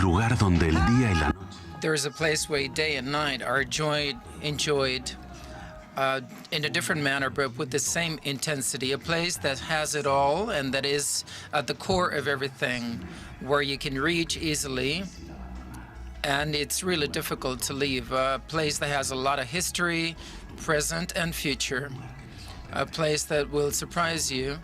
lugar donde el día y la noche. There is a place where day and night are enjoyed in a different manner, but with the same intensity. A place that has it all and that is at the core of everything, where you can reach easily, and it's really difficult to leave. A place that has a lot of history, present and future. A place that will surprise you,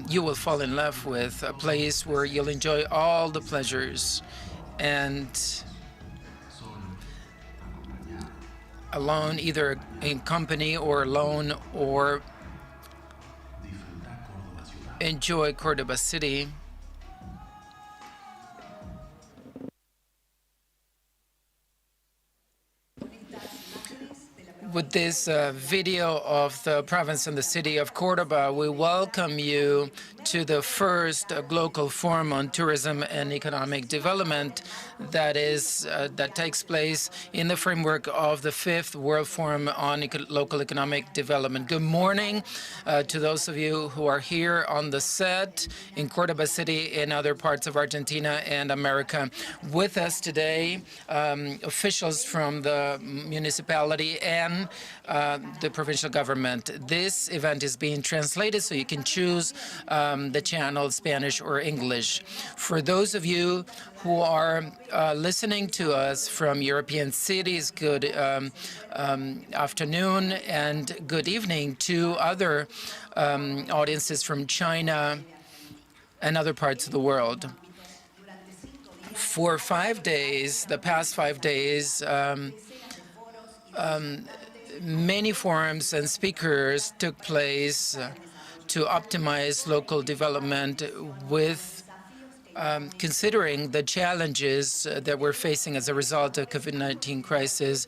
you will fall in love with. A place where you'll enjoy all the pleasures, and alone, either in company or alone, or enjoy Cordoba City. With this video of the province and the city of Cordoba, we welcome you to the first GLOCAL Forum on Tourism and Economic Development that takes place in the framework of the 5th World Forum on Local Economic Development. Good morning to those of you who are here on the set in Cordoba City and other parts of Argentina and America. With us today, officials from the municipality and the provincial government. This event is being translated, so you can choose the channel, Spanish or English. For those of you who are listening to us from European cities, good afternoon and good evening to other audiences from China and other parts of the world. For 5 days, the past 5 days, many forums and speakers took place to optimize local development with considering the challenges that we're facing as a result of COVID-19 crisis.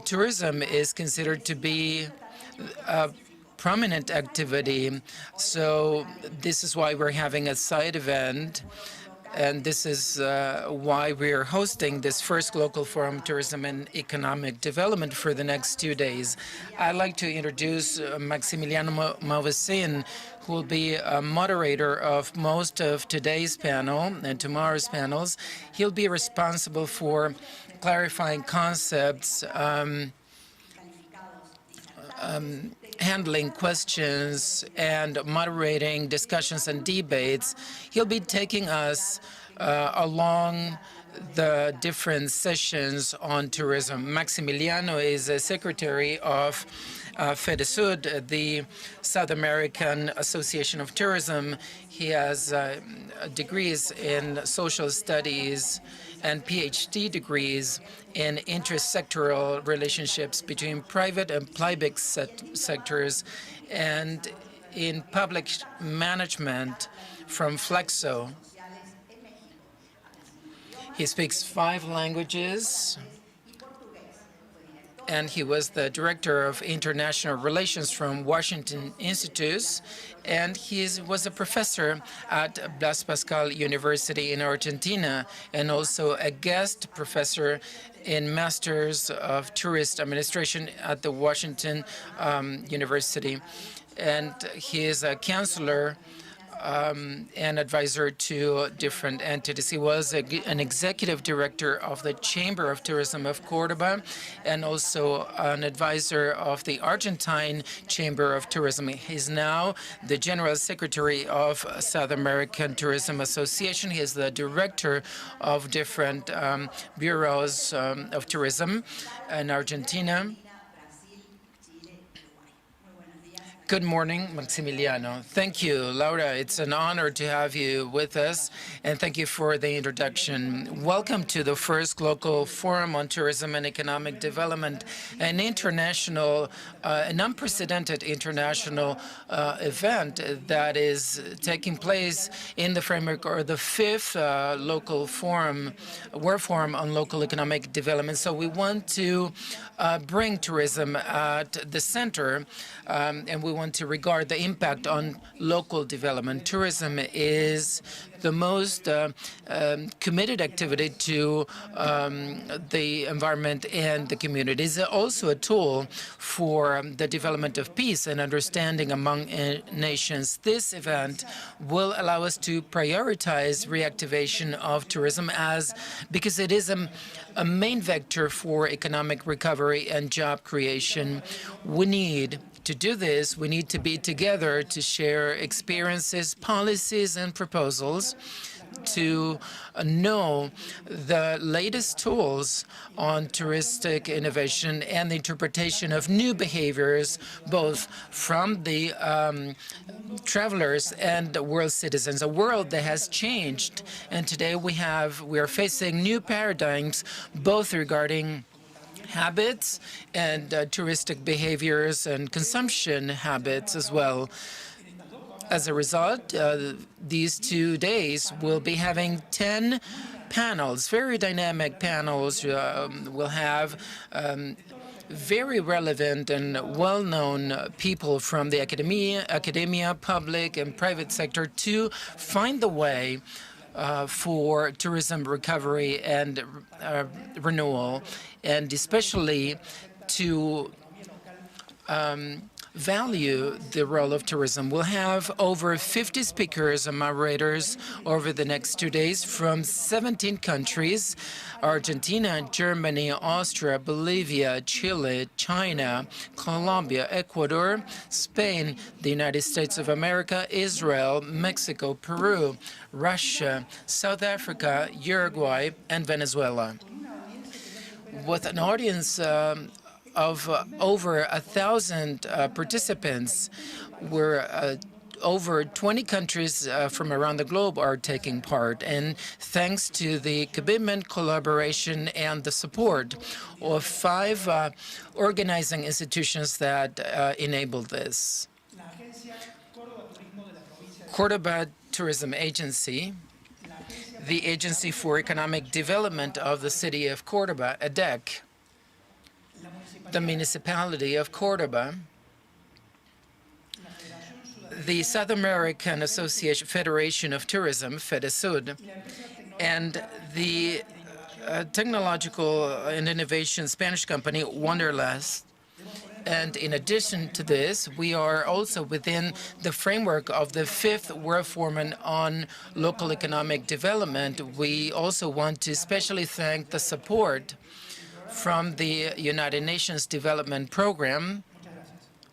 Tourism is considered to be a prominent activity, so this is why we're having a side event. And this is why we're hosting this first GLOCAL Forum, Tourism and Economic Development for the next 2 days. I'd like to introduce Maximiliano Mauvesin, who will be a moderator of most of today's panel and tomorrow's panels. He'll be responsible for clarifying concepts, handling questions, and moderating discussions and debates. He'll be taking us along the different sessions on tourism. Maximiliano is a secretary of FEDESUD, the South American Association of Tourism. He has degrees in social studies and PhD degrees in intersectoral relationships between private and public sectors and in public management from Flexo. He speaks 5 languages, and he was the director of international relations from Washington Institute, and he was a professor at Blas Pascal University in Argentina, and also a guest professor in Masters of Tourist Administration at the Washington University. And he is a counselor and advisor to different entities. He was an executive director of the Chamber of Tourism of Cordoba and also an advisor of the Argentine Chamber of Tourism. He's now the General Secretary of South American Tourism Association. He is the director of different bureaus of tourism in Argentina. Good morning, Maximiliano. Thank you, Laura. It's an honor to have you with us, and thank you for the introduction. Welcome to the first GLOCAL Forum on Tourism and Economic Development, an international, an unprecedented international event that is taking place in the framework of the 5th local forum, World Forum on Local Economic Development. So we want to bring tourism at the center, and we want to regard the impact on local development. Tourism is the most committed activity to the environment and the community. It's also a tool for the development of peace and understanding among nations. This event will allow us to prioritize reactivation of tourism because it is a main vector for economic recovery and job creation. To do this, we need to be together to share experiences, policies, and proposals, to know the latest tools on touristic innovation and the interpretation of new behaviors, both from the travelers and the world citizens, a world that has changed. And today we are facing new paradigms, both regarding habits and touristic behaviors and consumption habits as well. As a result, these 2 days will be having 10 panels, very dynamic panels. We'll have very relevant and well-known people from the academia, public and private sector to find the way for tourism recovery and renewal, and especially to value the role of tourism. We'll have over 50 speakers and moderators over the next 2 days from 17 countries: Argentina, Germany, Austria, Bolivia, Chile, China, Colombia, Ecuador, Spain, the United States of America, Israel, Mexico, Peru, Russia, South Africa, Uruguay, and Venezuela. With an audience of over 1,000 participants, where over 20 countries from around the globe are taking part, and thanks to the commitment, collaboration, and the support of 5 organizing institutions that enable this. Córdoba Tourism Agency, the Agency for Economic Development of the City of Córdoba, ADEC, the Municipality of Córdoba, the South American Federation of Tourism, FEDESUD, and the technological and innovation Spanish company, Wanderlust. And in addition to this, we are also within the framework of the 5th World Forum on Local Economic Development. We also want to especially thank the support from the United Nations Development Program.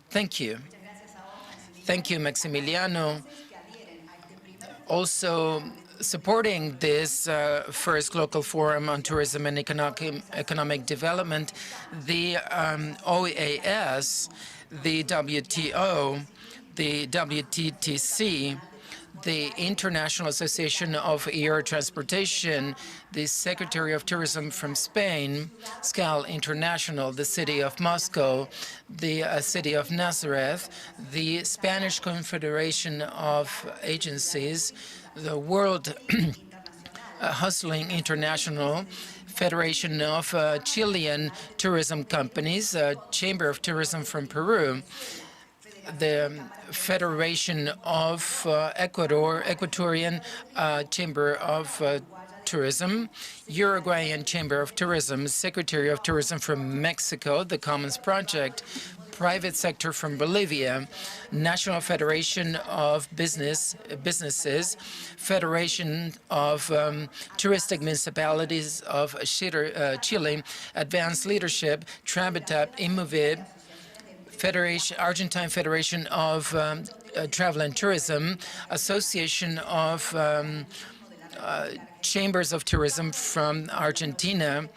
Thank you. Thank you, Maximiliano. Also supporting this first GLOCAL Forum on Tourism and Economic Development, the OAS, the WTO, the WTTC, the International Association of Air Transportation, the Secretary of Tourism from Spain, SCAL International, the City of Moscow, the City of Nazareth, the Spanish Confederation of Agencies, the World Hustling International, Federation of Chilean Tourism Companies, Chamber of Tourism from Peru, the Federation of Ecuadorian Chamber of Tourism, Uruguayan Chamber of Tourism, Secretary of Tourism from Mexico, the Commons Project, private sector from Bolivia, National Federation of Businesses, Federation of Touristic Municipalities of Chile, Advanced Leadership, Trabitab, Imovib, Argentine Federation of Travel and Tourism, Association of Chambers of Tourism from Argentina,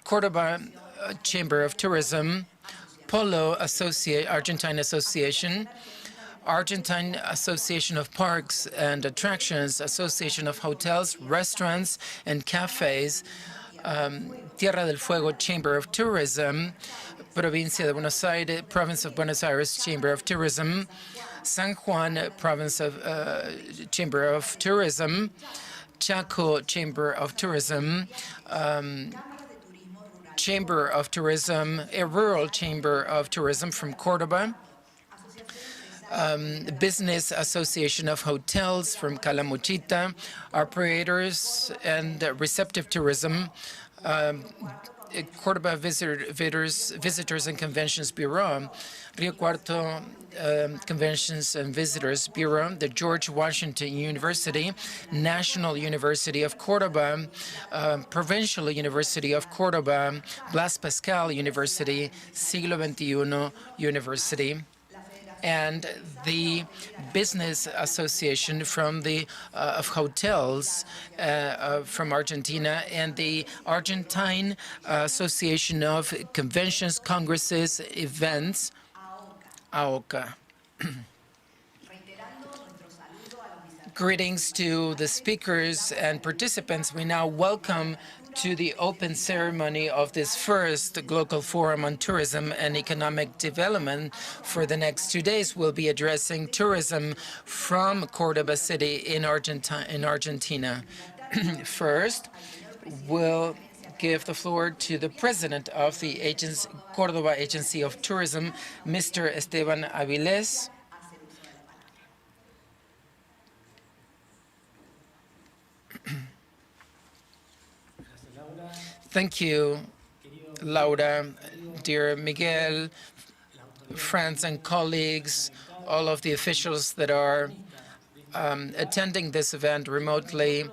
Cordoba Chamber of Tourism, Polo Argentine Association, Argentine Association of Parks and Attractions, Association of Hotels, Restaurants, and Cafes, Tierra del Fuego Chamber of Tourism, Provincia de Buenos Aires, Province of Buenos Aires Chamber of Tourism, San Juan Province of Chamber of Tourism, Chaco Chamber of Tourism, Chamber of Tourism, a Rural Chamber of Tourism from Cordoba, Business Association of Hotels from Calamuchita, operators and receptive tourism, Cordoba Visitors and Conventions Bureau, Rio Cuarto Conventions and Visitors Bureau, the George Washington University, National University of Cordoba, Provincial University of Cordoba, Blas Pascal University, Siglo XXI University, and the Business Association from the of Hotels from Argentina, and the Argentine Association of Conventions, Congresses, Events, AOCA. Greetings to the speakers and participants. We now welcome to the open ceremony of this first GLOCAL Forum on Tourism and Economic Development. For the next 2 days, we'll be addressing tourism from Cordoba City in Argentina. First, we'll give the floor to the president of the Cordoba Agency of Tourism, Mr. Esteban Avilés. Thank you, Laura, dear Miguel, friends and colleagues, all of the officials that are attending this event remotely,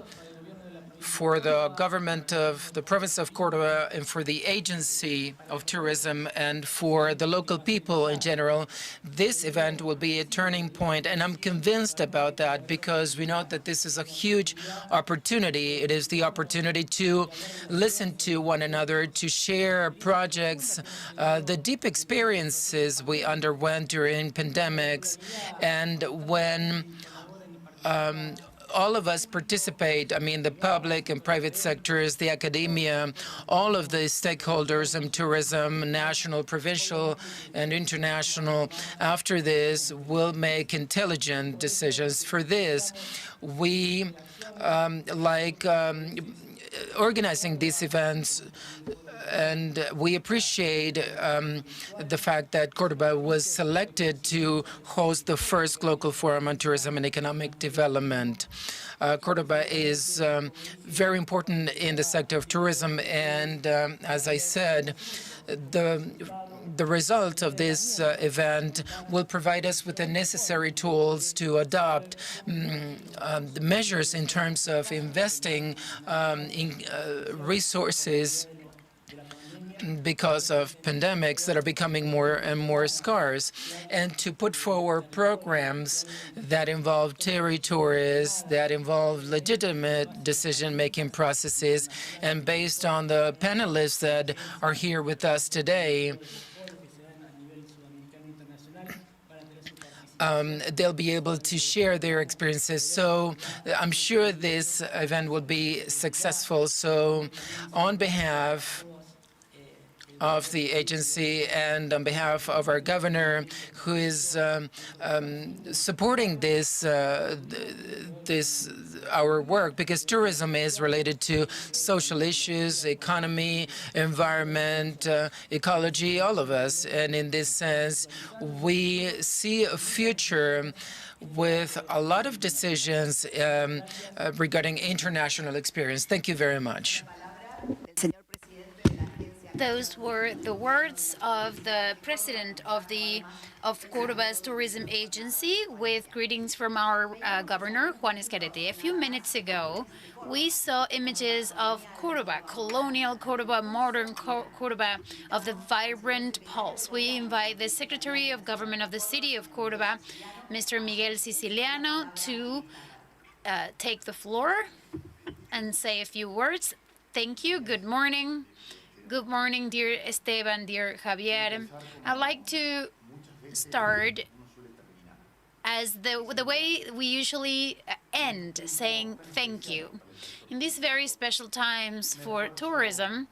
for the government of the province of Cordoba and for the Agency of Tourism and for the local people in general. This event will be a turning point, and I'm convinced about that because we know that this is a huge opportunity. It is the opportunity to listen to one another, to share projects, the deep experiences we underwent during pandemics, and when all of us participate, I mean, the public and private sectors, the academia, all of the stakeholders in tourism, national, provincial, and international, after this, will make intelligent decisions. For this, we like organizing these events, and we appreciate the fact that Cordoba was selected to host the first GLOCAL Forum on Tourism and Economic Development. Cordoba is very important in the sector of tourism, and as I said, the result of this event will provide us with the necessary tools to adopt the measures in terms of investing in resources because of pandemics that are becoming more and more scarce, and to put forward programs that involve territories, that involve legitimate decision-making processes. And based on the panelists that are here with us today, they'll be able to share their experiences. So I'm sure this event will be successful. So on behalf of the agency and on behalf of our governor, who is supporting our work, because tourism is related to social issues, economy, environment, ecology, all of us. And in this sense, we see a future with a lot of decisions regarding international experience. Thank you very much. Those were the words of the president of Cordoba's tourism agency, with greetings from our governor, Juan Escarete. A few minutes ago, we saw images of Cordoba, colonial Cordoba, modern Cordoba, of the vibrant pulse. We invite the Secretary of Government of the City of Cordoba, Mr. Miguel Siciliano, to take the floor and say a few words. Thank you. Good morning. Good morning, dear Esteban, dear Javier. I'd like to start as the way we usually end, saying thank you. In these very special times for tourism,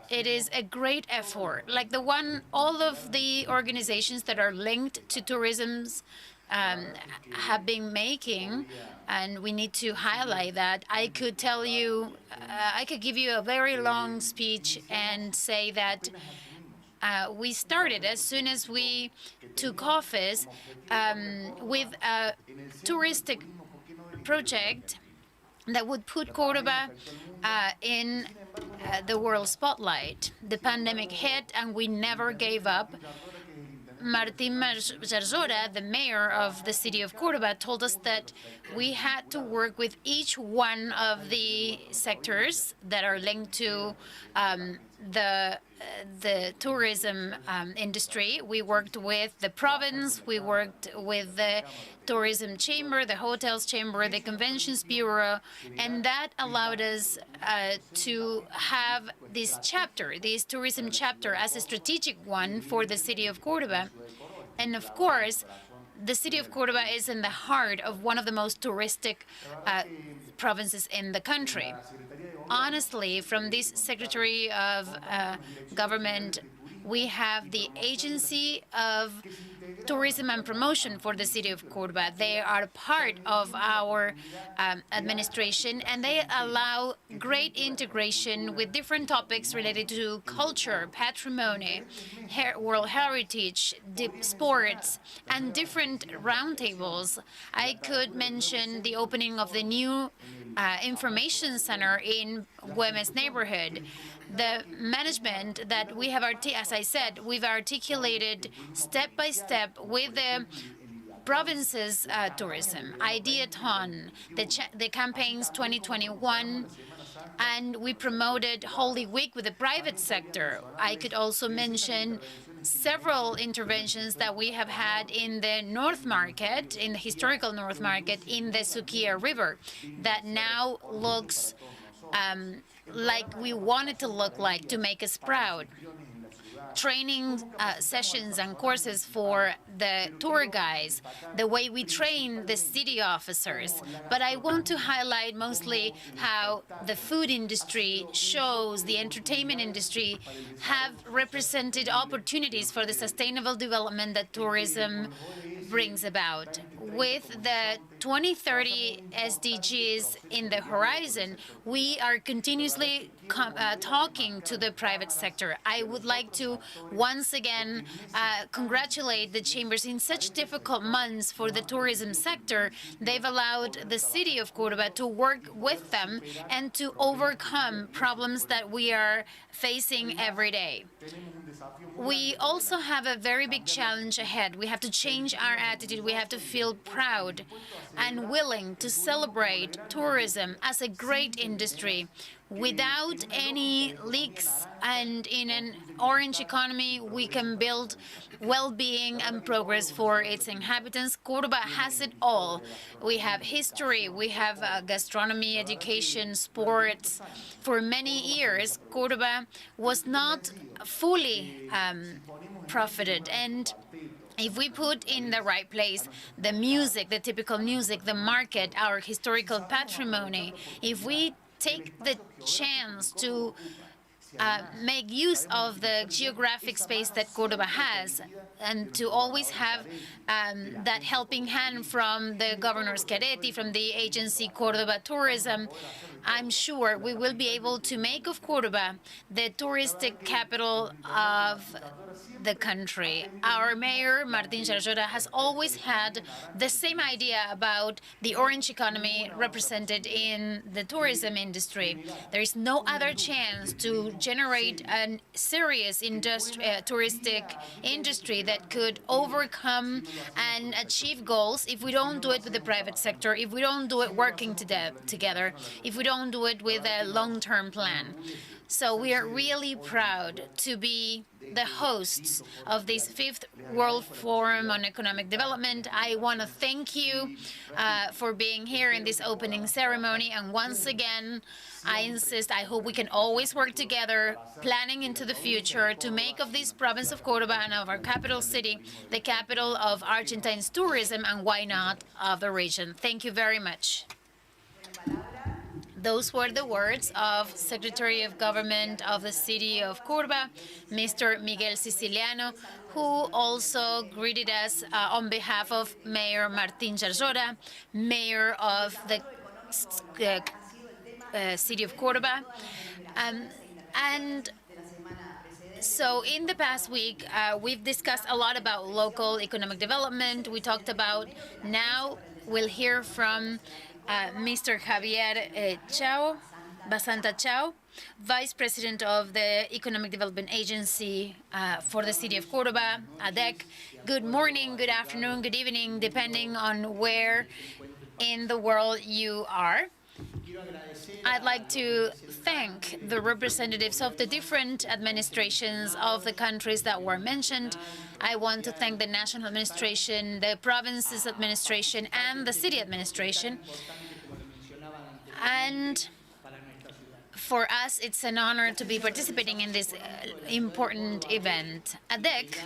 it is a great effort, like the one all of the organizations that are linked to tourism's have been making, and we need to highlight that. I could tell you, I could give you a very long speech and say that we started as soon as we took office with a touristic project that would put Cordoba in the world spotlight. The pandemic hit and we never gave up. Martín Jarzora, the mayor of the city of Cordoba, told us that we had to work with each one of the sectors that are linked to the tourism industry. We worked with the province, we worked with the tourism chamber, the hotels chamber, the conventions bureau, and that allowed us to have this chapter, this tourism chapter, as a strategic one for the city of Cordoba. And of course, the city of Cordoba is in the heart of one of the most touristic provinces in the country. Honestly, from this Secretary of Government, we have the Agency of Tourism and Promotion for the city of Cordoba. They are part of our administration, and they allow great integration with different topics related to culture, patrimony, world heritage, sports, and different roundtables. I could mention the opening of the new information center in Güemes neighborhood. The management that we have, as I said, we've articulated step by step with the province's tourism, Ideaton, the campaigns 2021, and we promoted Holy Week with the private sector. I could also mention several interventions that we have had in the North Market, in the historical North Market, in the Suquía River, that now looks like we want it to look like, to make us proud. Training sessions and courses for the tour guides, the way we train the city officers. But I want to highlight mostly how the food industry, shows, the entertainment industry have represented opportunities for the sustainable development that tourism brings about. With the 2030 SDGs in the horizon, we are continuously talking to the private sector. I would like to once again congratulate the chambers in such difficult months for the tourism sector. They've allowed the city of Cordoba to work with them and to overcome problems that we are facing every day. We also have a very big challenge ahead. We have to change our attitude. We have to feel proud and willing to celebrate tourism as a great industry without any leaks. And in an orange economy, we can build well-being and progress for its inhabitants. Cordoba has it all. We have history, we have gastronomy, education, sports. For many years, Cordoba was not fully profited, and if we put in the right place the music, the typical music, the market, our historical patrimony, if we take the chance to make use of the geographic space that Cordoba has, and to always have that helping hand from the Governor Schiaretti, from the agency Cordoba Tourism, I'm sure we will be able to make of Cordoba the touristic capital of the country. Our mayor, Martín Jarzora, has always had the same idea about the orange economy represented in the tourism industry. There is no other chance to generate a serious touristic industry that could overcome and achieve goals if we don't do it with the private sector, if we don't do it working together, if we don't do it with a long-term plan. So we are really proud to be the hosts of this 5th World Forum on Economic Development. I want to thank you for being here in this opening ceremony. And once again, I insist, I hope we can always work together, planning into the future to make of this province of Cordoba and of our capital city the capital of Argentine's tourism, and why not of the region. Thank you very much. Those were the words of Secretary of Government of the City of Cordoba, Mr. Miguel Siciliano, who also greeted us on behalf of Mayor Martín Jarzora, Mayor of the City of Cordoba. And So in the past week, we've discussed a lot about local economic development. We talked about now we'll hear from Mr. Javier Basanta Chao, Vice President of the Economic Development Agency for the city of Cordoba, ADEC. Good morning, good afternoon, good evening, depending on where in the world you are. I'd like to thank the representatives of the different administrations of the countries that were mentioned. I want to thank the national administration, the province's administration, and the city administration. And for us, it's an honor to be participating in this important event. ADEC,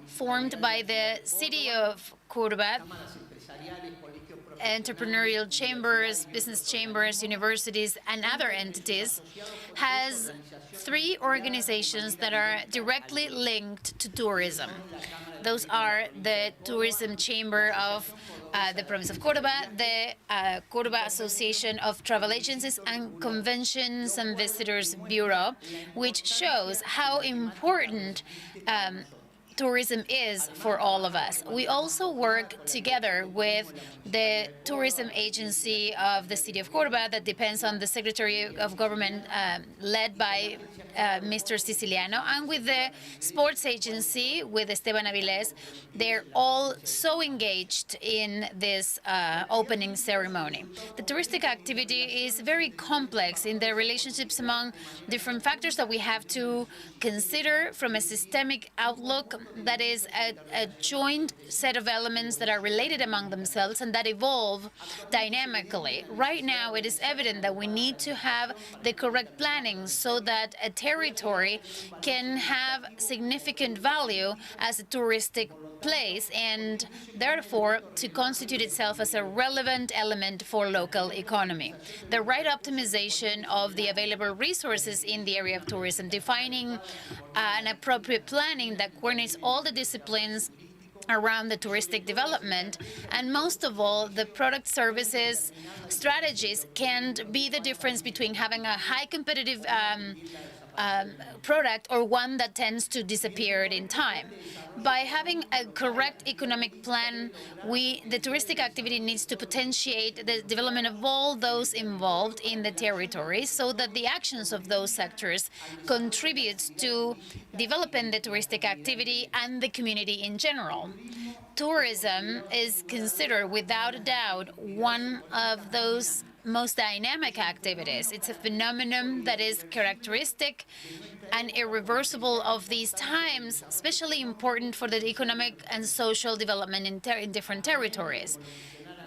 formed by the city of Cordoba, entrepreneurial chambers, business chambers, universities, and other entities, has 3 organizations that are directly linked to tourism. Those are the Tourism Chamber of the province of Cordoba, the Cordoba Association of Travel Agencies, and Conventions and Visitors Bureau, which shows how important tourism is for all of us. We also work together with the tourism agency of the city of Cordoba that depends on the Secretary of Government led by Mr. Siciliano, and with the sports agency with Esteban Avilés. They're all so engaged in this opening ceremony. The touristic activity is very complex in the relationships among different factors that we have to consider from a systemic outlook, that is a joint set of elements that are related among themselves and that evolve dynamically. Right now, it is evident that we need to have the correct planning so that a territory can have significant value as a touristic place and therefore to constitute itself as a relevant element for local economy. The right optimization of the available resources in the area of tourism, defining an appropriate planning that coordinates all the disciplines around the touristic development, and most of all, the product services strategies can be the difference between having a high competitive product or one that tends to disappear in time. By having a correct economic plan, the touristic activity needs to potentiate the development of all those involved in the territory so that the actions of those sectors contributes to developing the touristic activity and the community in general. Tourism is considered, without a doubt, one of those most dynamic activities. It's a phenomenon that is characteristic and irreversible of these times, especially important for the economic and social development in different territories.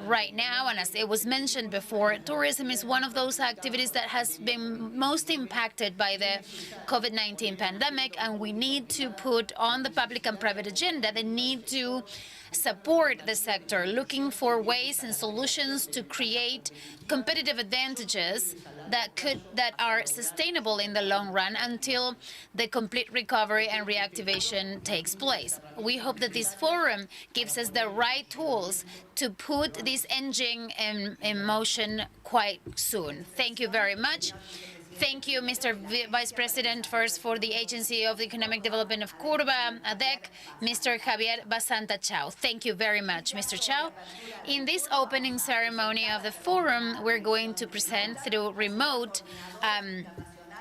Right now, and as it was mentioned before, tourism is one of those activities that has been most impacted by the COVID-19 pandemic, and we need to put on the public and private agenda the need to support the sector, looking for ways and solutions to create competitive advantages that are sustainable in the long run until the complete recovery and reactivation takes place. We hope that this forum gives us the right tools to put this engine in motion quite soon. Thank you very much. Thank you, Mr. Vice President, first for the Agency of Economic Development of Cordoba, ADEC, Mr. Javier Basanta Chao. Thank you very much, Mr. Chao. In this opening ceremony of the forum, we're going to present through remote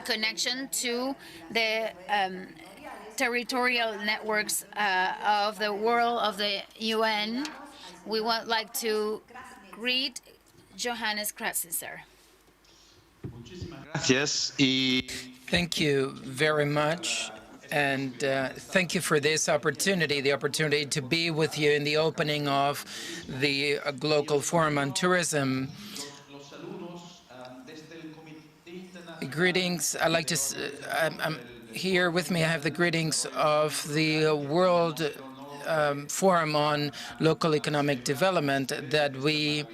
connection to the territorial networks of the world of the UN. We would like to greet Johannes Kratzenser. Thank you very much, and thank you for this opportunity, the opportunity to be with you in the opening of the GLOCAL Forum on Tourism. Greetings. I'd like to, I'm here with me, I have the greetings of the World Forum on Local Economic Development that we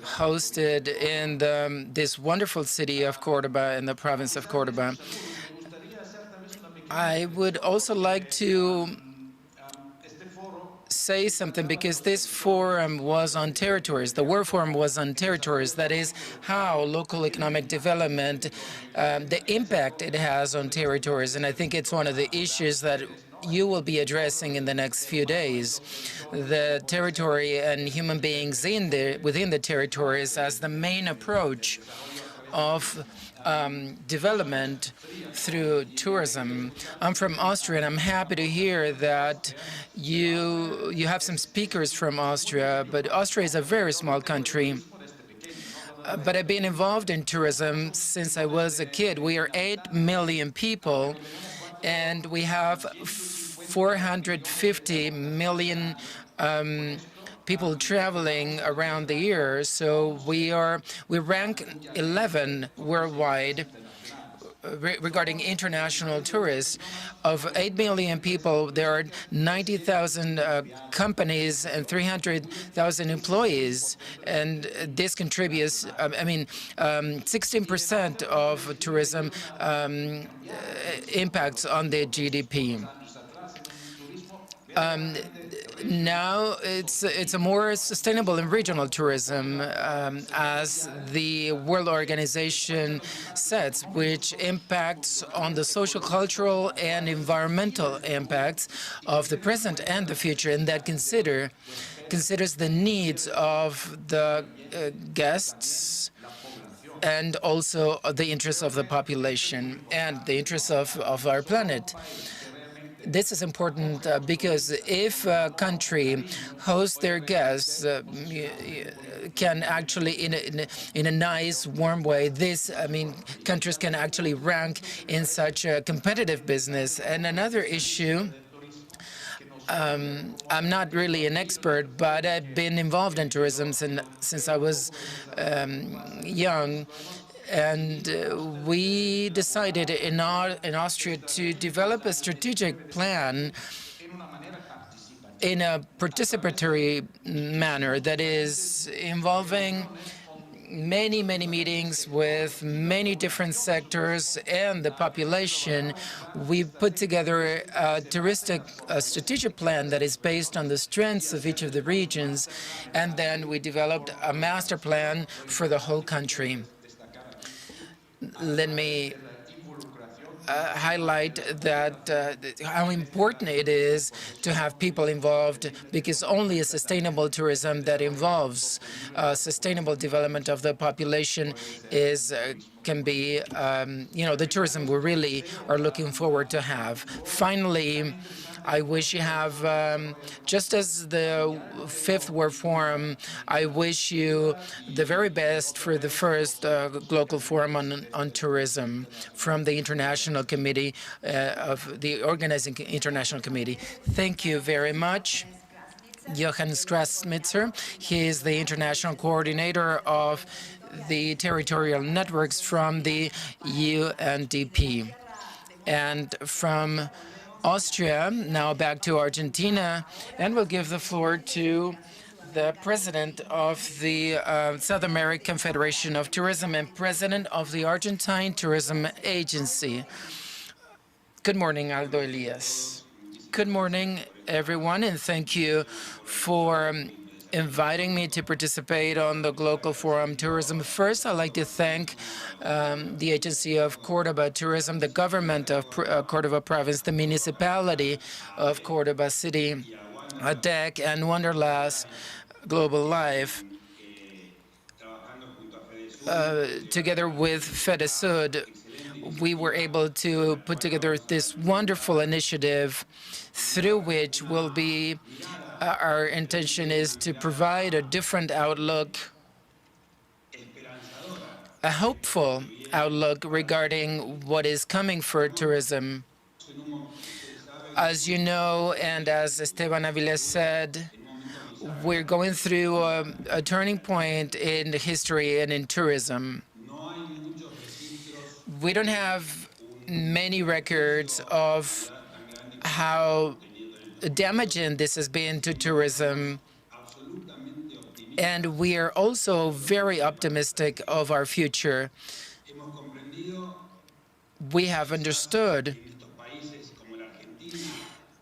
hosted in this wonderful city of Cordoba, in the province of Cordoba. I would also like to say something because this forum was on territories. The World Forum was on territories. That is how local economic development, the impact it has on territories. And I think it's one of the issues that you will be addressing in the next few days. The territory and human beings within the territories as the main approach of development through tourism. I'm from Austria, and I'm happy to hear that you have some speakers from Austria, but Austria is a very small country. But I've been involved in tourism since I was a kid. We are 8 million people, and we have 450 million people traveling around the year. So we rank 11 worldwide regarding international tourists. Of 8 million people, there are 90,000 companies and 300,000 employees, and this contributes. 16% of tourism impacts on the GDP. Now it's a more sustainable and regional tourism, as the World Organization sets, which impacts on the social, cultural, and environmental impacts of the present and the future, and that considers the needs of the guests and also the interests of the population and the interests of our planet. This is important because if a country hosts their guests, can actually, in a nice, warm way, countries can actually rank in such a competitive business. And another issue, I'm not really an expert, but I've been involved in tourism since I was young. And we decided in Austria to develop a strategic plan in a participatory manner, that is involving many meetings with many different sectors and the population. We put together a strategic plan that is based on the strengths of each of the regions, and then we developed a master plan for the whole country. Let me highlight that how important it is to have people involved, because only a sustainable tourism that involves sustainable development of the population can be the tourism we really are looking forward to have. Finally, I wish you have, just as the 5th World Forum, I wish you the very best for the first GLOCAL Forum on tourism from the International Committee, of the Organizing International Committee. Thank you very much. Johann Strasmitzer. He is the international coordinator of the territorial networks from the UNDP. And from Austria, now back to Argentina, and we'll give the floor to the president of the South American Federation of Tourism and president of the Argentine Tourism Agency. Good morning, Aldo Elias. Good morning, everyone, and thank you for inviting me to participate on the GLOCAL Forum Tourism. First, I'd like to thank the Agency of Cordoba Tourism, the government of Cordoba Province, the municipality of Cordoba City, ADEC, and Wanderlust Global Life. Together with FEDESUD, we were able to put together this wonderful initiative through which will be our intention is to provide a different outlook, a hopeful outlook regarding what is coming for tourism. As you know, and as Esteban Aviles said, we're going through a turning point in history and in tourism. We don't have many records of how damaging this has been to tourism, and we are also very optimistic of our future. We have understood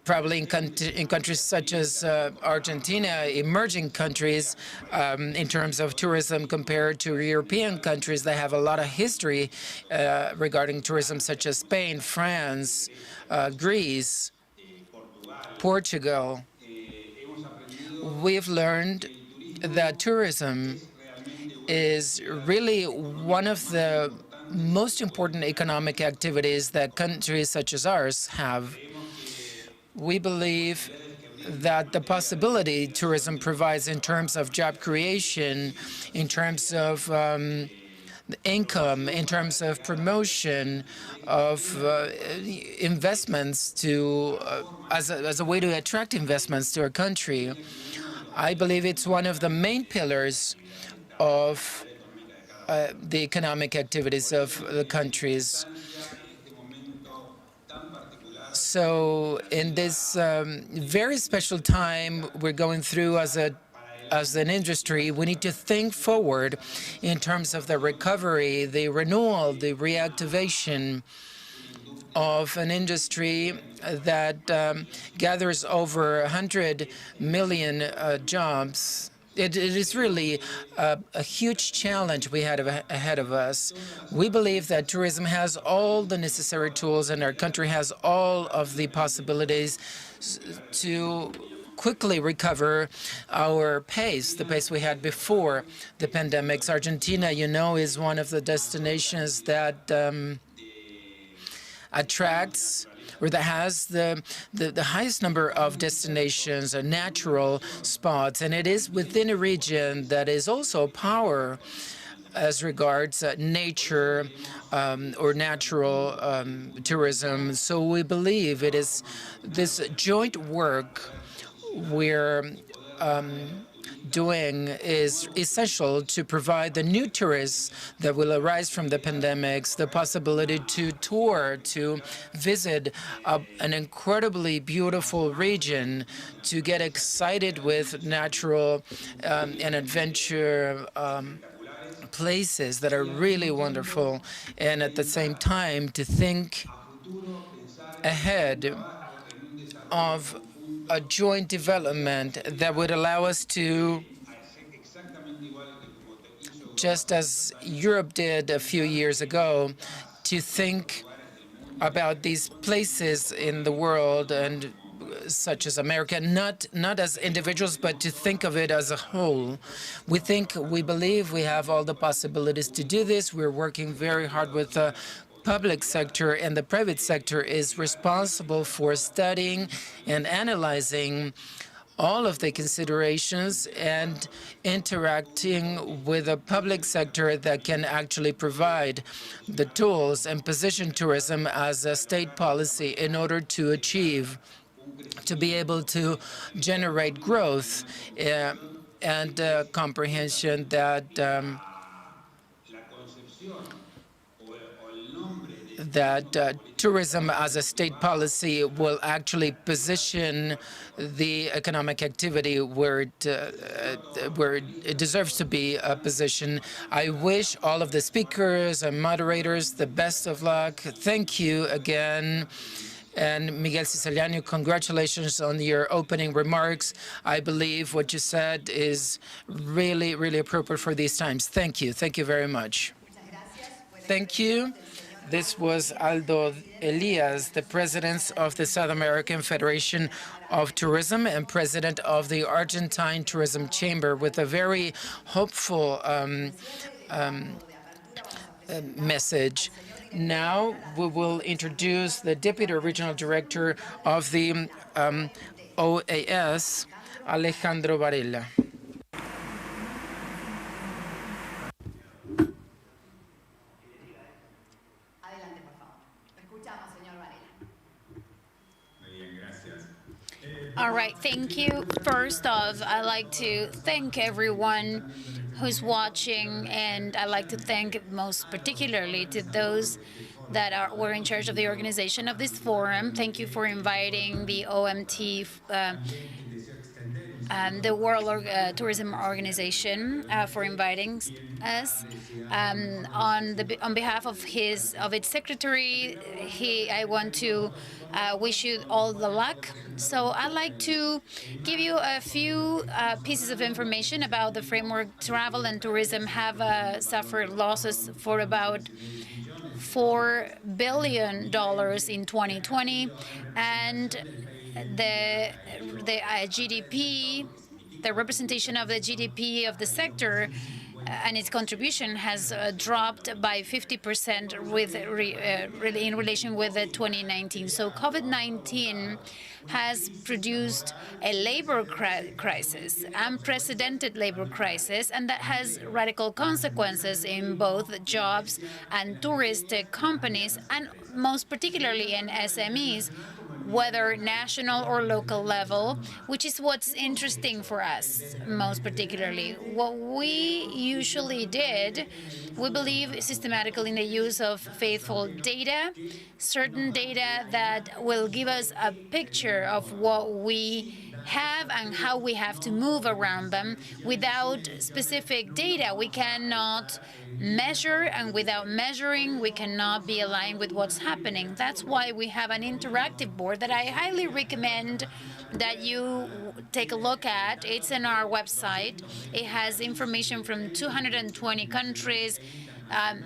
probably in countries such as Argentina, emerging countries in terms of tourism compared to European countries that have a lot of history regarding tourism, such as Spain, France, Greece, Portugal. We've learned that tourism is really one of the most important economic activities that countries such as ours have. We believe that the possibility tourism provides in terms of job creation, in terms of income, in terms of promotion, of investments to as a way to attract investments to our country. I believe it's one of the main pillars of the economic activities of the countries. So in this very special time we're going through as an industry, we need to think forward in terms of the recovery, the renewal, the reactivation of an industry that gathers over 100 million jobs. It is really a huge challenge we had ahead of us. We believe that tourism has all the necessary tools and our country has all of the possibilities to quickly recover our pace, the pace we had before the pandemics. Argentina, you know, is one of the destinations that attracts or that has the highest number of destinations, natural spots, and it is within a region that is also power as regards nature or natural tourism. So we believe it is this joint work we're doing is essential to provide the new tourists that will arise from the pandemics the possibility to tour, to visit an incredibly beautiful region, to get excited with natural and adventure places that are really wonderful, and at the same time to think ahead of a joint development that would allow us to, just as Europe did a few years ago, to think about these places in the world and such as America, not as individuals, but to think of it as a whole. We believe we have all the possibilities to do this. We're working very hard with the public sector, and the private sector is responsible for studying and analyzing all of the considerations and interacting with a public sector that can actually provide the tools and position tourism as a state policy in order to achieve, to be able to generate growth and comprehension that tourism as a state policy will actually position the economic activity where it deserves to be positioned. I wish all of the speakers and moderators the best of luck. Thank you again. And Miguel Ciciliano, congratulations on your opening remarks. I believe what you said is really, really appropriate for these times. Thank you. Thank you very much. Thank you. This was Aldo Elias, the president of the South American Federation of Tourism and president of the Argentine Tourism Chamber, with a very hopeful message. Now we will introduce the Deputy Regional Director of the OAS, Alejandro Varela. All right, thank you. First off, I'd like to thank everyone who's watching, and I'd like to thank most particularly to those that were in charge of the organization of this forum. Thank you for inviting the OMT the Tourism Organization for inviting us. On behalf of its secretary, I want to wish you all the luck. So I'd like to give you a few pieces of information about the framework. Travel and tourism have suffered losses for about $4 billion in 2020, and the GDP, the representation of the GDP of the sector and its contribution has dropped by 50% in relation with the 2019. So COVID-19 has produced a labor crisis, unprecedented labor crisis, and that has radical consequences in both jobs and touristic companies, and most particularly in SMEs, whether national or local level, which is what's interesting for us most particularly. What we usually did, we believe systematically in the use of faithful data, certain data that will give us a picture of what we have and how we have to move around them. Without specific data, we cannot measure, and without measuring, we cannot be aligned with what's happening. That's why we have an interactive board that I highly recommend that you take a look at. It's on our website. It has information from 220 countries,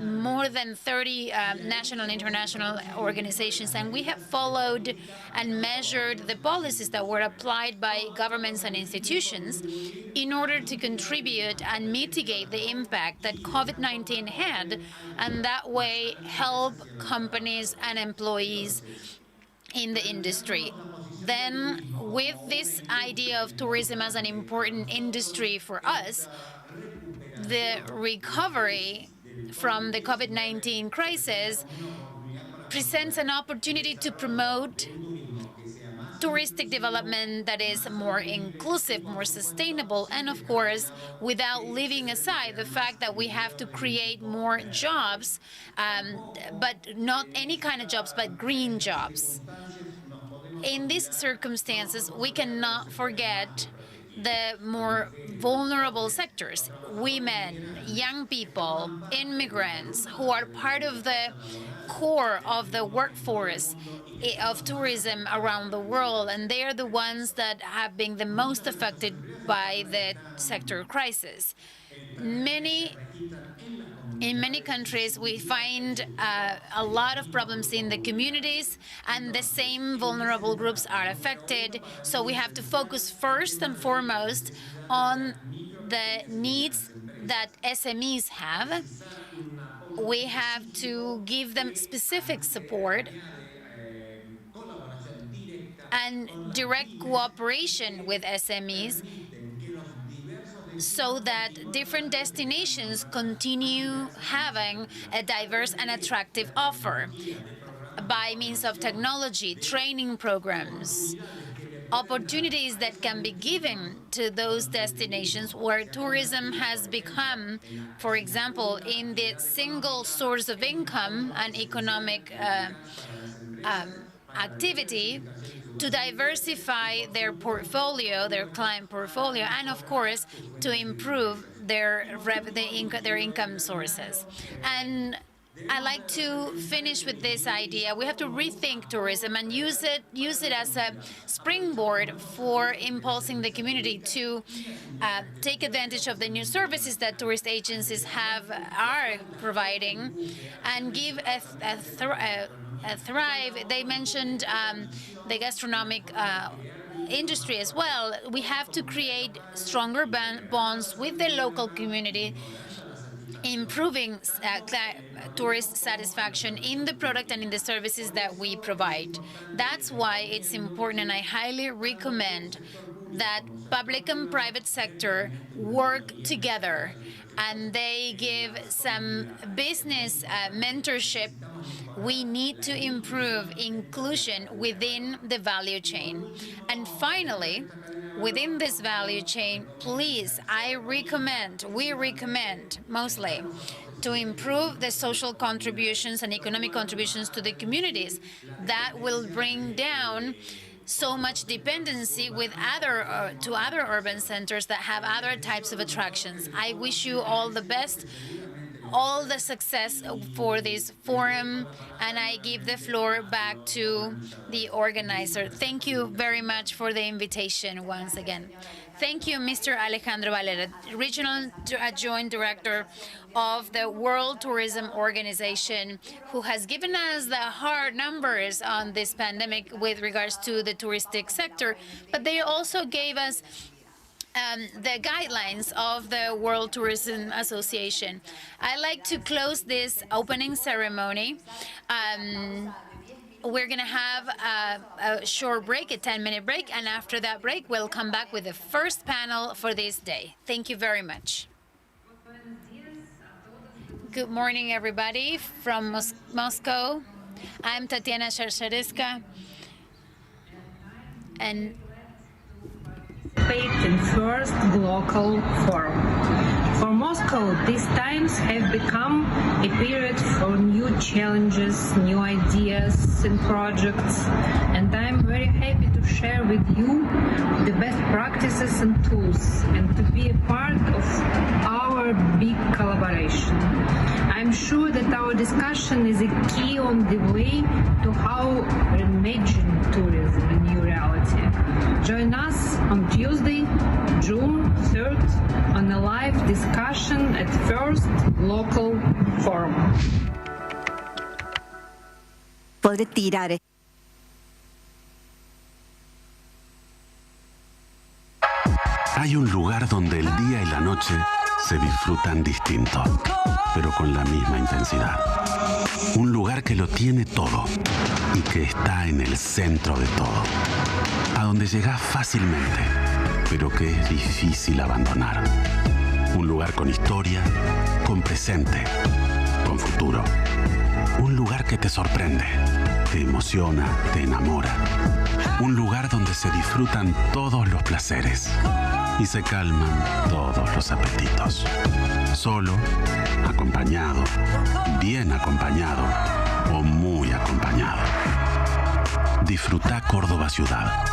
more than 30 national and international organizations, and we have followed and measured the policies that were applied by governments and institutions in order to contribute and mitigate the impact that COVID-19 had, and that way help companies and employees in the industry. Then, with this idea of tourism as an important industry for us, the recovery from the COVID-19 crisis presents an opportunity to promote touristic development that is more inclusive, more sustainable, and of course, without leaving aside the fact that we have to create more jobs, but not any kind of jobs, but green jobs. In these circumstances, we cannot forget the more vulnerable sectors: women, young people, immigrants, who are part of the core of the workforce of tourism around the world, and they are the ones that have been the most affected by the sector crisis. In many countries, we find a lot of problems in the communities, and the same vulnerable groups are affected. So we have to focus first and foremost on the needs that SMEs have. We have to give them specific support and direct cooperation with SMEs, so that different destinations continue having a diverse and attractive offer by means of technology, training programs, opportunities that can be given to those destinations where tourism has become, for example, in the single source of income and economic activity, to diversify their portfolio, their client portfolio, and of course to improve their income sources. And I like to finish with this idea. We have to rethink tourism and use it as a springboard for impulsing the community to take advantage of the new services that tourist agencies are providing, and give a thrive. They mentioned the gastronomic industry as well. We have to create stronger bonds with the local community, improving tourist satisfaction in the product and in the services that we provide. That's why it's important, and I highly recommend that public and private sector work together and they give some business mentorship. We need to improve inclusion within the value chain. And finally, within this value chain, please, we recommend mostly to improve the social contributions and economic contributions to the communities. That will bring down so much dependency with to other urban centers that have other types of attractions. I wish you all the best, all the success for this forum, and I give the floor back to the organizer. Thank you very much for the invitation once again. Thank you, Mr. Alejandro Valera, Regional Joint Director of the World Tourism Organization, who has given us the hard numbers on this pandemic with regards to the touristic sector, but they also gave us the guidelines of the World Tourism Association. I'd like to close this opening ceremony. We're going to have a short break, a 10-minute break, and after that break, we'll come back with the first panel for this day. Thank you very much. Good morning, everybody from Moscow. I'm Tatiana Sharshareska, and in first GLOCAL Forum. For Moscow, these times have become a period for new challenges, new ideas and projects, and I'm very happy to share with you the best practices and tools, and to be a part of our big collaboration. I'm sure that our discussion is a key on the way to how reimagine tourism in new reality. Join us on Tuesday, June 3rd, on a live discussion at First GLOCAL Forum. Podré tirar. Hay un lugar donde el día y la noche se disfrutan distinto, pero con la misma intensidad. Un lugar que lo tiene todo y que está en el centro de todo. A donde llegas fácilmente, pero que es difícil abandonar. Un lugar con historia, con presente, con futuro. Un lugar que te sorprende, te emociona, te enamora. Un lugar donde se disfrutan todos los placeres y se calman todos los apetitos. Solo, acompañado, bien acompañado o muy acompañado. Disfruta Córdoba ciudad.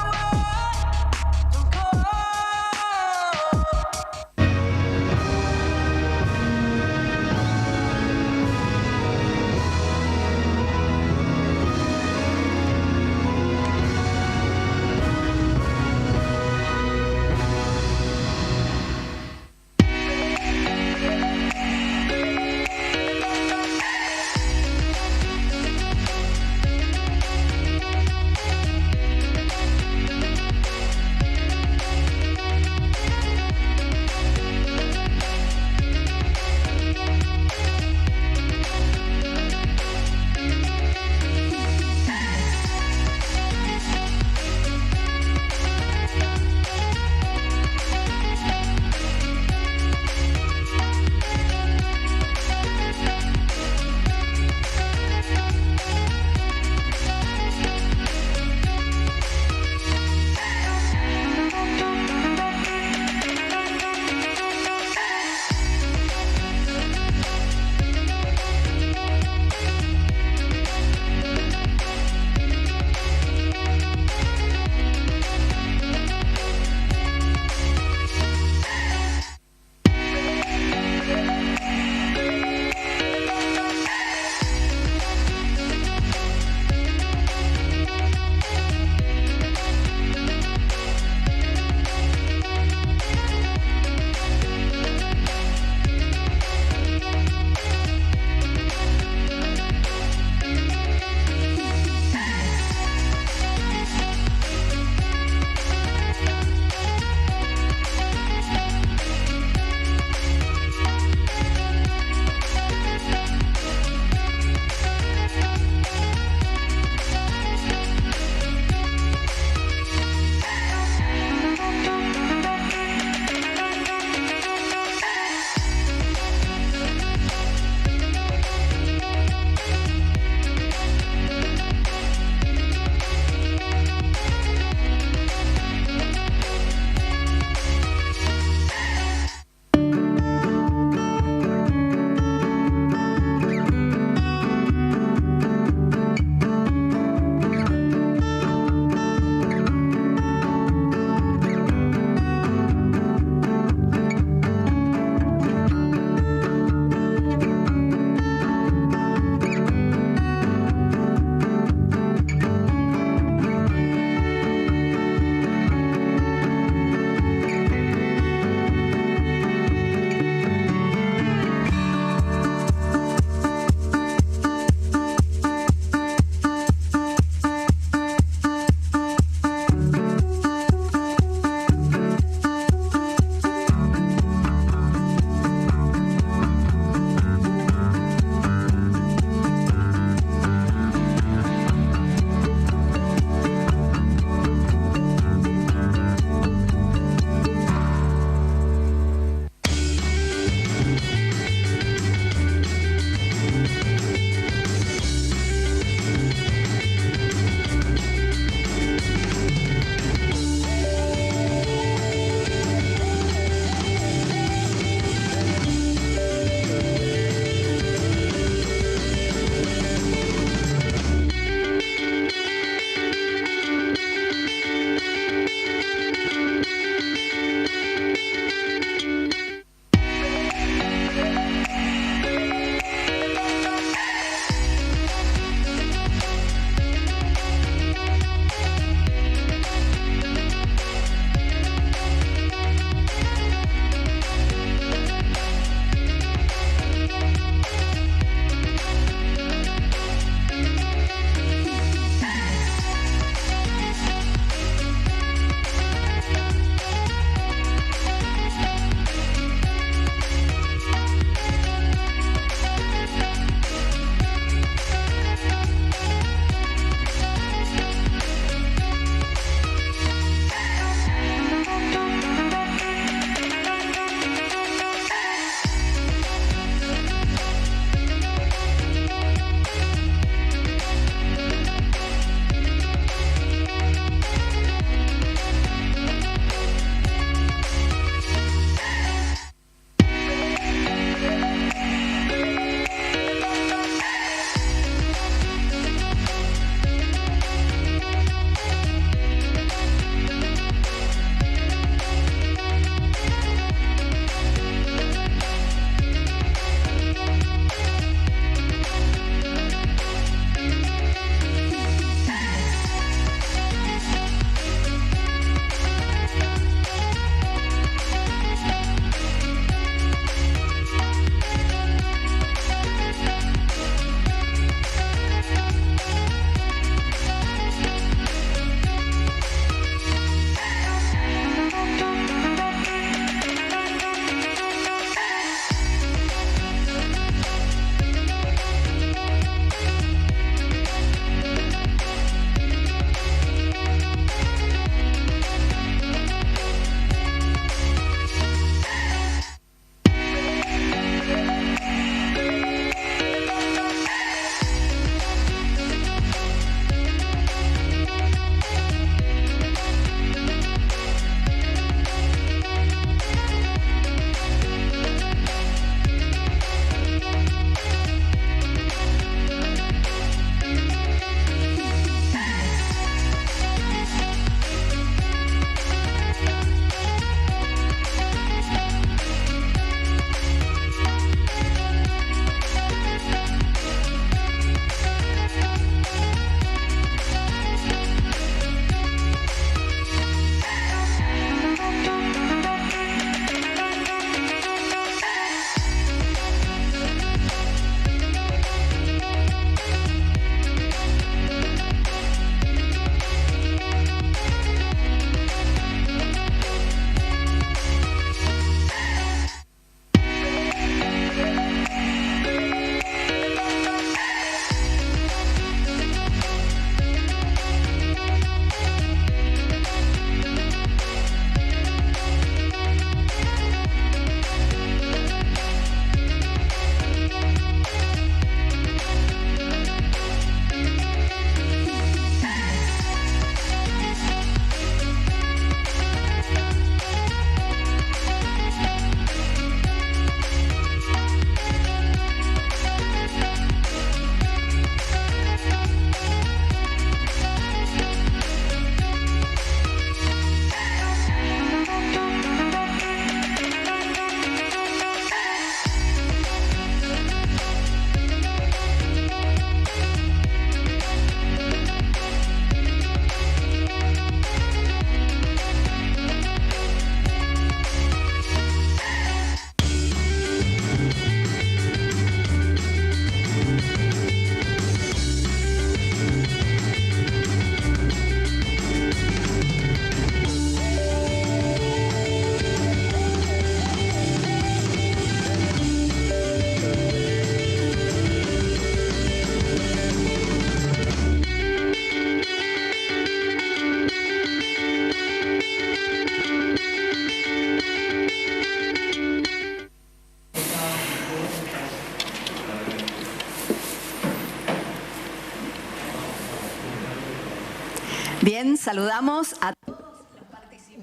Bien, saludamos a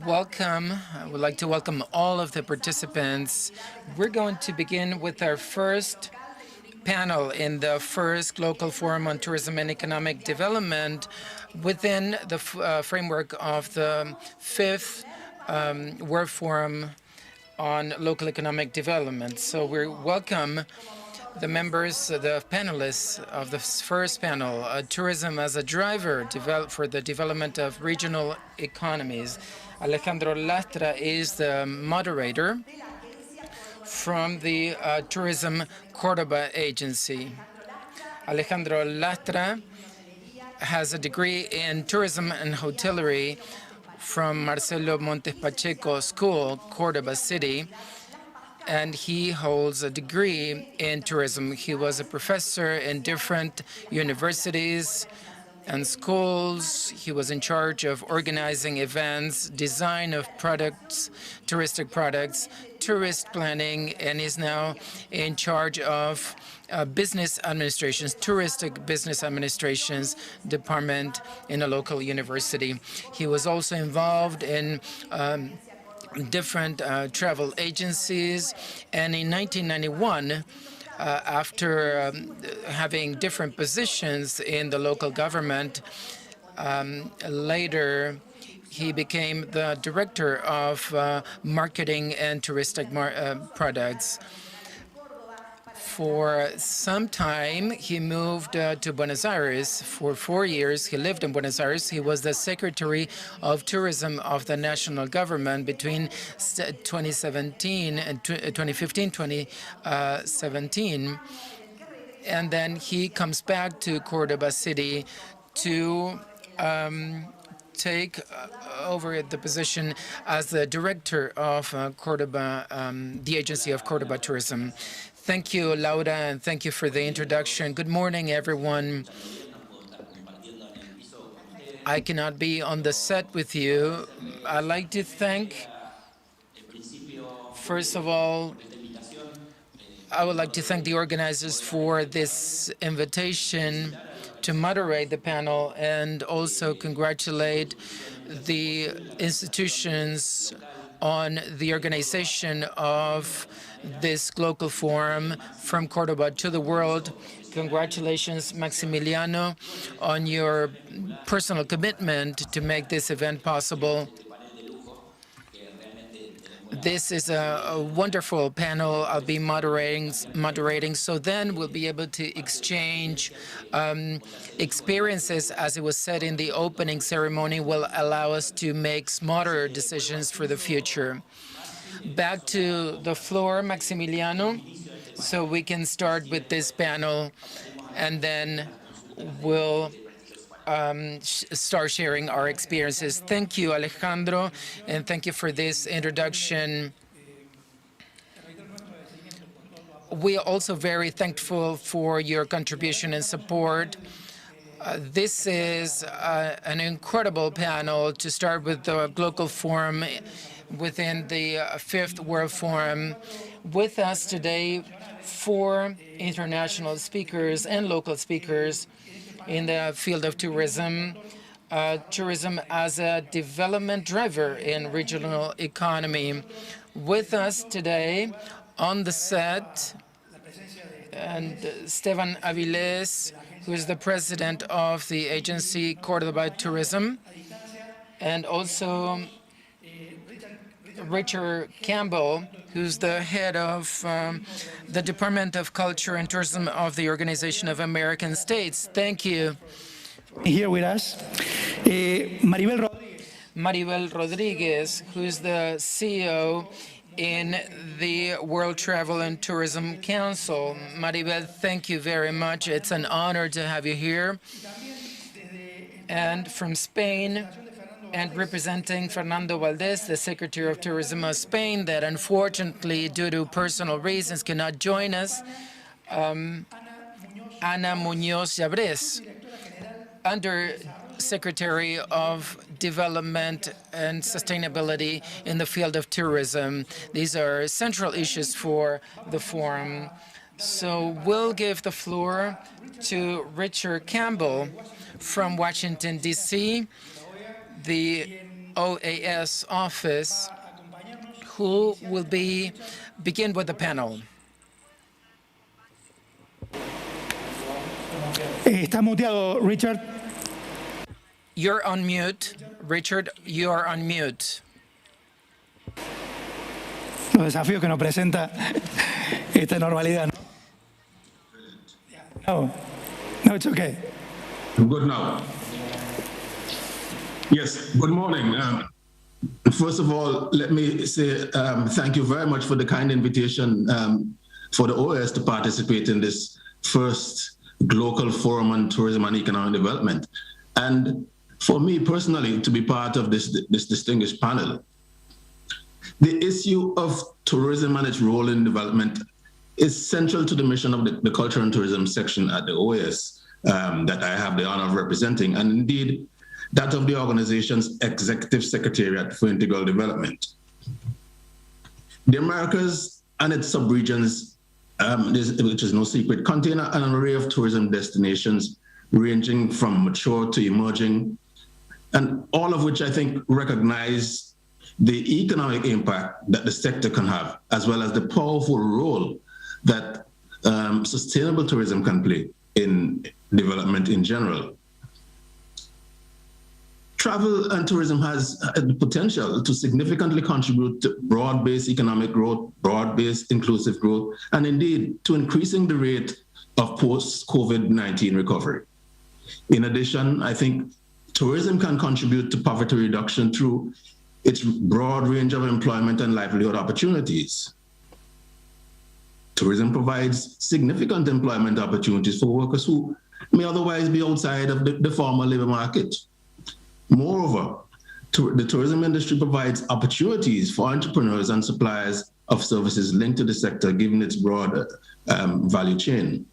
Welcome. I would like to welcome all of the participants. We're going to begin with our first panel in the first Global Forum on Tourism and Economic Development within the framework of the fifth World Forum on Local Economic Development. So we welcome the members, the panelists of the first panel, Tourism as a Driver for the Development of Regional Economies. Alejandro Lastra is the moderator from the Tourism Cordoba Agency. Alejandro Lastra has a degree in tourism and hotellery from Marcelo Montes Pacheco School, Cordoba City, and he holds a degree in tourism. He was a professor in different universities and schools. He was in charge of organizing events, design of products, touristic products, tourist planning, and is now in charge of business administrations, touristic business administrations department in a local university. He was also involved in different travel agencies, and in 1991, after having different positions in the local government, later he became the director of marketing and touristic products. For some time, he moved to Buenos Aires. For 4 years, he lived in Buenos Aires. He was the Secretary of Tourism of the national government between 2017 and 2015, 2017. And then he comes back to Cordoba City to take over the position as the director of Cordoba, the Agency of Cordoba Tourism. Thank you, Laura, and thank you for the introduction. Good morning, everyone. I cannot be on the set with you. I'd like to thank, first of all, I would like to thank the organizers for this invitation to moderate the panel, and also congratulate the institutions on the organization of this global forum from Cordoba to the world. Congratulations, Maximiliano, on your personal commitment to make this event possible. This is a wonderful panel I'll be moderating, so then we'll be able to exchange experiences, as it was said in the opening ceremony, will allow us to make smarter decisions for the future. Back to the floor, Maximiliano, so we can start with this panel, and then we'll start sharing our experiences. Thank you, Alejandro, and thank you for this introduction. We are also very thankful for your contribution and support. This is an incredible panel to start with the Global Forum within the Fifth World Forum. With us today, 4 international speakers and local speakers in the field of tourism, tourism as a development driver in regional economy. With us today on the set, and Esteban Avilés, who is the president of the agency Cordoba Tourism, and also Richard Campbell, who's the head of the Department of Culture and Tourism of the Organization of American States. Thank you. Here with us, Maribel Rodriguez, who's the CEO in the World Travel and Tourism Council. Maribel, thank you very much. It's an honor to have you here. And from Spain, and representing Fernando Valdés, the Secretary of Tourism of Spain, that unfortunately, due to personal reasons, cannot join us, Ana Muñoz Llabres, Under Secretary of Development and Sustainability in the field of tourism. These are central issues for the forum. So we'll give the floor to Richard Campbell from Washington, D.C., the OAS office, who will begin with the panel. Está muteado, Richard. You're on mute. Richard, you are on mute. Los desafíos que nos presenta esta normalidad. No, it's okay. I'm good now. Yes, good morning. First of all, let me say thank you very much for the kind invitation for the OAS to participate in this first GLOCAL Forum on Tourism and Economic Development. And for me personally, to be part of this distinguished panel. The issue of tourism and its role in development is central to the mission of the Culture and Tourism section at the OAS that I have the honor of representing, and indeed that of the organization's Executive Secretariat for Integral Development. The Americas and its subregions, which is no secret, contain an array of tourism destinations ranging from mature to emerging, and all of which I think recognize the economic impact that the sector can have, as well as the powerful role that sustainable tourism can play in development in general. Travel and tourism has the potential to significantly contribute to broad-based economic growth, broad-based inclusive growth, and indeed to increasing the rate of post-COVID-19 recovery. In addition, I think tourism can contribute to poverty reduction through its broad range of employment and livelihood opportunities. Tourism provides significant employment opportunities for workers who may otherwise be outside of the formal labor market. Moreover, the tourism industry provides opportunities for entrepreneurs and suppliers of services linked to the sector, given its broad value chain.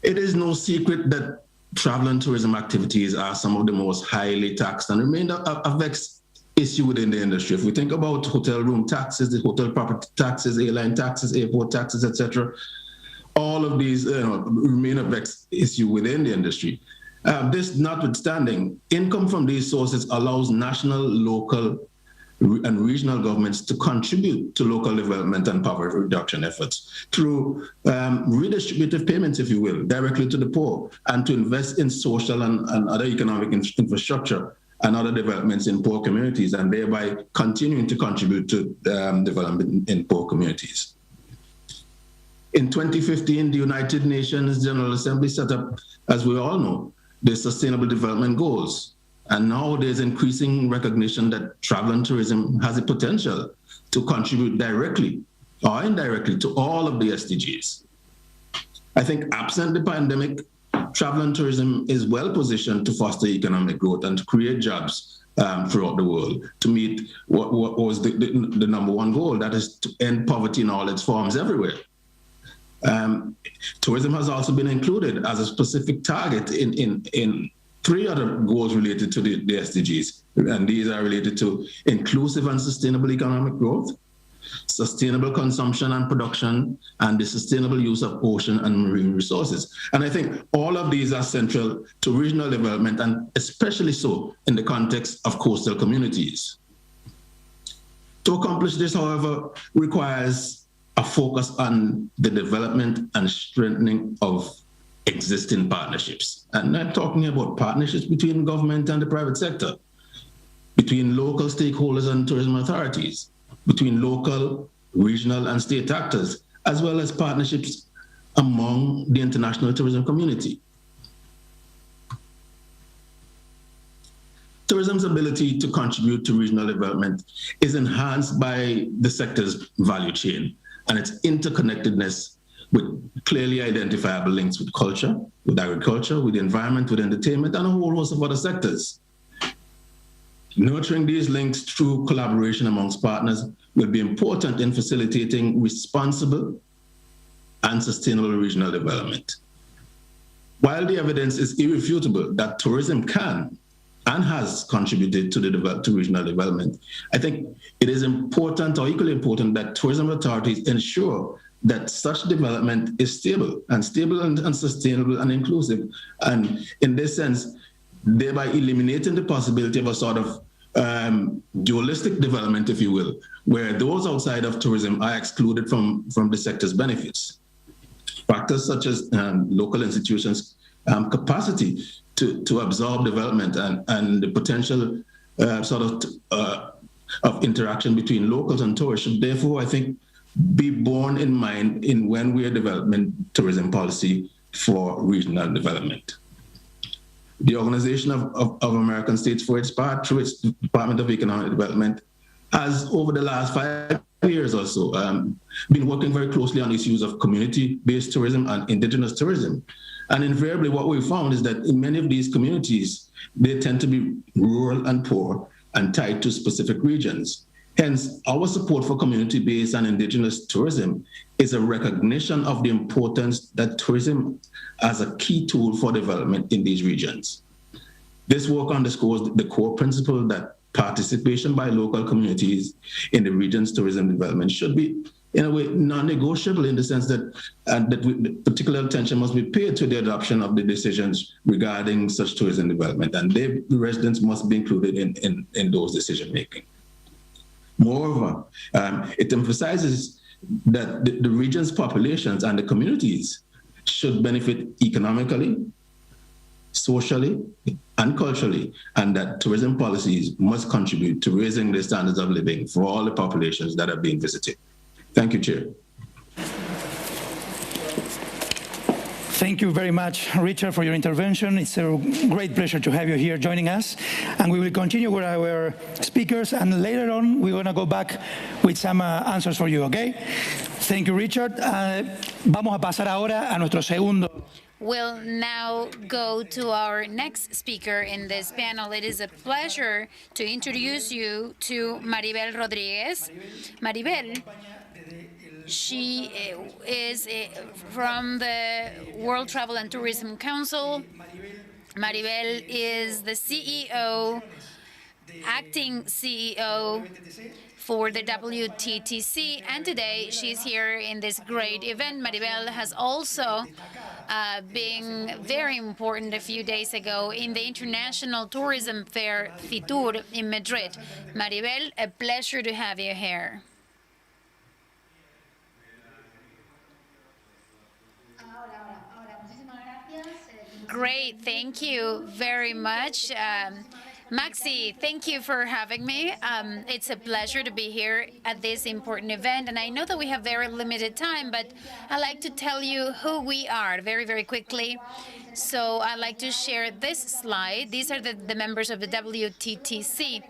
It is no secret that travel and tourism activities are some of the most highly taxed and remain a vexed issue within the industry. If we think about hotel room taxes, the hotel property taxes, airline taxes, airport taxes, etc., all of these remain a vexed issue within the industry. This notwithstanding, income from these sources allows national, local, and regional governments to contribute to local development and poverty reduction efforts through redistributive payments, if you will, directly to the poor, and to invest in social and other economic infrastructure and other developments in poor communities, and thereby continuing to contribute to development in poor communities. In 2015, the United Nations General Assembly set up, as we all know, the Sustainable Development Goals. And now there's increasing recognition that travel and tourism has the potential to contribute directly or indirectly to all of the SDGs. I think absent the pandemic, travel and tourism is well positioned to foster economic growth and to create jobs throughout the world to meet what was the number one goal, that is to end poverty in all its forms everywhere. Tourism has also been included as a specific target in 3 other goals related to the SDGs, and these are related to inclusive and sustainable economic growth, sustainable consumption and production, and the sustainable use of ocean and marine resources. And I think all of these are central to regional development, and especially so in the context of coastal communities. To accomplish this, however, requires a focus on the development and strengthening of existing partnerships. And I'm talking about partnerships between government and the private sector, between local stakeholders and tourism authorities, between local, regional, and state actors, as well as partnerships among the international tourism community. Tourism's ability to contribute to regional development is enhanced by the sector's value chain and its interconnectedness with clearly identifiable links with culture, with agriculture, with the environment, with entertainment, and a whole host of other sectors. Nurturing these links through collaboration amongst partners will be important in facilitating responsible and sustainable regional development. While the evidence is irrefutable that tourism can and has contributed to regional development, I think it is important, or equally important, that tourism authorities ensure that such development is stable and sustainable and inclusive. And in this sense, thereby eliminating the possibility of a sort of dualistic development, if you will, where those outside of tourism are excluded from the sector's benefits. Factors such as local institutions' capacity to absorb development and the potential of interaction between locals and tourists should therefore, I think, be borne in mind in when we are developing tourism policy for regional development. The Organization of American States, for its part, through its Department of Economic Development, has over the last 5 years or so been working very closely on issues of community-based tourism and indigenous tourism. And invariably what we found is that in many of these communities, they tend to be rural and poor and tied to specific regions. Hence, our support for community-based and indigenous tourism is a recognition of the importance that tourism as a key tool for development in these regions. This work underscores the core principle that participation by local communities in the region's tourism development should be, in a way, non-negotiable, in the sense that particular attention must be paid to the adoption of the decisions regarding such tourism development, and the residents must be included in those decision-making. Moreover, it emphasizes that the region's populations and the communities should benefit economically, socially, and culturally, and that tourism policies must contribute to raising the standards of living for all the populations that are being visited. Thank you, Chair. Thank you very much, Richard, for your intervention. It's a great pleasure to have you here joining us. And we will continue with our speakers, and later on, we're going to go back with some answers for you, okay? Thank you, Richard. Vamos a pasar ahora a nuestro segundo. We'll now go to our next speaker in this panel. It is a pleasure to introduce you to Maribel Rodriguez. Maribel, she is from the World Travel and Tourism Council. Maribel is the CEO, acting CEO for the WTTC, and today she's here in this great event. Maribel has also been very important a few days ago in the International Tourism Fair FITUR in Madrid. Maribel, a pleasure to have you here. Great, thank you very much. Maxi, thank you for having me. It's a pleasure to be here at this important event, and I know that we have very limited time, but I'd like to tell you who we are very, very quickly. So I'd like to share this slide. These are the members of the WTTC,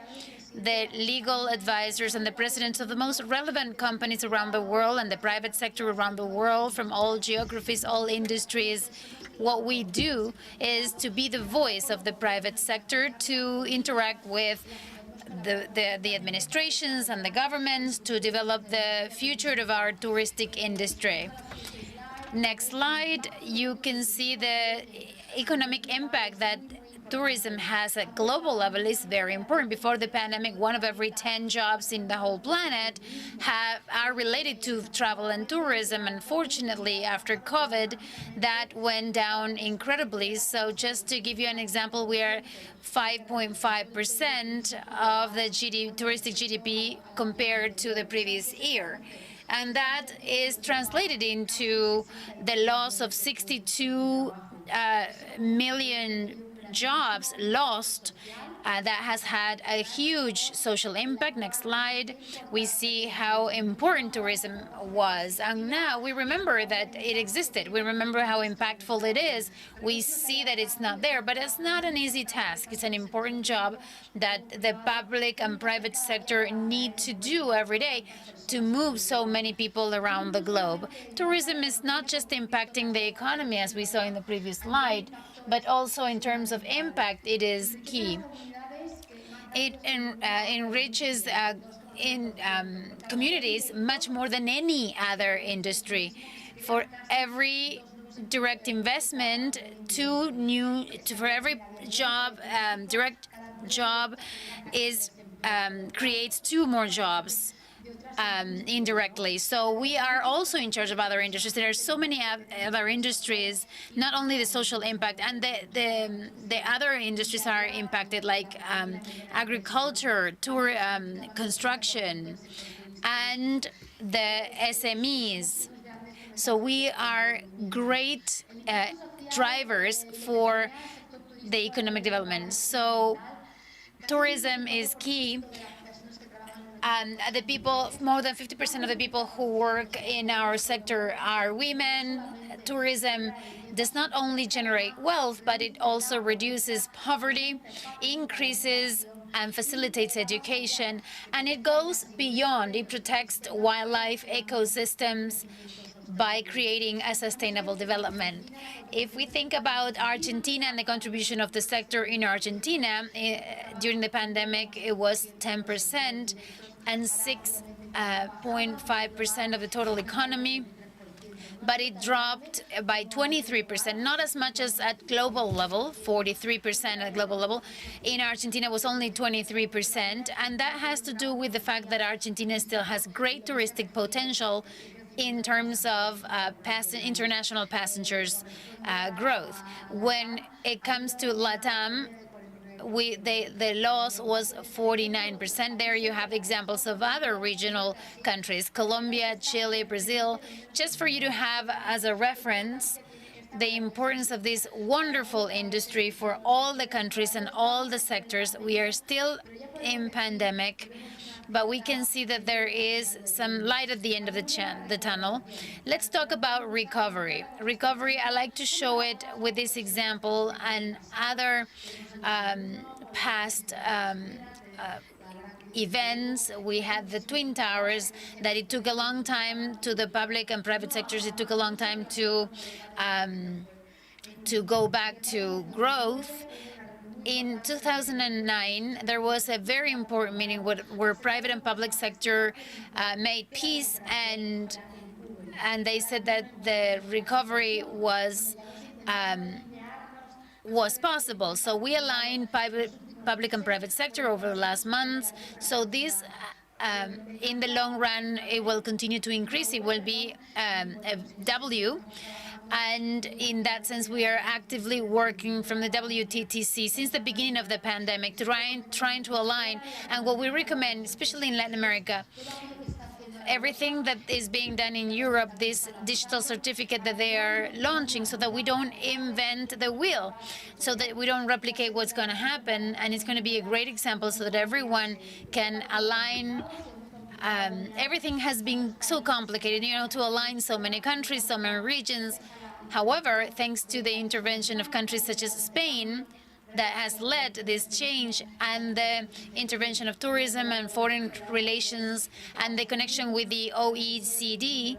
the legal advisors and the presidents of the most relevant companies around the world and the private sector around the world, from all geographies, all industries. What we do is to be the voice of the private sector, to interact with the administrations and the governments to develop the future of our touristic industry. Next slide, you can see the economic impact that tourism has at global level is very important. Before the pandemic, 1 of every 10 jobs in the whole planet are related to travel and tourism. Unfortunately, after COVID, that went down incredibly. So just to give you an example, we are 5.5% of the touristic GDP compared to the previous year. And that is translated into the loss of 62 million jobs lost. That has had a huge social impact. Next slide. We see how important tourism was. And now we remember that it existed. We remember how impactful it is. We see that it's not there, but it's not an easy task. It's an important job that the public and private sector need to do every day to move so many people around the globe. Tourism is not just impacting the economy, as we saw in the previous slide, but also in terms of impact, it is key. It enriches communities much more than any other industry. For every direct investment, for every job, direct job creates 2 more jobs. indirectly. So we are also in charge of other industries. There are so many other industries, not only the social impact, and the other industries are impacted, like agriculture, construction, and the SMEs. So we are great drivers for the economic development. So tourism is key. And the people, more than 50% of the people who work in our sector are women. Tourism does not only generate wealth, but it also reduces poverty, increases and facilitates education, and it goes beyond. It protects wildlife ecosystems by creating a sustainable development. If we think about Argentina and the contribution of the sector in Argentina, during the pandemic, it was 10% and 6.5% of the total economy, but it dropped by 23%, not as much as at global level, 43% at global level. In Argentina, it was only 23%, and that has to do with the fact that Argentina still has great touristic potential in terms of international passengers growth. When it comes to LATAM, the loss was 49%. There you have examples of other regional countries, Colombia, Chile, Brazil, just for you to have as a reference the importance of this wonderful industry for all the countries and all the sectors. We are still in pandemic, but we can see that there is some light at the end of the tunnel. Let's talk about recovery. Recovery, I like to show it with this example and other past events. We had the Twin Towers, that it took a long time to the public and private sectors. It took a long time to go back to growth. In 2009, there was a very important meeting where private and public sector made peace, and they said that the recovery was possible. So we aligned public and private sector over the last months. So this, in the long run, it will continue to increase. It will be a W. And in that sense, we are actively working from the WTTC since the beginning of the pandemic, trying to align. And what we recommend, especially in Latin America, everything that is being done in Europe, this digital certificate that they are launching, so that we don't invent the wheel, so that we don't replicate what's going to happen. And it's going to be a great example so that everyone can align. Everything has been so complicated, to align so many countries, so many regions. However, thanks to the intervention of countries such as Spain, that has led this change, and the intervention of tourism and foreign relations and the connection with the OECD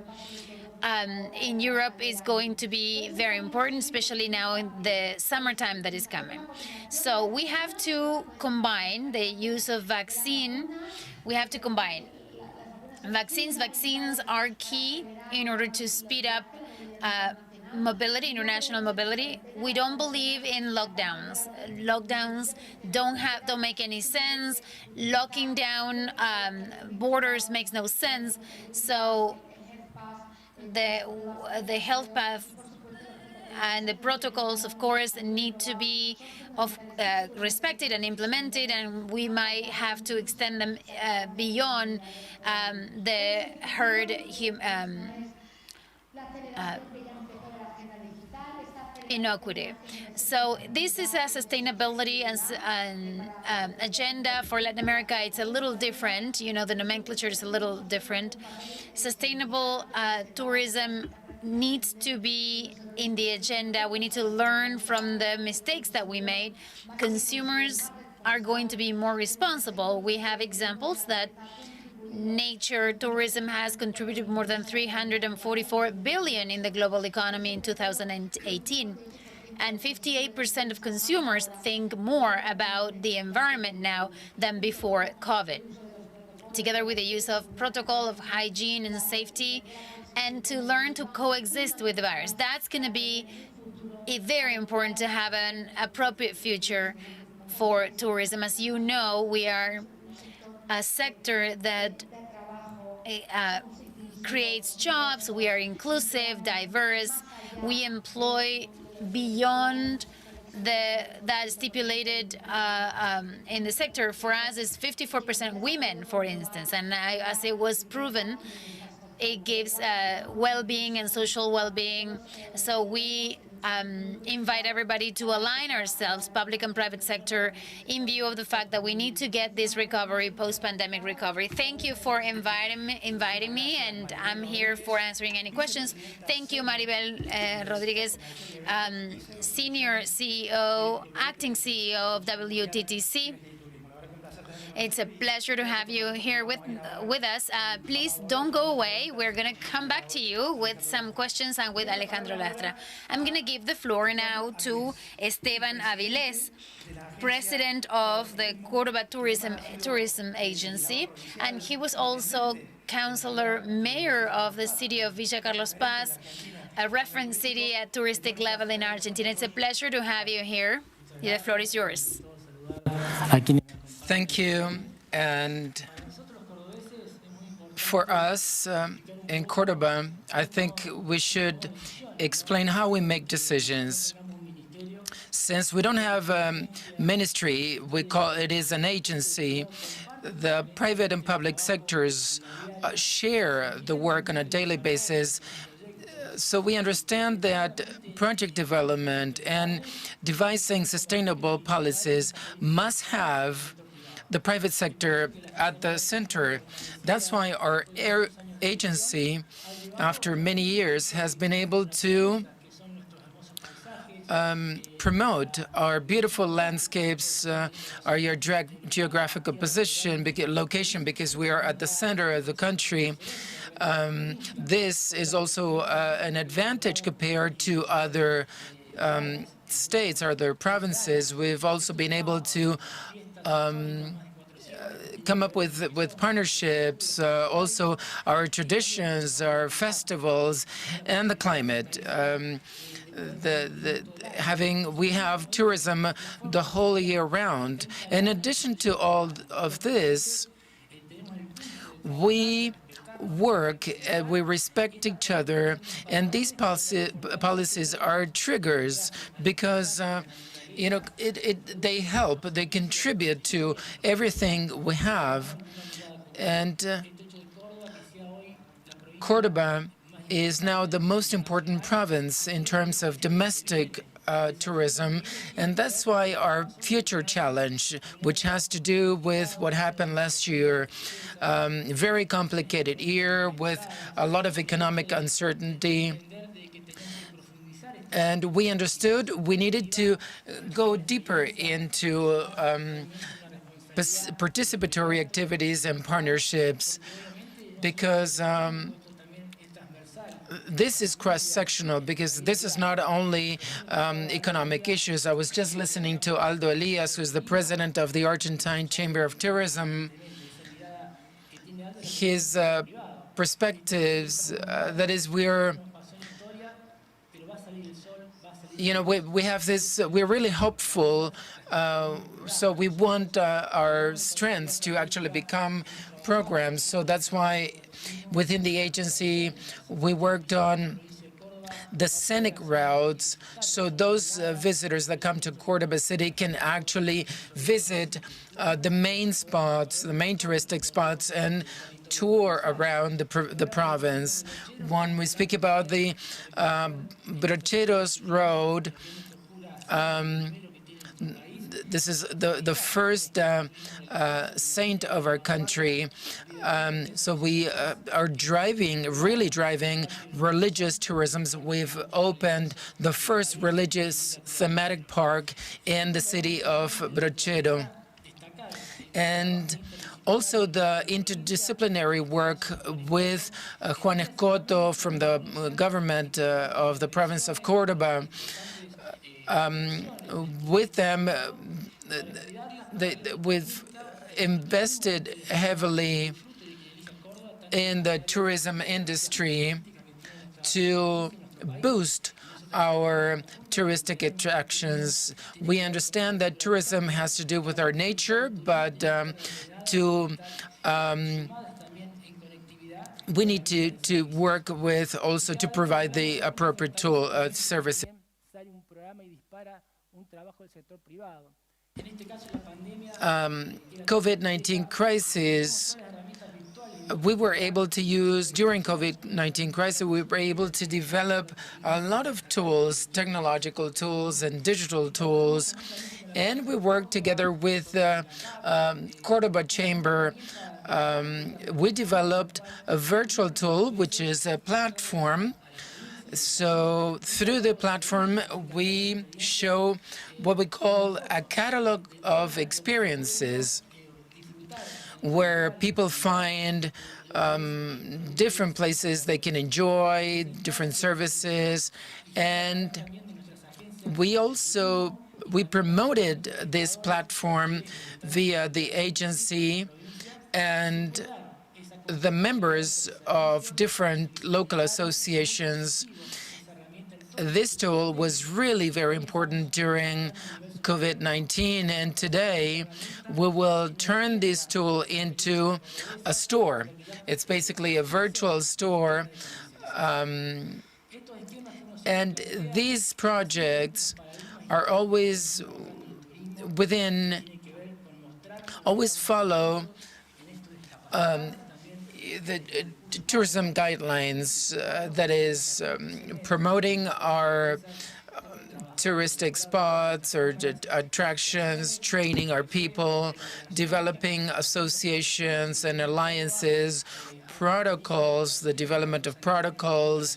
in Europe is going to be very important, especially now in the summertime that is coming. So we have to combine the use of vaccine. We have to combine vaccines. Vaccines are key in order to speed up mobility, international mobility. We don't believe in lockdowns. Lockdowns don't make any sense. Locking down borders makes no sense. So the health path and the protocols, of course, need to be respected and implemented, and we might have to extend them beyond the herd inocuity. So this is a sustainability and agenda for Latin America. It's a little different. The nomenclature is a little different. Sustainable tourism needs to be in the agenda. We need to learn from the mistakes that we made. Consumers are going to be more responsible. We have examples that nature tourism has contributed more than 344 billion in the global economy in 2018. And 58% of consumers think more about the environment now than before COVID. Together with the use of protocol of hygiene and safety, and to learn to coexist with the virus. That's going to be very important to have an appropriate future for tourism. As you know, we are a sector that creates jobs. We are inclusive, diverse. We employ beyond that stipulated in the sector. For us, it's 54% women, for instance, and as it was proven, it gives well-being and social well-being. So we invite everybody to align ourselves, public and private sector, in view of the fact that we need to get this recovery, post-pandemic recovery. Thank you for inviting me, and I'm here for answering any questions. Thank you, Maribel Rodriguez, Senior CEO, Acting CEO of WTTC. It's a pleasure to have you here with us. Please don't go away. We're going to come back to you with some questions and with Alejandro Lastra. I'm going to give the floor now to Esteban Avilés, President of the Cordoba Tourism Agency, and he was also Councilor Mayor of the city of Villa Carlos Paz, a reference city at touristic level in Argentina. It's a pleasure to have you here. The floor is yours. Thank you. And for us in Cordoba, I think we should explain how we make decisions. Since we don't have a ministry, we call it is an agency. The private and public sectors share the work on a daily basis. So we understand that project development and devising sustainable policies must have the private sector at the center. That's why our agency, after many years, has been able to promote our beautiful landscapes, our geographical position, location, because we are at the center of the country. This is also an advantage compared to other states or other provinces. We've also been able to come up with partnerships, also our traditions, our festivals, and the climate. We have tourism the whole year round. In addition to all of this, we work, we respect each other, and these policies are triggers because they help, they contribute to everything we have. And Cordoba is now the most important province in terms of domestic tourism, and that's why our future challenge, which has to do with what happened last year, very complicated year with a lot of economic uncertainty. And we understood we needed to go deeper into participatory activities and partnerships because this is cross-sectional, because this is not only economic issues. I was just listening to Aldo Elias, who's the president of the Argentine Chamber of Tourism. His perspectives, that is, we have this, we're really hopeful, so we want our strengths to actually become programs. So that's why within the agency, we worked on the scenic routes, so those visitors that come to Cordoba City can actually visit the main spots, the main touristic spots, and tour around the province. When we speak about the Brocheros Road, this is the first saint of our country. So we are really driving religious tourism. We've opened the first religious thematic park in the city of Brochero. And also the interdisciplinary work with Juan Escoto from the government of the province of Cordoba. With them, we've invested heavily in the tourism industry to boost our touristic attractions. We understand that tourism has to do with our nature, but to we need to work with also to provide the appropriate tool services. COVID-19 crisis, we were able to use, during COVID-19 crisis, we were able to develop a lot of tools, technological tools and digital tools, and we worked together with Cordoba Chamber. We developed a virtual tool, which is a platform. So through the platform, we show what we call a catalog of experiences, where people find different places they can enjoy, different services. And we promoted this platform via the agency and the members of different local associations. This tool was really very important during COVID-19, and today we will turn this tool into a store. It's basically a virtual store, and these projects are always follow the tourism guidelines, that is promoting our touristic spots or attractions, training our people, developing associations and alliances, protocols, the development of protocols.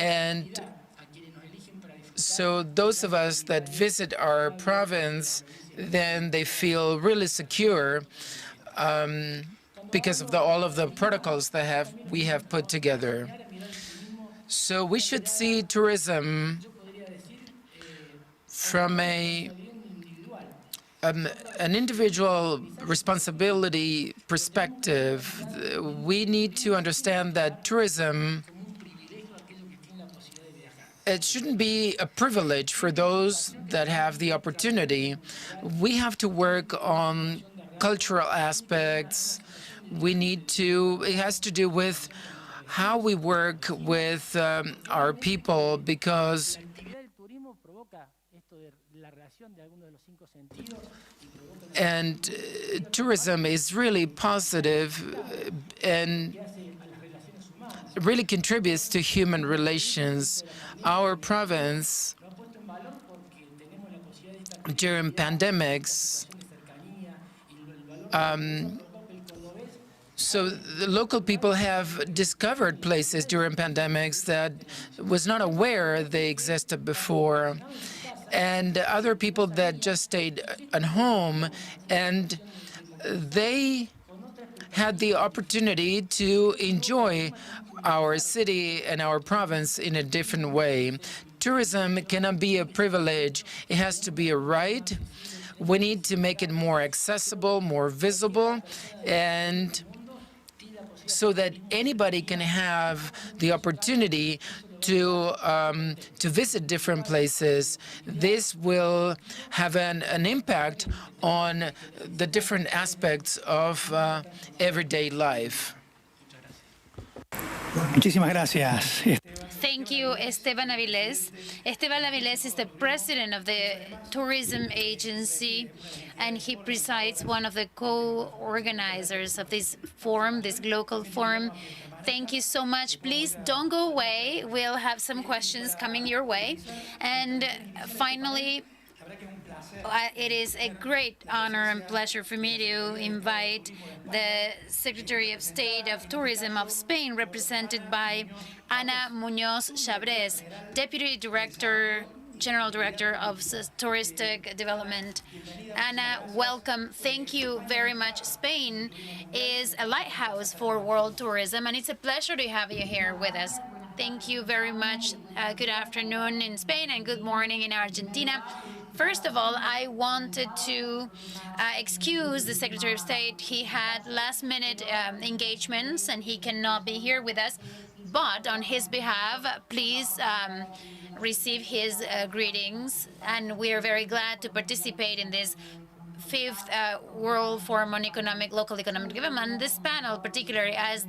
And so those of us that visit our province, then they feel really secure because of all of the protocols that we have put together. So we should see tourism from an individual responsibility perspective. We need to understand that tourism, it shouldn't be a privilege for those that have the opportunity. We have to work on cultural aspects. It has to do with how we work with our people, because tourism is really positive and really contributes to human relations. Our province, during pandemics, so the local people have discovered places during pandemics that was not aware they existed before, and other people that just stayed at home, and they had the opportunity to enjoy our city and our province in a different way. Tourism cannot be a privilege. It has to be a right. We need to make it more accessible, more visible, and so that anybody can have the opportunity to visit different places. This will have an impact on the different aspects of everyday life. Muchísimas gracias. Thank you, Esteban Avilés. Esteban Avilés is the president of the tourism agency, and he presides one of the co-organizers of this forum, this GLOCAL Forum. Thank you so much. Please don't go away. We'll have some questions coming your way. And finally, it is a great honor and pleasure for me to invite the Secretary of State of Tourism of Spain, represented by Ana Muñoz Chabres, Deputy Director, General Director of Touristic Development. Ana, welcome. Thank you very much. Spain is a lighthouse for world tourism, and it's a pleasure to have you here with us. Thank you very much. Good afternoon in Spain and good morning in Argentina. First of all, I wanted to excuse the Secretary of State. He had last-minute engagements and he cannot be here with us. But on his behalf, please receive his greetings. And we are very glad to participate in this Fifth World Forum on Local Economic Development. This panel, particularly as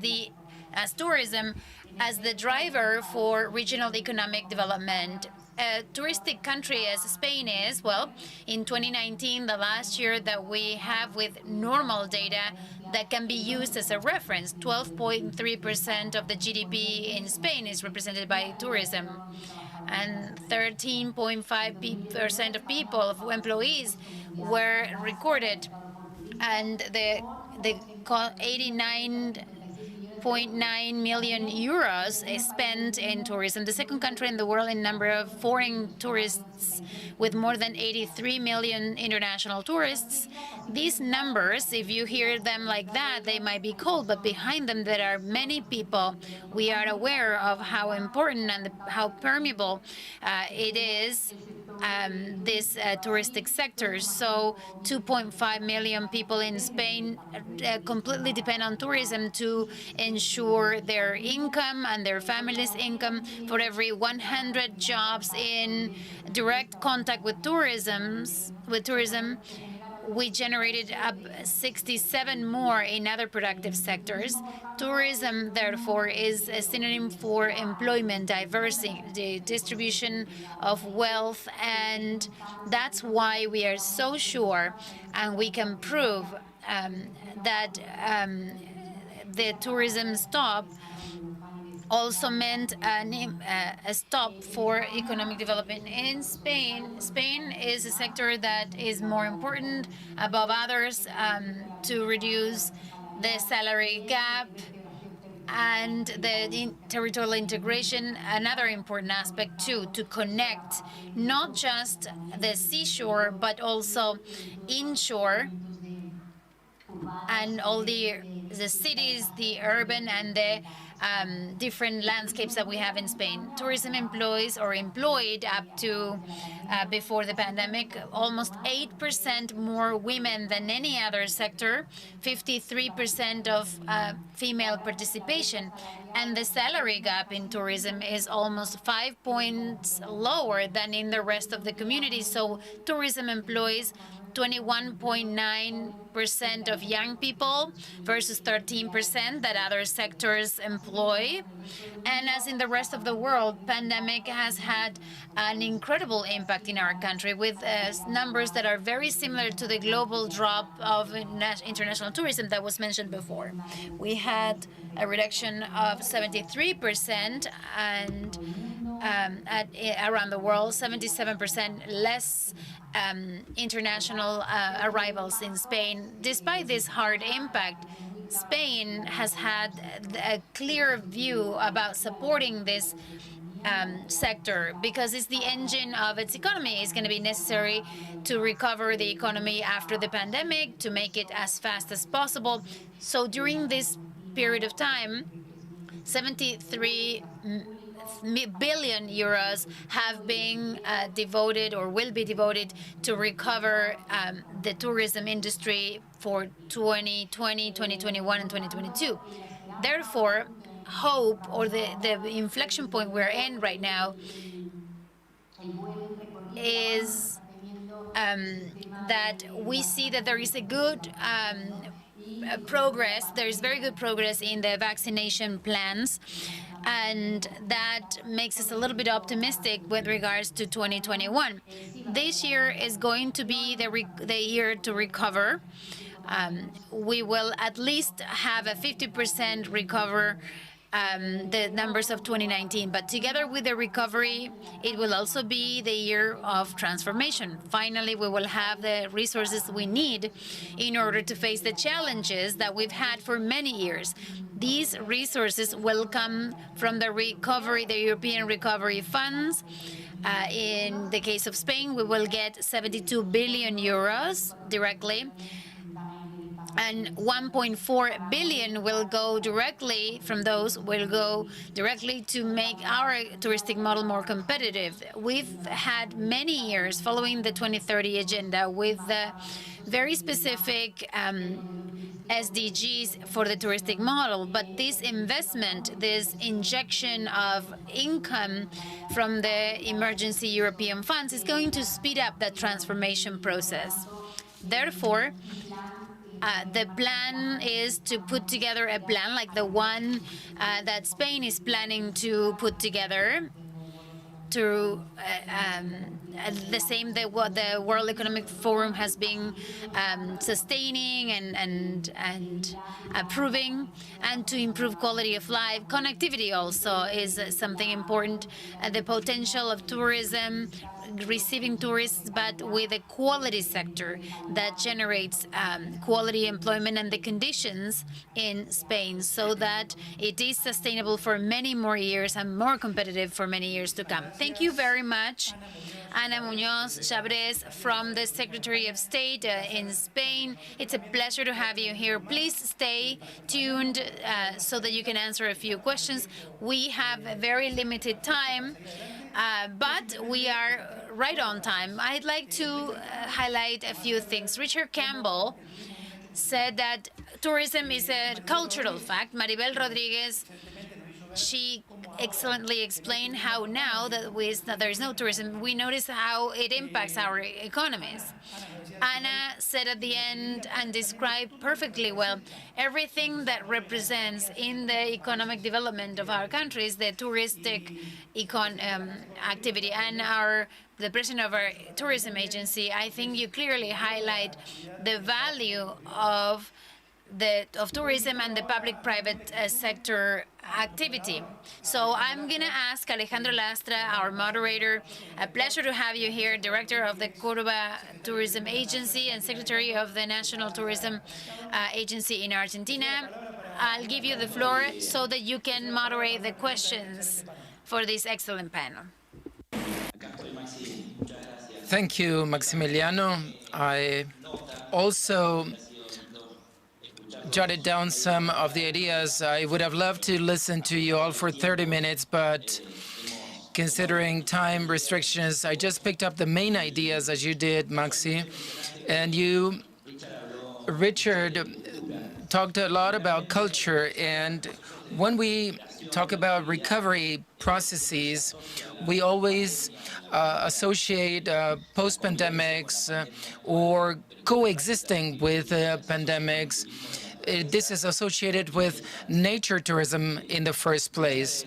tourism as the driver for regional economic development. A touristic country as Spain is, well, in 2019, the last year that we have with normal data that can be used as a reference, 12.3% of the GDP in Spain is represented by tourism, and 13.5% of people, of employees, were recorded, and the 89.9 million euros is spent in tourism. The second country in the world in number of foreign tourists, with more than 83 million international tourists. These numbers, if you hear them like that, they might be cold, but behind them there are many people. We are aware of how important and how permeable it is, this touristic sector. So 2.5 million people in Spain completely depend on tourism to ensure their income and their family's income. For every 100 jobs in direct contact with tourism, we generated 67 more in other productive sectors. Tourism, therefore, is a synonym for employment, diversity, the distribution of wealth, and that's why we are so sure, and we can prove that the tourism stop also meant a stop for economic development in Spain. Spain is a sector that is more important above others to reduce the salary gap and the territorial integration, another important aspect too, to connect not just the seashore but also inshore and all the cities, the urban and the different landscapes that we have in Spain. Tourism employed up to before the pandemic almost 8% more women than any other sector, 53% of female participation, and the salary gap in tourism is almost 5 points lower than in the rest of the community. So tourism employs 21.9% of young people versus 13% that other sectors employ. And as in the rest of the world, pandemic has had an incredible impact in our country with numbers that are very similar to the global drop of international tourism that was mentioned before. We had a reduction of 73% and around the world, 77% less international arrivals in Spain. Despite this hard impact, Spain has had a clear view about supporting this sector because it's the engine of its economy. It's going to be necessary to recover the economy after the pandemic, to make it as fast as possible. So during this period of time, 73 billion euros have been devoted or will be devoted to recover the tourism industry for 2020, 2021, and 2022. Therefore, hope, or the inflection point we're in right now, is that we see that there is a good progress. There is very good progress in the vaccination plans, and that makes us a little bit optimistic with regards to 2021. This year is going to be the year to recover. We will at least have a 50% recover the numbers of 2019. But together with the recovery, it will also be the year of transformation. Finally, we will have the resources we need in order to face the challenges that we've had for many years. These resources will come from the recovery, the European recovery funds. In the case of Spain, we will get 72 billion euros directly, and 1.4 billion will go directly from those, will go directly to make our touristic model more competitive. We've had many years following the 2030 agenda with very specific SDGs for the touristic model, but this investment, this injection of income from the emergency European funds is going to speed up that transformation process. Therefore, the plan is to put together a plan like the one that Spain is planning to put together to the same that what the World Economic Forum has been sustaining and approving, and to improve quality of life. Connectivity also is something important. The potential of tourism, receiving tourists, but with a quality sector that generates quality employment and the conditions in Spain so that it is sustainable for many more years and more competitive for many years to come. Thank you very much. Ana Muñoz Chabres from the Secretary of State in Spain. It's a pleasure to have you here. Please stay tuned so that you can answer a few questions. We have a very limited time, but we are right on time. I'd like to highlight a few things. Richard Campbell said that tourism is a cultural fact. Maribel Rodriguez, she excellently explained how now that there is no tourism, we notice how it impacts our economies. Anna said at the end and described perfectly well everything that represents in the economic development of our countries the touristic activity. And the president of our tourism agency, I think you clearly highlight the value of tourism and the public-private sector activity. So I'm going to ask Alejandro Lastra, our moderator. A pleasure to have you here, director of the Córdoba Tourism Agency and secretary of the National Tourism Agency in Argentina. I'll give you the floor so that you can moderate the questions for this excellent panel. Thank you, Maximiliano. I also jotted down some of the ideas. I would have loved to listen to you all for 30 minutes, but considering time restrictions, I just picked up the main ideas as you did, Maxi. And you, Richard, talked a lot about culture. And when we talk about recovery processes, we always associate post-pandemics or coexisting with pandemics. This is associated with nature tourism in the first place.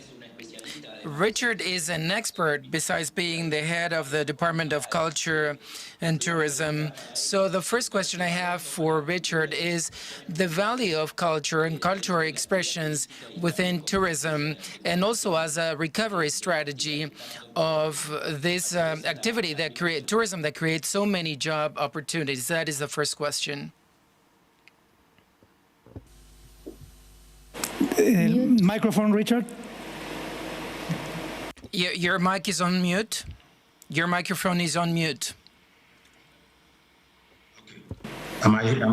Richard is an expert besides being the head of the Department of Culture and Tourism. So the first question I have for Richard is the value of culture and cultural expressions within tourism, and also as a recovery strategy of this activity that tourism that creates so many job opportunities. That is the first question. Microphone, Richard. Your mic is on mute. Your microphone is on mute. Am I? Yes.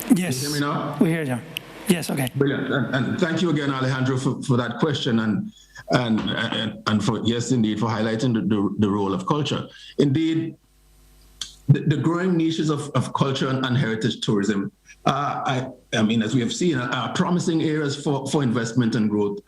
Can you hear me now? We hear you. Yes. Okay. Brilliant. And thank you again, Alejandro, for that question and for, yes, indeed, for highlighting the role of culture. Indeed, the growing niches of culture and heritage tourism, I mean, as we have seen, are promising areas for investment and growth,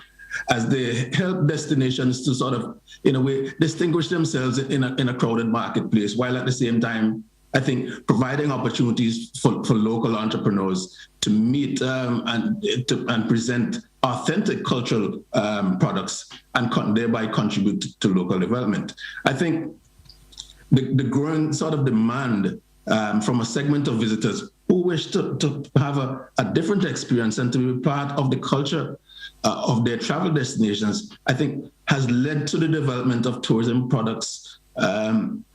as they help destinations to sort of, in a way, distinguish themselves in a crowded marketplace, while at the same time, I think, providing opportunities for local entrepreneurs to meet and present authentic cultural products and thereby contribute to local development. I think the growing sort of demand from a segment of visitors who wish to have a different experience and to be part of the culture of their travel destinations, I think, has led to the development of tourism products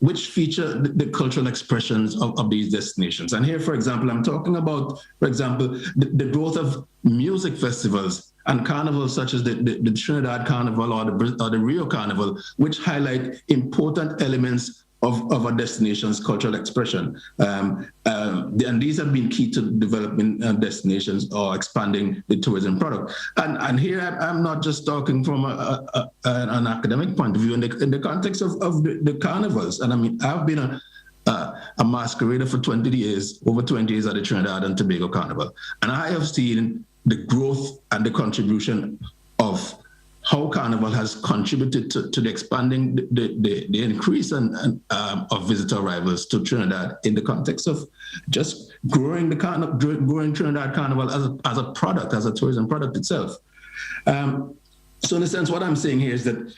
which feature the cultural expressions of these destinations. And here, for example, I'm talking about, for example, the growth of music festivals and carnivals such as the Trinidad Carnival or the Rio Carnival, which highlight important elements of a destination's cultural expression. And these have been key to developing destinations or expanding the tourism product. And here I'm not just talking from an academic point of view, in the context of the carnivals. And I mean, I've been a masquerader for 20 years, over 20 years at the Trinidad and Tobago Carnival. And I have seen the growth and the contribution of how Carnival has contributed to the expanding, the increase of visitor arrivals to Trinidad in the context of just growing growing Trinidad Carnival as a product, as a tourism product itself. So in a sense, what I'm saying here is that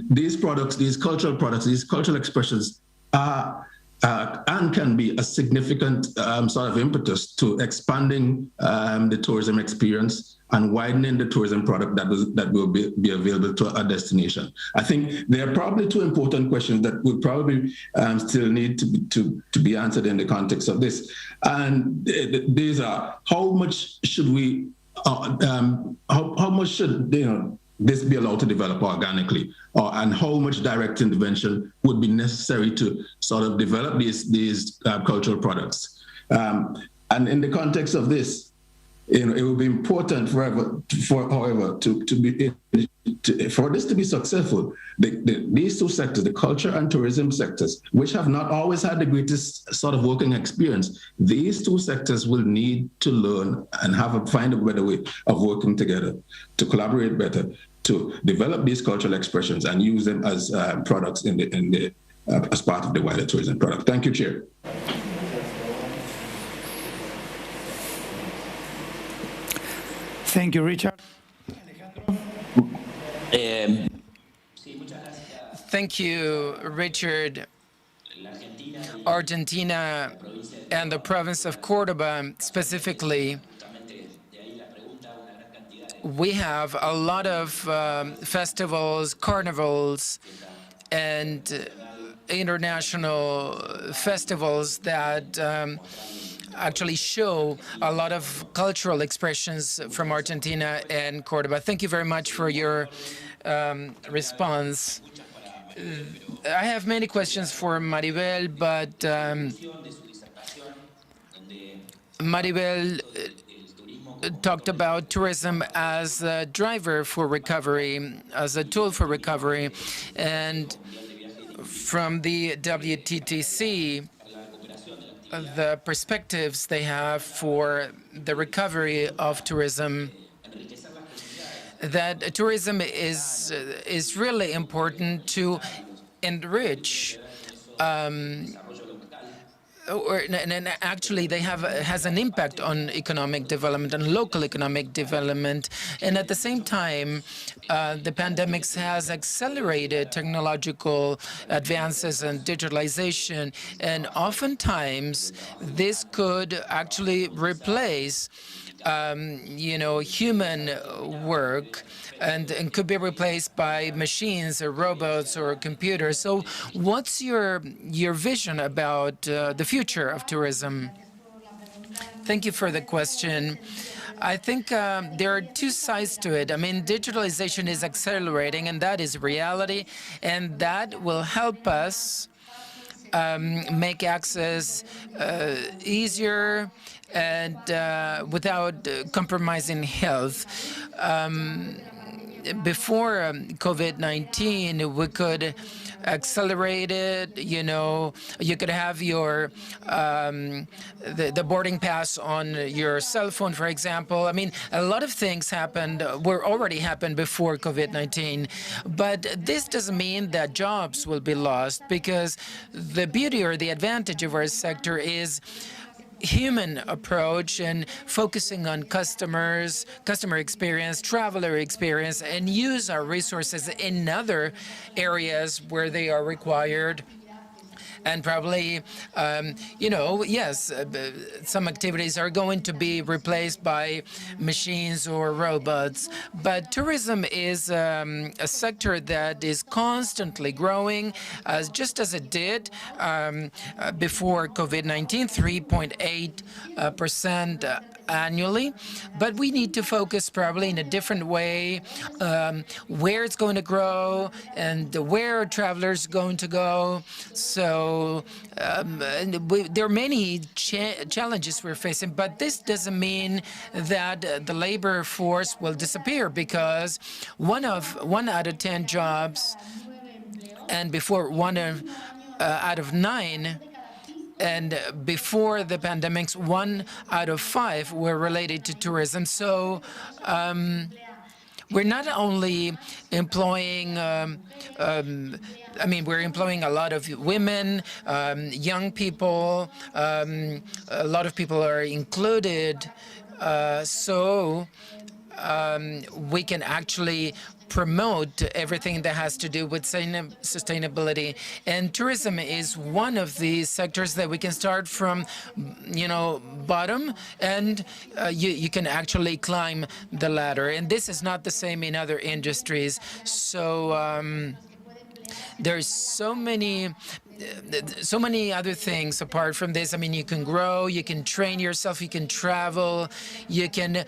these products, these cultural expressions are and can be a significant sort of impetus to expanding the tourism experience and widening the tourism product that will be available to a destination. I think there are probably two important questions that will probably still need to be answered in the context of this. And these are, how much should we, how much should this be allowed to develop organically, and how much direct intervention would be necessary to sort of develop these cultural products. And in the context of this, it would be important for this to be successful. These two sectors, the culture and tourism sectors, which have not always had the greatest sort of working experience, these two sectors will need to learn and find a better way of working together, to collaborate better, to develop these cultural expressions and use them as products as part of the wider tourism product. Thank you, Chair. Thank you, Richard. Thank you, Richard. Argentina and the province of Cordoba specifically, we have a lot of festivals, carnivals, and international festivals that actually show a lot of cultural expressions from Argentina and Cordoba. Thank you very much for your response. I have many questions for Maribel, but Maribel talked about tourism as a driver for recovery, as a tool for recovery, and from the WTTC, the perspectives they have for the recovery of tourism, that tourism is really important to enrich and actually they has an impact on economic development and local economic development. And at the same time, the pandemic has accelerated technological advances and digitalization. And oftentimes, this could actually replace human work and could be replaced by machines or robots or computers. So what's your vision about the future of tourism? Thank you for the question. I think there are two sides to it. I mean, digitalization is accelerating, and that is reality, and that will help us make access easier and without compromising health. Before COVID-19, we could accelerate it. You could have your the boarding pass on your cell phone, for example. I mean, a lot of things already happened before COVID-19, but this doesn't mean that jobs will be lost, because the beauty or the advantage of our sector is human approach and focusing on customer experience, traveler experience, and use our resources in other areas where they are required. And probably, yes, some activities are going to be replaced by machines or robots. But tourism is a sector that is constantly growing, just as it did before COVID-19, 3.8% annually. But we need to focus probably in a different way where it's going to grow and where travelers are going to go. So there are many challenges we're facing, but this doesn't mean that the labor force will disappear, because one out of 10 jobs, and before one out of 9, and before the pandemics, 1 out of 5 were related to tourism. So we're not only employing, we're employing a lot of women, young people, a lot of people are included, so we can actually promote everything that has to do with sustainability. And tourism is one of the sectors that we can start from, bottom, and you can actually climb the ladder. And this is not the same in other industries. So there's so many other things apart from this. I mean, you can grow, you can train yourself, you can travel, you can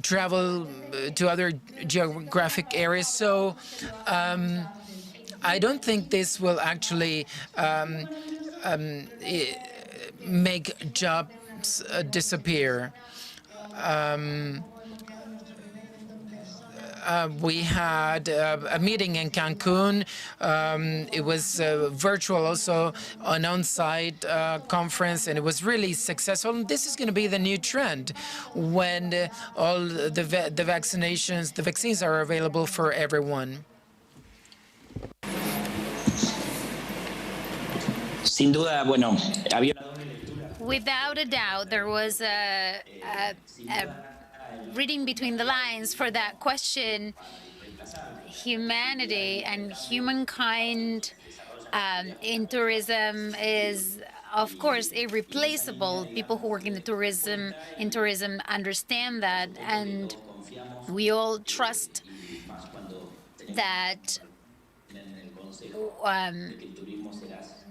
travel to other geographic areas. So I don't think this will actually make jobs disappear. We had a meeting in Cancun. It was virtual, also an on-site conference, and it was really successful. And this is going to be the new trend when all the vaccines are available for everyone. Sin duda, bueno, había. Without a doubt, there was a reading between the lines for that question. Humanity and humankind in tourism is, of course, irreplaceable. People who work in tourism understand that, and we all trust that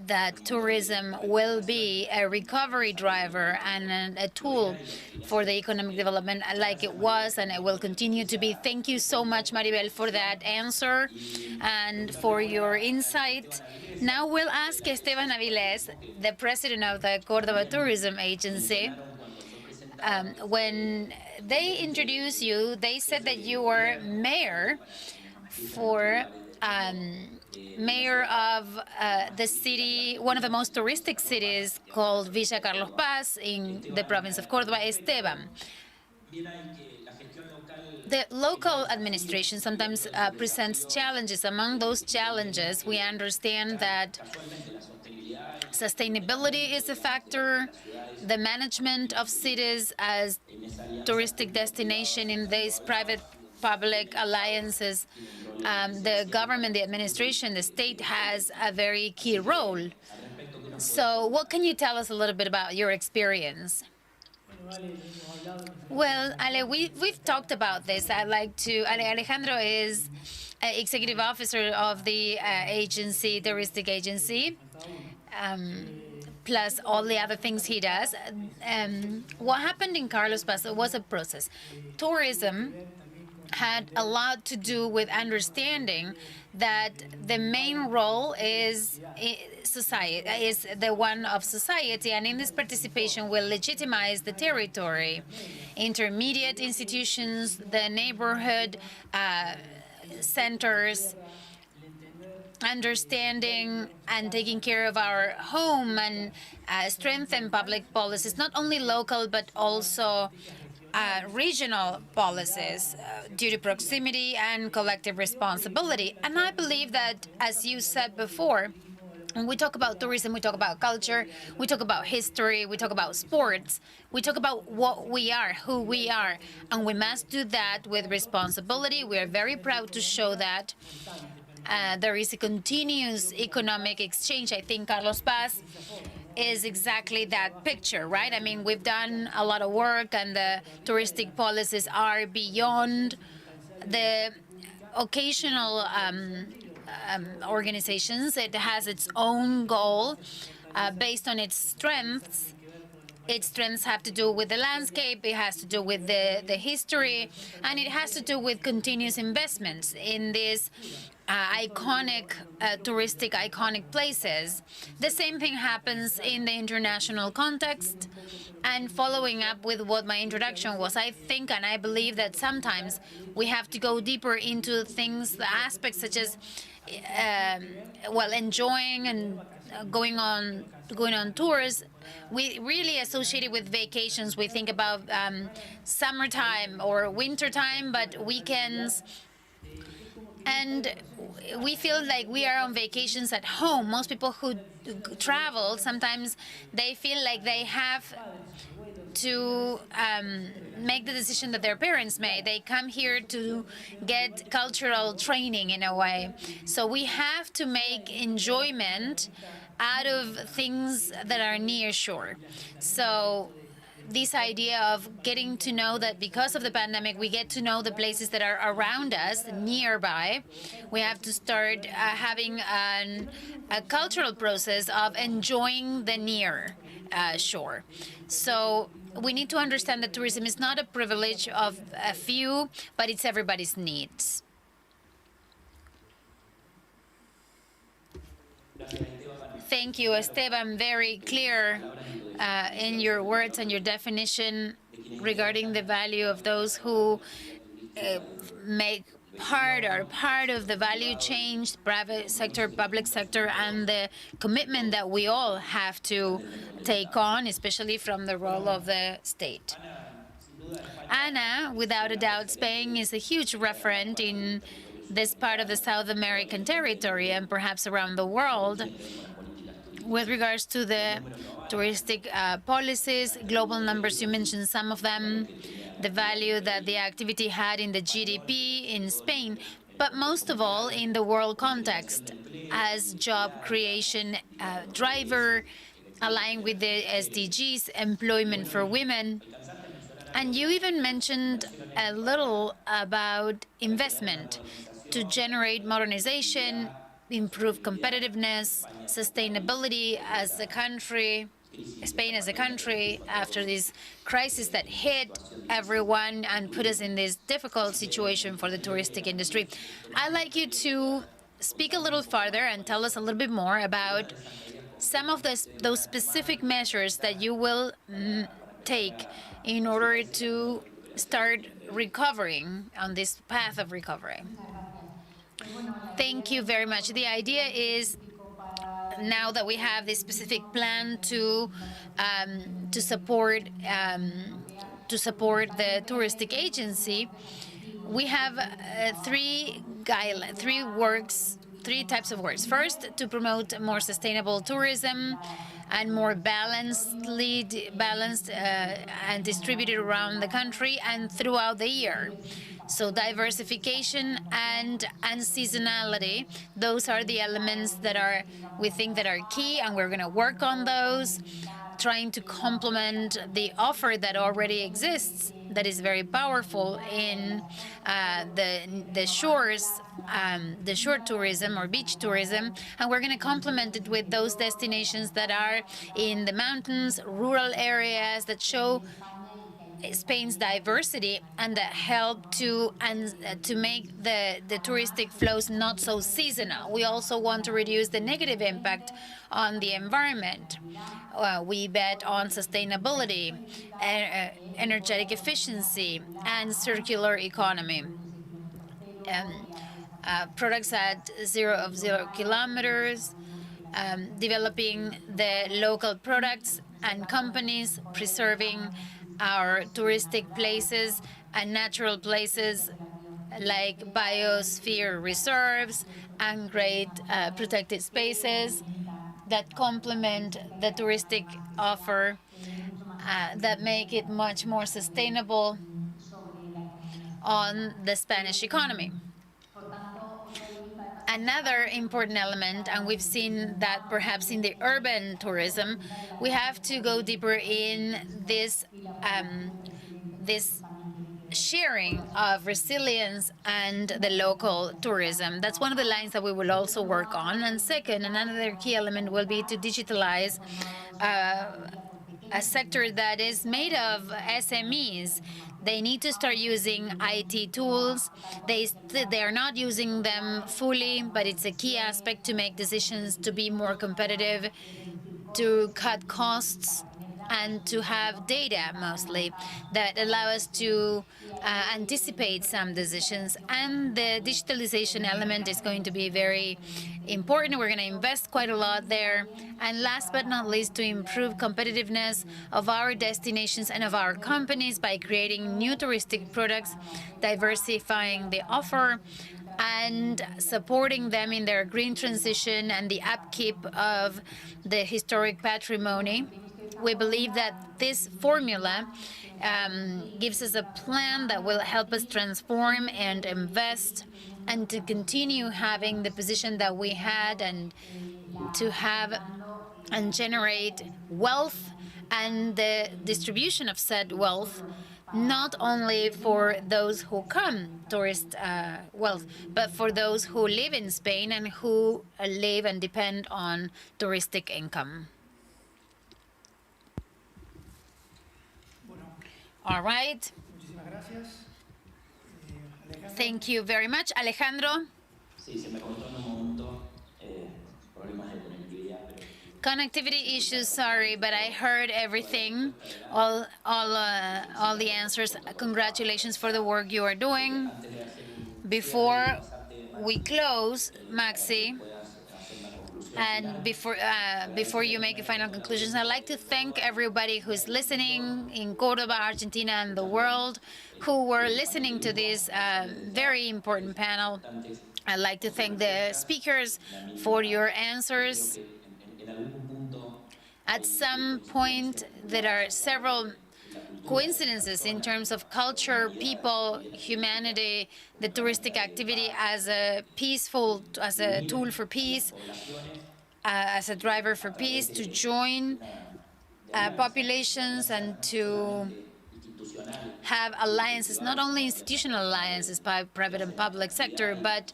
that tourism will be a recovery driver and a tool for the economic development like it was, and it will continue to be. Thank you so much, Maribel, for that answer and for your insight. Now we'll ask Esteban Avilés, the president of the Córdoba Tourism Agency. When they introduced you, they said that you were mayor of the city, one of the most touristic cities called Villa Carlos Paz in the province of Córdoba, Esteban. The local administration sometimes presents challenges. Among those challenges, we understand that sustainability is a factor, the management of cities as touristic destination in these private-public alliances. The government, the administration, the state has a very key role. So what can you tell us a little bit about your experience? Well, Ale, we've talked about this. Alejandro is executive officer of the touristic agency, plus all the other things he does. What happened in Carlos Paz was a process. Tourism had a lot to do with understanding that the main role is society, is the one of society, and in this participation will legitimize the territory, intermediate institutions, the neighborhood centers, understanding and taking care of our home, and strengthen public policies, not only local but also regional policies due to proximity and collective responsibility. And I believe that, as you said before, when we talk about tourism, we talk about culture, we talk about history, we talk about sports, we talk about what we are, who we are, and we must do that with responsibility. We are very proud to show that. There is a continuous economic exchange. I think Carlos Paz is exactly that picture, right? I mean, we've done a lot of work, and the touristic policies are beyond the occasional organizations. It has its own goal based on its strengths. Its strengths have to do with the landscape, it has to do with the history, and it has to do with continuous investments in these touristic iconic places. The same thing happens in the international context. And following up with what my introduction was, I think and I believe that sometimes we have to go deeper into things, the aspects such as well, enjoying and going on tours, we really associate it with vacations. We think about summertime or wintertime, but weekends. And we feel like we are on vacations at home. Most people who travel, sometimes they feel like they have to make the decision that their parents made. They come here to get cultural training in a way. So we have to make enjoyment out of things that are near shore. So this idea of getting to know that because of the pandemic, we get to know the places that are around us, nearby. We have to start having a cultural process of enjoying the near shore. So we need to understand that tourism is not a privilege of a few, but it's everybody's needs. Thank you, Esteban. Very clear in your words and your definition regarding the value of those who make part of the value chain, private sector, public sector, and the commitment that we all have to take on, especially from the role of the state. Ana, without a doubt, Spain is a huge referent in this part of the South American territory and perhaps around the world with regards to the touristic policies, global numbers. You mentioned some of them, the value that the activity had in the GDP in Spain, but most of all in the world context as job creation driver, aligned with the SDGs, employment for women. And you even mentioned a little about investment to generate modernization, improve competitiveness, sustainability as a country, Spain as a country, after this crisis that hit everyone and put us in this difficult situation for the touristic industry. I'd like you to speak a little farther and tell us a little bit more about some of those specific measures that you will take in order to start recovering on this path of recovery. Thank you very much. The idea is, now that we have this specific plan to support the touristic agency, we have three types of works. First, to promote more sustainable tourism and more balanced and distributed around the country and throughout the year. So diversification and seasonality, those are the elements that we think that are key, and we're going to work on those, trying to complement the offer that already exists, that is very powerful in the shores, the shore tourism or beach tourism, and we're going to complement it with those destinations that are in the mountains, rural areas that show Spain's diversity and that help to make the touristic flows not so seasonal. We also want to reduce the negative impact on the environment. We bet on sustainability, energetic efficiency, and circular economy. Products at 0 kilometers, developing the local products and companies, preserving our touristic places and natural places like biosphere reserves and great protected spaces that complement the touristic offer, that make it much more sustainable on the Spanish economy. Another important element, and we've seen that perhaps in the urban tourism, we have to go deeper in this sharing of resilience and the local tourism. That's one of the lines that we will also work on. And second, another key element will be to digitalize a sector that is made of SMEs. They need to start using IT tools. They are not using them fully, but it's a key aspect to make decisions, to be more competitive, to cut costs, and to have data mostly that allow us to anticipate some decisions. And the digitalization element is going to be very important. We're going to invest quite a lot there. And last but not least, to improve competitiveness of our destinations and of our companies by creating new touristic products, diversifying the offer, and supporting them in their green transition and the upkeep of the historic patrimony. We believe that this formula gives us a plan that will help us transform and invest and to continue having the position that we had and to have and generate wealth and the distribution of said wealth, not only for those who come, tourist wealth, but for those who live in Spain and who live and depend on touristic income. All right. Thank you very much. Alejandro? Connectivity issues, sorry, but I heard everything, all the answers. Congratulations for the work you are doing. Before we close, Maxi, and before you make your final conclusions, I'd like to thank everybody who's listening in Cordoba, Argentina, and the world, who were listening to this very important panel. I'd like to thank the speakers for your answers. At some point, there are several coincidences in terms of culture, people, humanity, the touristic activity as a tool for peace, as a driver for peace, to join populations and to have alliances, not only institutional alliances by private and public sector, but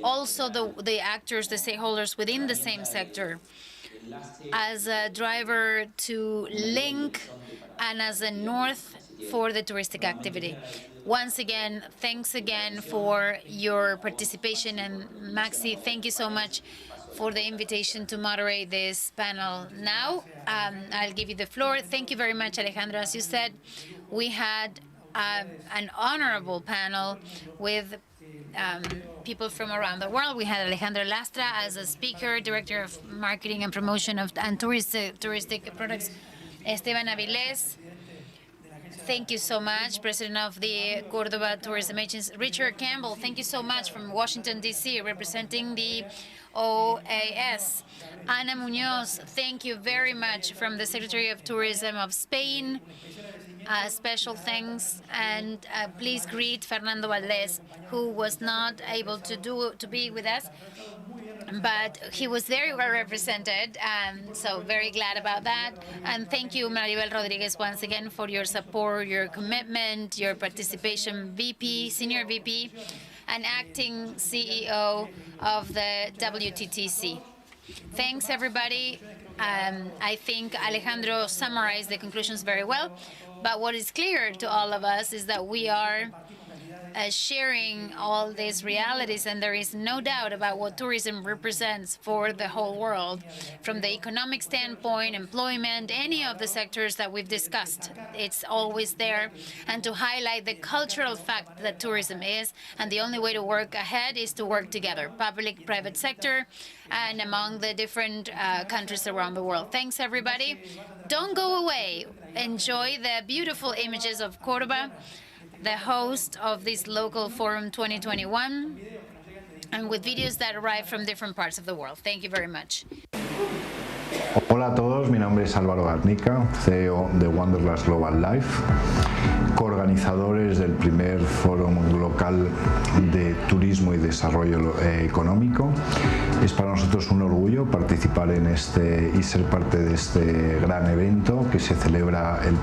also the actors, the stakeholders within the same sector, as a driver to link and as a north for the touristic activity. Once again, thanks again for your participation. And Maxi, thank you so much for the invitation to moderate this panel now. I'll give you the floor. Thank you very much, Alejandro. As you said, we had an honorable panel with people from around the world. We had Alejandro Lastra as a speaker, Director of Marketing and Promotion of touristic products. Esteban Avilés, thank you so much, President of the Cordoba Tourism Agency. Richard Campbell, thank you so much, from Washington, D.C., representing the OAS. Ana Muñoz, thank you very much, from the Secretary of Tourism of Spain. Special thanks, and please greet Fernando Valdés, who was not able to be with us, but he was very well represented, so very glad about that. And thank you, Maribel Rodriguez, once again for your support, your commitment, your participation, VP, Senior VP, and Acting CEO of the WTTC. Thanks, everybody. I think Alejandro summarized the conclusions very well, but what is clear to all of us is that we are sharing all these realities, and there is no doubt about what tourism represents for the whole world, from the economic standpoint, employment, any of the sectors that we've discussed. It's always there, and to highlight the cultural fact that tourism is, and the only way to work ahead is to work together, public, private sector, and among the different countries around the world. Thanks, everybody. Don't go away. Enjoy the beautiful images of Cordoba, the host of this Local Forum 2021, and with videos that arrive from different parts of the world. Thank you very much. Hola a todos, mi nombre es Álvaro Garnica, CEO de Wanderlust Global Life, coorganizadores del primer foro local de turismo y desarrollo económico. Es para nosotros un orgullo participar en y ser parte de este gran evento que se celebra el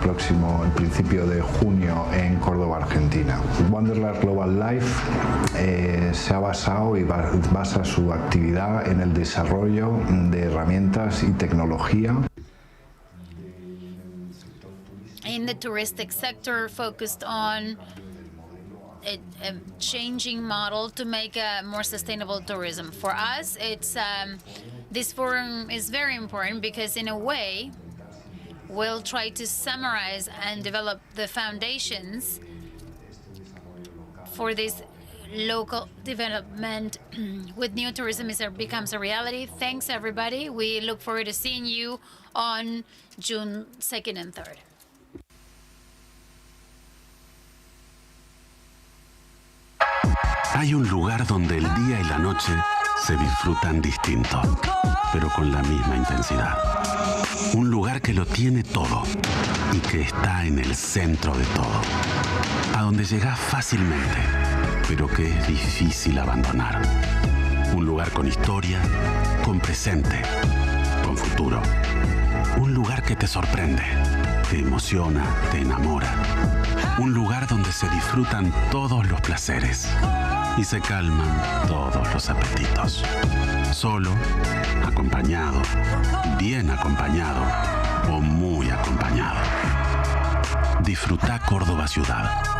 principio de junio en Córdoba, Argentina. Wanderlust Global Life se ha basado y basa su actividad en el desarrollo de herramientas y tecnología. In the touristic sector, focused on a changing model to make a more sustainable tourism. For us, it's this forum is very important because, in a way, will try to summarize and develop the foundations for this local development with new tourism becomes a reality. Thanks, everybody. We look forward to seeing you on June 2nd and 3rd. Hay un lugar donde el día y la noche se disfrutan distinto, pero con la misma intensidad. Un lugar que lo tiene todo y que está en el centro de todo. A donde llegas fácilmente, pero que es difícil abandonar. Un lugar con historia, con presente, con futuro. Un lugar que te sorprende, te emociona, te enamora. Un lugar donde se disfrutan todos los placeres y se calman todos los apetitos. Solo, acompañado, bien acompañado o muy acompañado. Disfruta Córdoba ciudad.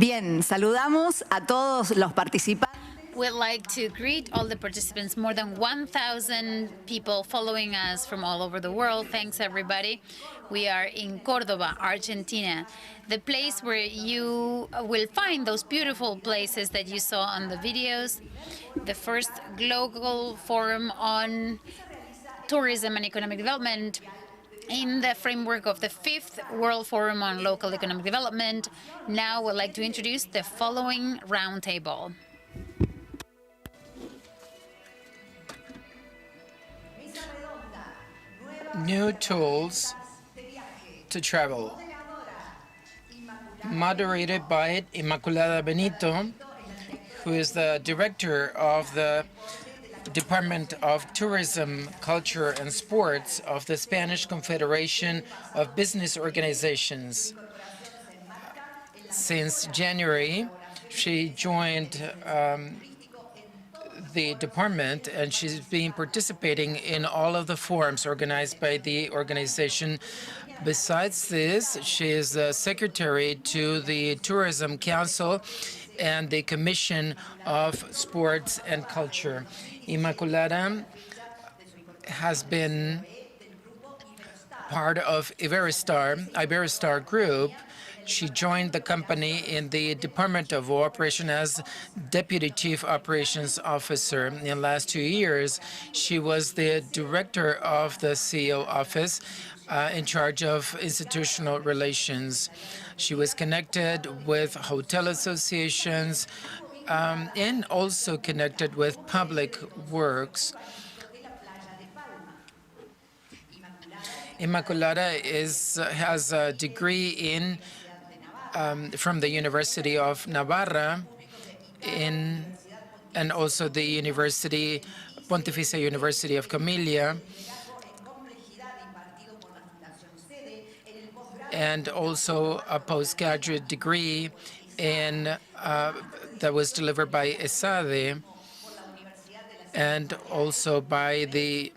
Bien, saludamos a todos los participantes. We'd like to greet all the participants, more than 1,000 people following us from all over the world. Thanks, everybody. We are in Córdoba, Argentina, the place where you will find those beautiful places that you saw on the videos, the first global forum on tourism and economic development in the framework of the 5th World Forum on Local Economic Development. Now we'd like to introduce the following roundtable. New tools to travel, moderated by Inmaculada Benito, who is the director of the Department of Tourism, Culture and Sports of the Spanish Confederation of Business Organizations. Since January, she joined the department, and she's been participating in all of the forums organized by the organization. Besides this, she is the secretary to the Tourism Council and the Commission of Sports and Culture. Inmaculada has been part of Iberistar Group. She joined the company in the Department of Operation as Deputy Chief Operations Officer. In the last 2 years, she was the director of the CEO office in charge of institutional relations. She was connected with hotel associations and also connected with public works. Inmaculada has a degree in from the University of Navarra and also the Pontificia University of Camilia, and also a postgraduate degree that was delivered by ESADE and also by the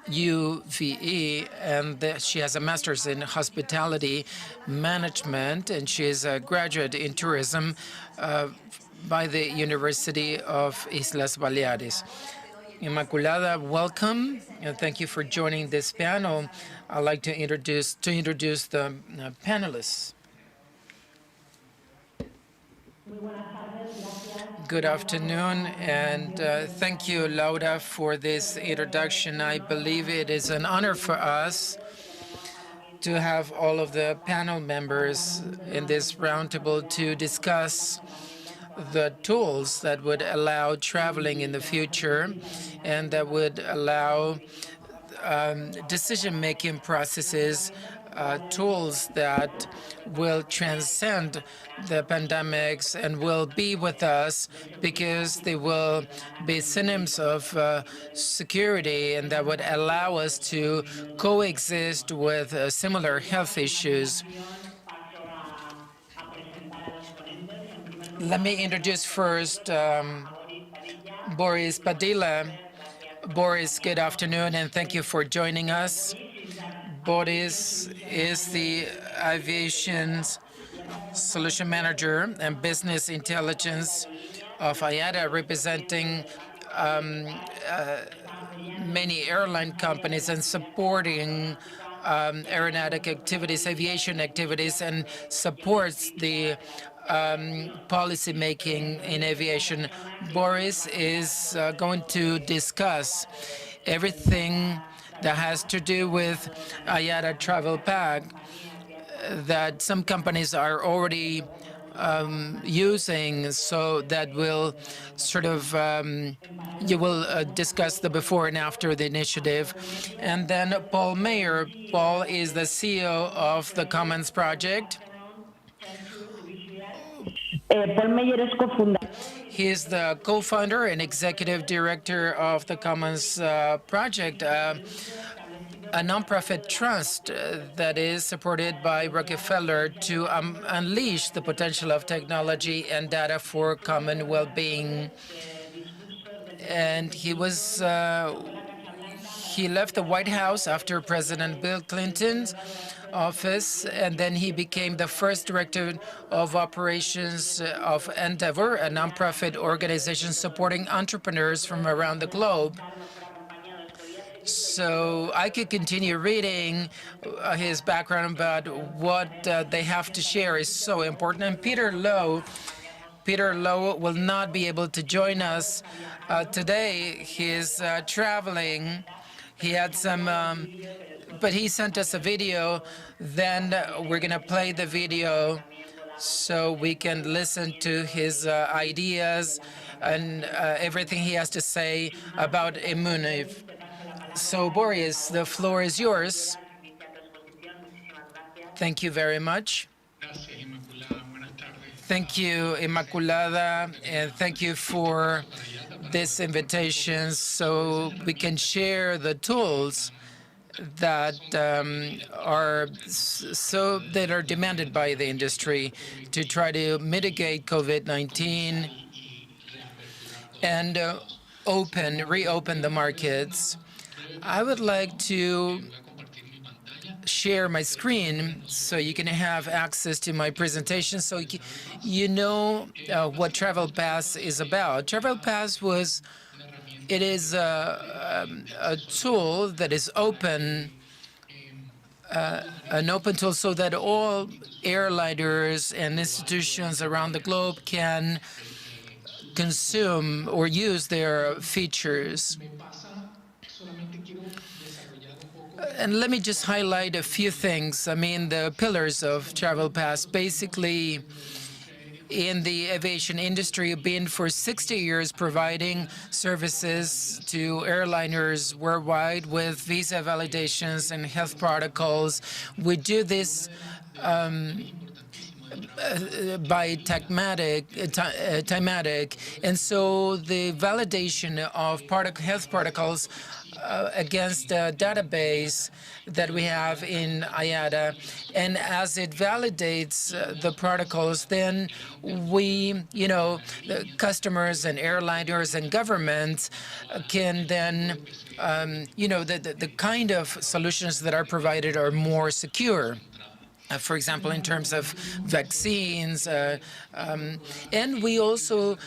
UVE, and she has a master's in hospitality management, and she is a graduate in tourism by the University of Islas Baleares. Inmaculada, welcome, and thank you for joining this panel. I'd like to introduce the panelists. Good afternoon, and thank you, Laura, for this introduction. I believe it is an honor for us to have all of the panel members in this roundtable to discuss the tools that would allow traveling in the future and that would allow decision-making processes, tools that will transcend the pandemics and will be with us because they will be synonyms of security and that would allow us to coexist with similar health issues. Let me introduce first Boris Padilla. Boris, good afternoon, and thank you for joining us. Boris is the Aviation's Solution Manager and Business Intelligence of IATA, representing many airline companies and supporting aeronautic activities, aviation activities, and supports the policy making in aviation. Boris is going to discuss everything that has to do with IATA Travel Pack that some companies are already using, so that will sort of, you will discuss the before and after the initiative. And then Paul Mayer. Paul is the CEO of the Commons Project. He is the co-founder and executive director of the Commons Project, a nonprofit trust that is supported by Rockefeller to unleash the potential of technology and data for common well-being. And he left the White House after President Bill Clinton office, and then he became the first director of operations of Endeavor, a nonprofit organization supporting entrepreneurs from around the globe. So I could continue reading his background, but what they have to share is so important. And Peter Lowe will not be able to join us today. He's traveling. He had some, but he sent us a video. Then we're going to play the video so we can listen to his ideas and everything he has to say about Immuniv. So, Boris, the floor is yours. Thank you very much. Thank you, Immaculada, and thank you for this invitation so we can share the tools that are demanded by the industry to try to mitigate COVID-19 and reopen the markets. I would like to share my screen so you can have access to my presentation so you know what Travel Pass is about. Travel Pass is a tool that is open, an open tool so that all airliners and institutions around the globe can consume or use their features. And let me just highlight a few things. I mean, the pillars of Travel Pass, basically in the aviation industry, have been for 60 years providing services to airliners worldwide with visa validations and health protocols. We do this by Timatic, and so the validation of health protocols against a database that we have in IATA, and as it validates the protocols, then the customers and airliners and governments can then, the kind of solutions that are provided are more secure. For example, in terms of vaccines, and we also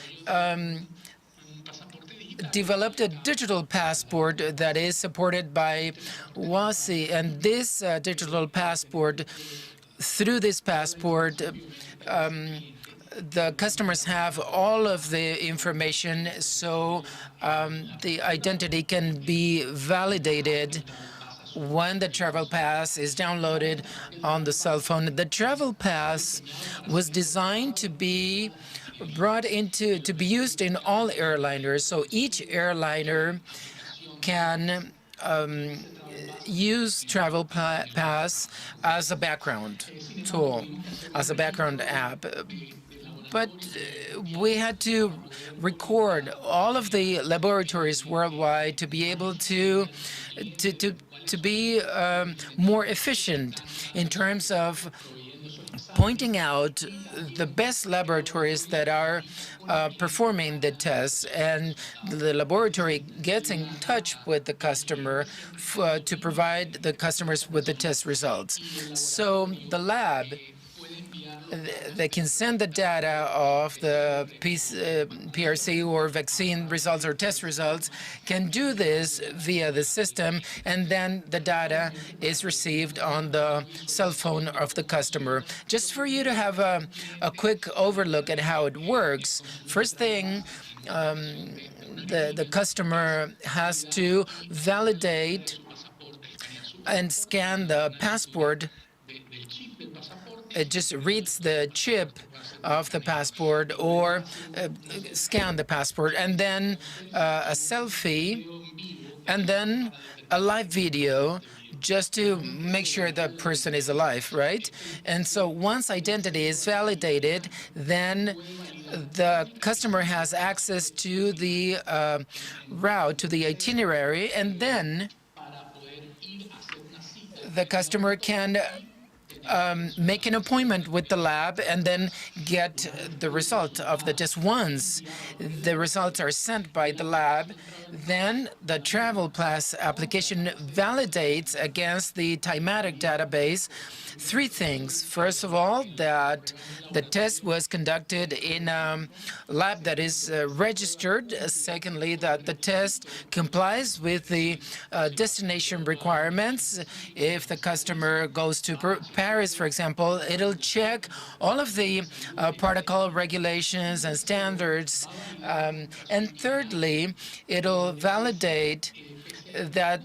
developed a digital passport that is supported by WASI, and this digital passport, through this passport, the customers have all of the information, so the identity can be validated when the Travel Pass is downloaded on the cell phone. The Travel Pass was designed to be to be used in all airliners, so each airliner can use Travel Pass as a background tool, as a background app. But we had to record all of the laboratories worldwide to be able to be more efficient in terms of pointing out the best laboratories that are performing the tests, and the laboratory gets in touch with the customer to provide the customers with the test results. So the lab, they can send the data of the PRC or vaccine results or test results, can do this via the system, and then the data is received on the cell phone of the customer. Just for you to have a quick overlook at how it works, first thing, the customer has to validate and scan the passport. It just reads the chip of the passport or scan the passport, and then a selfie, and then a live video just to make sure that person is alive, right? And so once identity is validated, then the customer has access to the route, to the itinerary, and then the customer can make an appointment with the lab and then get the result of the test. Once the results are sent by the lab, then the Travel Pass application validates against the thematic database three things. First of all, that the test was conducted in a lab that is registered. Secondly, that the test complies with the destination requirements. If the customer goes to Paris, for example, it'll check all of the protocol regulations and standards. And thirdly, it'll validate that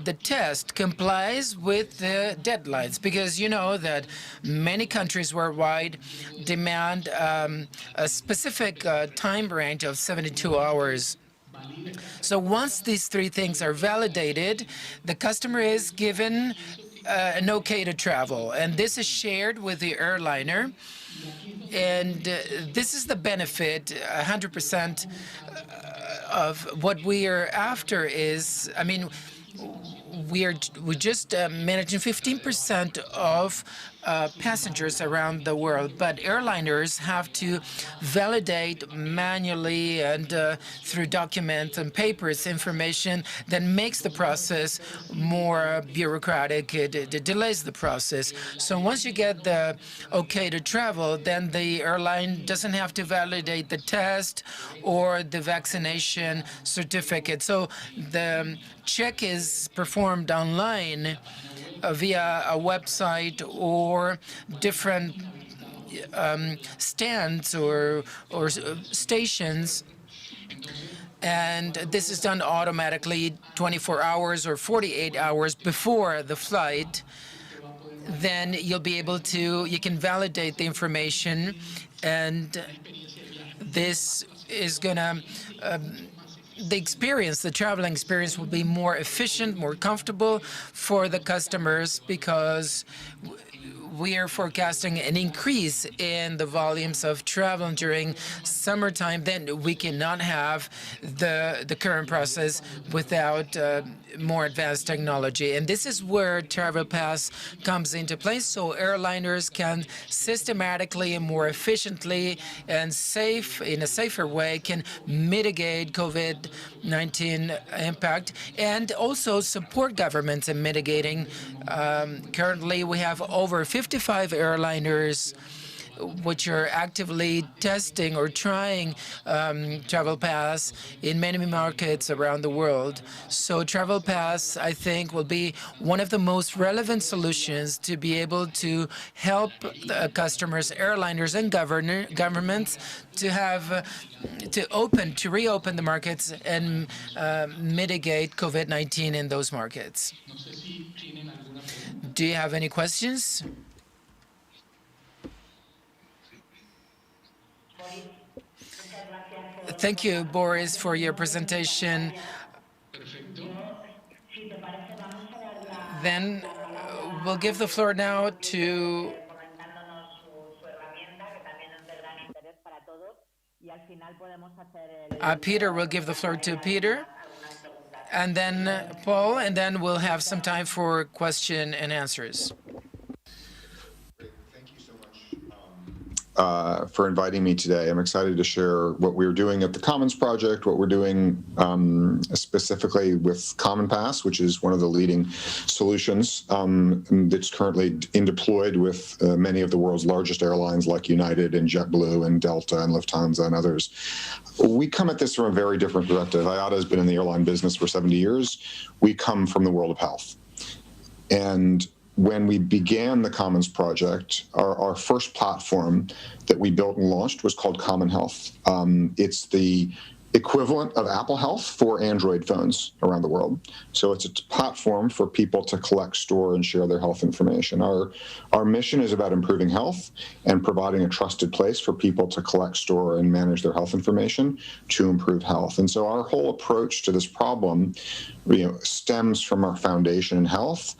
the test complies with the deadlines, because you know that many countries worldwide demand a specific time range of 72 hours. So once these three things are validated, the customer is given an okay to travel, and this is shared with the airliner. And this is the benefit, 100% of what we are after is, I mean, we're just managing 15% of passengers around the world, but airliners have to validate manually and through documents and papers information that makes the process more bureaucratic. It delays the process. So once you get the okay to travel, then the airline doesn't have to validate the test or the vaccination certificate. So the check is performed online via a website or different stands or stations. And this is done automatically 24 hours or 48 hours before the flight. Then you'll be able to, you can validate the information, and this is going to the traveling experience will be more efficient, more comfortable for the customers, because we are forecasting an increase in the volumes of travel during summertime. Then we cannot have the current process without more advanced technology. And this is where Travel Pass comes into place, so airliners can systematically and more efficiently and in a safer way can mitigate COVID-19 impact and also support governments in mitigating. Currently, we have over 55 airliners which are actively testing or trying Travel Pass in many markets around the world. So Travel Pass, I think, will be one of the most relevant solutions to be able to help customers, airliners, and governments to have to reopen the markets and mitigate COVID-19 in those markets. Do you have any questions? Thank you, Boris, for your presentation. Then we'll give the floor now to Peter. We'll give the floor to Peter, and then Paul, and then we'll have some time for question and answers. For inviting me today. I'm excited to share what we're doing at the Commons Project, what we're doing specifically with Common Pass, which is one of the leading solutions that's currently deployed with many of the world's largest airlines like United and JetBlue and Delta and Lufthansa and others. We come at this from a very different perspective. IATA has been in the airline business for 70 years. We come from the world of health. And when we began the Commons Project, our first platform that we built and launched was called Common Health. It's the equivalent of Apple Health for Android phones around the world. So it's a platform for people to collect, store, and share their health information. Our mission is about improving health and providing a trusted place for people to collect, store, and manage their health information to improve health. And so our whole approach to this problem, stems from our foundation in health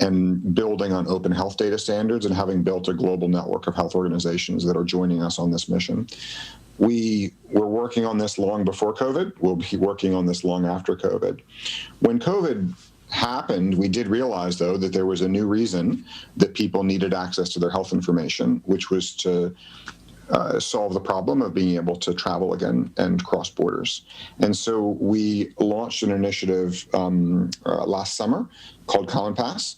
and building on open health data standards and having built a global network of health organizations that are joining us on this mission. We were working on this long before COVID. We'll be working on this long after COVID. When COVID happened, we did realize, though, that there was a new reason that people needed access to their health information, which was to solve the problem of being able to travel again and cross borders. And so we launched an initiative last summer called Common Pass,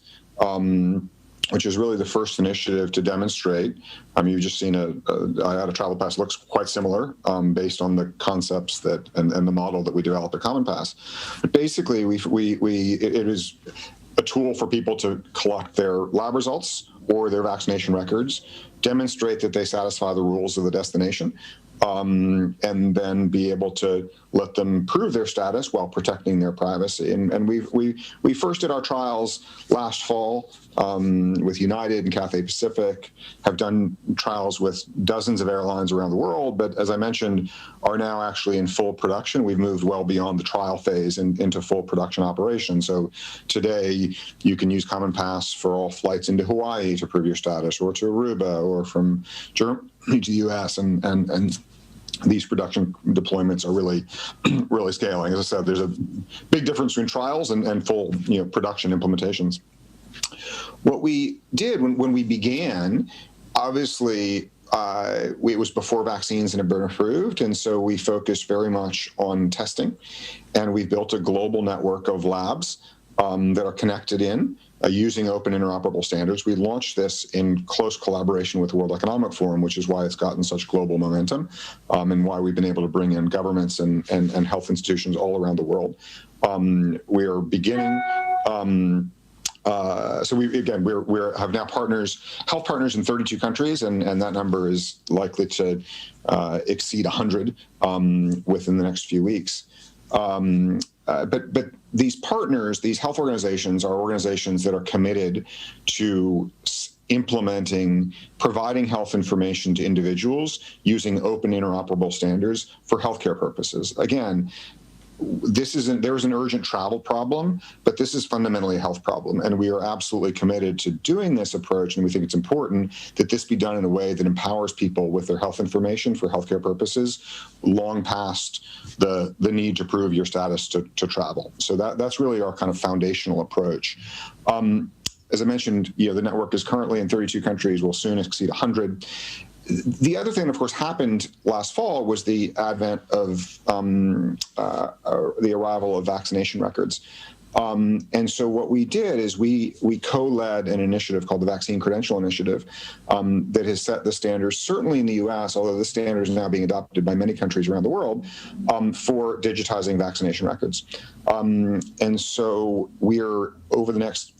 which is really the first initiative to demonstrate. You've just seen I had a travel pass, looks quite similar based on the concepts that and the model that we developed at Common Pass. But basically, it is a tool for people to collect their lab results or their vaccination records, demonstrate that they satisfy the rules of the destination, and then be able to let them prove their status while protecting their privacy. And we first did our trials last fall with United and Cathay Pacific, have done trials with dozens of airlines around the world, but as I mentioned, are now actually in full production. We've moved well beyond the trial phase and into full production operation. So today you can use Common Pass for all flights into Hawaii to prove your status, or to Aruba, or from Germany to the US, and these production deployments are really scaling. As I said, there's a big difference between trials and full production implementations. What we did when we began, obviously, it was before vaccines had been approved, and so we focused very much on testing, and we built a global network of labs that are connected in using open interoperable standards. We launched this in close collaboration with the World Economic Forum, which is why it's gotten such global momentum, and why we've been able to bring in governments and health institutions all around the world. We are beginning. So we have now health partners in 32 countries, and that number is likely to exceed 100 within the next few weeks. But these partners, these health organizations, are organizations that are committed to providing health information to individuals using open interoperable standards for healthcare purposes. Again, there is an urgent travel problem, but this is fundamentally a health problem, and we are absolutely committed to doing this approach, and we think it's important that this be done in a way that empowers people with their health information for healthcare purposes, long past the need to prove your status to travel. So that's really our kind of foundational approach. As I mentioned, the network is currently in 32 countries, will soon exceed 100. The other thing, of course, happened last fall was the advent of the arrival of vaccination records. And so what we did is we co-led an initiative called the Vaccine Credential Initiative that has set the standards, certainly in the US, although the standard is now being adopted by many countries around the world, for digitizing vaccination records. And so we're, over the next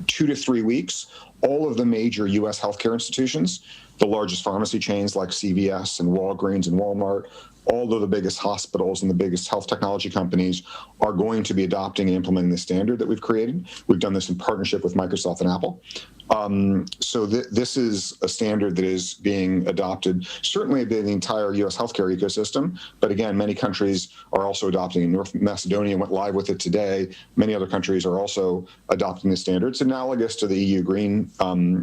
2 to 3 weeks, all of the major US healthcare institutions, the largest pharmacy chains like CVS and Walgreens and Walmart, all of the biggest hospitals and the biggest health technology companies are going to be adopting and implementing the standard that we've created. We've done this in partnership with Microsoft and Apple. So this is a standard that is being adopted, certainly by the entire U.S. healthcare ecosystem. But again, many countries are also adopting it. North Macedonia went live with it today. Many other countries are also adopting the standard. It's analogous to the EU Green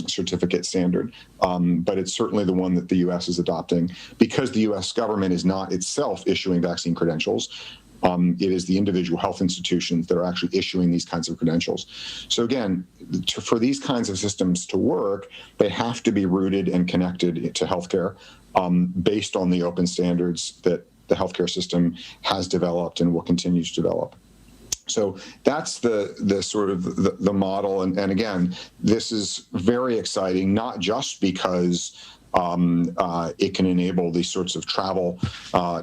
certificate standard, but it's certainly the one that the U.S. is adopting because the U.S. government is not itself issuing vaccine credentials. It is the individual health institutions that are actually issuing these kinds of credentials. So again, for these kinds of systems to work, they have to be rooted and connected to healthcare based on the open standards that the healthcare system has developed and will continue to develop. So that's the sort of the model. And again, this is very exciting, not just because it can enable these sorts of travel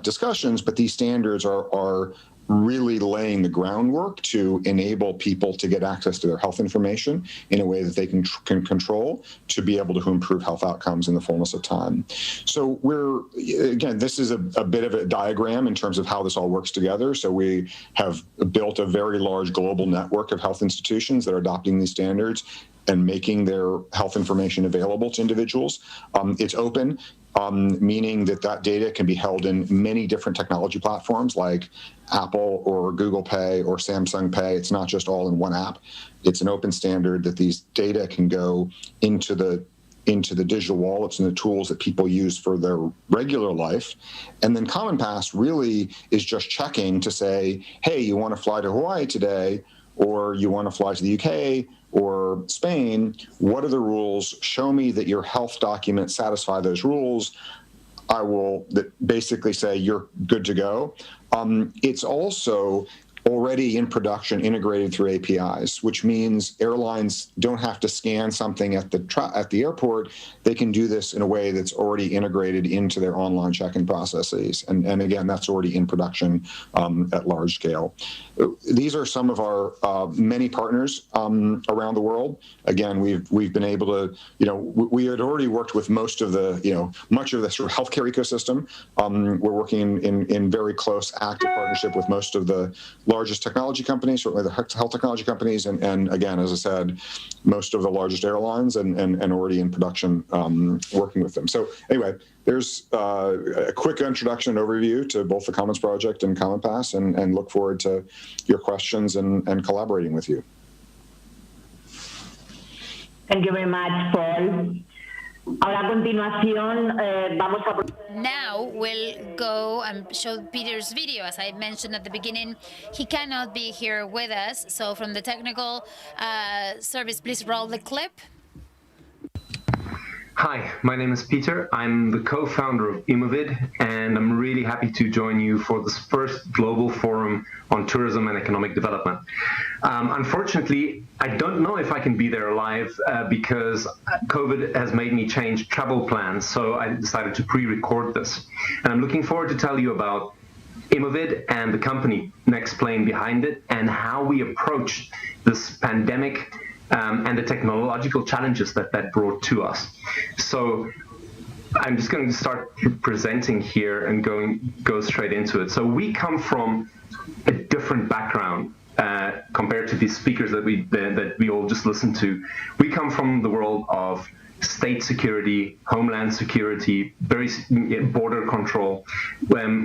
discussions, but these standards are really laying the groundwork to enable people to get access to their health information in a way that they can control to be able to improve health outcomes in the fullness of time. So this is a bit of a diagram in terms of how this all works together. So we have built a very large global network of health institutions that are adopting these standards and making their health information available to individuals. It's open, meaning that data can be held in many different technology platforms like Apple or Google Pay or Samsung Pay. It's not just all in one app. It's an open standard that these data can go into the digital wallets and the tools that people use for their regular life. And then Common Pass really is just checking to say, hey, you want to fly to Hawaii today? or you want to fly to the UK or Spain, what are the rules? Show me that your health documents satisfy those rules. I will basically say you're good to go. It's also already in production, integrated through APIs, which means airlines don't have to scan something at the airport. They can do this in a way that's already integrated into their online check-in processes. And again, that's already in production at large scale. These are some of our many partners around the world. Again, we've been able to, we had already worked with most of the, much of the sort of healthcare ecosystem. We're working in very close, active partnership with most of the largest technology companies, certainly the health technology companies, and again, as I said, most of the largest airlines, and already in production, working with them. So anyway, there's a quick introduction and overview to both the Commons Project and Common Pass, and look forward to your questions and collaborating with you. Thank you very much, Paul. Ahora a continuación vamos a... Now we'll go and show Peter's video. As I mentioned at the beginning, he cannot be here with us. So from the technical service, please roll the clip. Hi, my name is Peter. I'm the co-founder of Imovid, and I'm really happy to join you for this first global forum on tourism and economic development. Unfortunately, I don't know if I can be there live because COVID has made me change travel plans, so I decided to pre-record this. And I'm looking forward to tell you about Imovid and the company Next Plane behind it, and how we approached this pandemic and the technological challenges that brought to us. So I'm just going to start presenting here and go straight into it. So we come from a different background compared to these speakers that we all just listened to. We come from the world of state security, homeland security, border control,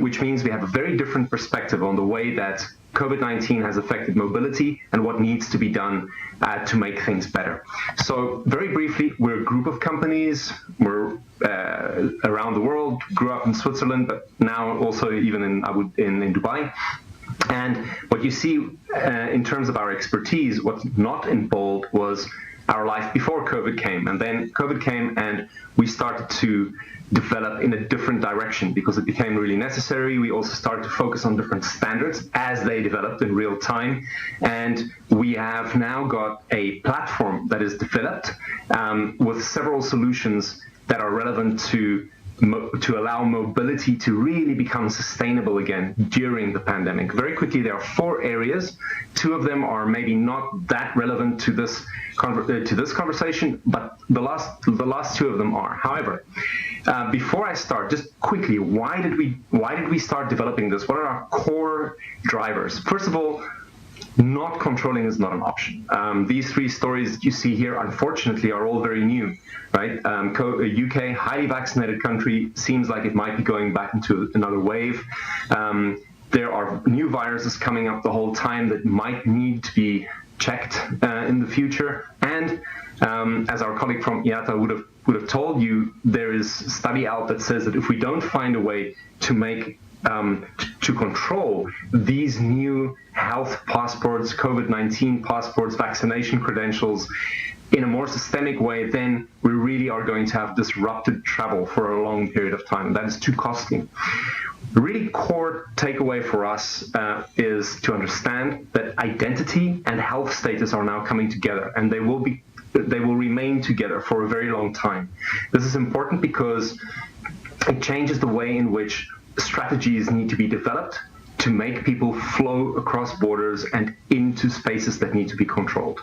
which means we have a very different perspective on the way that COVID-19 has affected mobility and what needs to be done to make things better. So very briefly, we're a group of companies. We're around the world, grew up in Switzerland, but now also even in Dubai. And what you see in terms of our expertise, what's not in bold was our life before COVID came. And then COVID came and we started to develop in a different direction because it became really necessary. We also started to focus on different standards as they developed in real time. And we have now got a platform that is developed with several solutions that are relevant to allow mobility to really become sustainable again during the pandemic. Very quickly, there are 4 areas. 2 of them are maybe not that relevant to this conversation, but the last 2 of them are. However, before I start, just quickly, why did we start developing this? What are our core drivers? First of all, not controlling is not an option. These 3 stories that you see here, unfortunately, are all very new, right? UK, highly vaccinated country, seems like it might be going back into another wave. There are new viruses coming up the whole time that might need to be checked in the future. And as our colleague from IATA would have told you, there is a study out that says that if we don't find a way to make to control these new health passports, COVID-19 passports, vaccination credentials in a more systemic way, then we really are going to have disrupted travel for a long period of time. That is too costly. The really core takeaway for us is to understand that identity and health status are now coming together, and they will remain together for a very long time. This is important because it changes the way in which strategies need to be developed to make people flow across borders and into spaces that need to be controlled.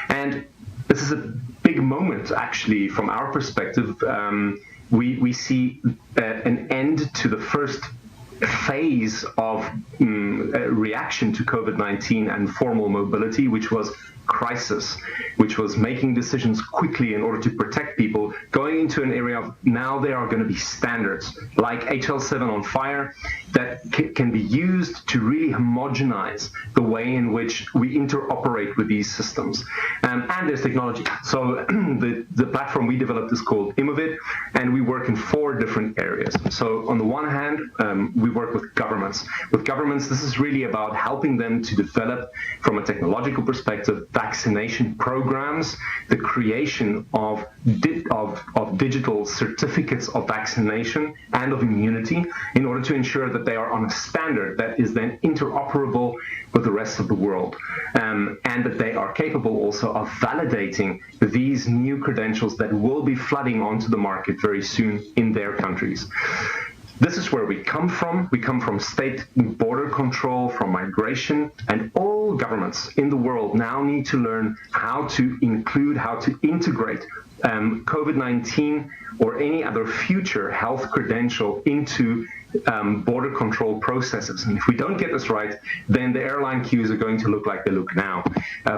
And this is a big moment, actually, from our perspective. We see an end to the first phase of reaction to COVID-19 and formal mobility, which was crisis, which was making decisions quickly in order to protect people, going into an area of now there are going to be standards like HL7 on fire that can be used to really homogenize the way in which we interoperate with these systems. And there's technology. So the platform we developed is called Immovid, and we work in 4 different areas. So on the one hand, we work with governments. With governments, this is really about helping them to develop, from a technological perspective, vaccination programs, the creation of digital certificates of vaccination and of immunity in order to ensure that they are on a standard that is then interoperable with the rest of the world, and that they are capable also of validating these new credentials that will be flooding onto the market very soon in their countries. This is where we come from. We come from state border control, from migration, and all governments in the world now need to learn how to include, how to integrate COVID-19 or any other future health credential into border control processes. And if we don't get this right, then the airline queues are going to look like they look now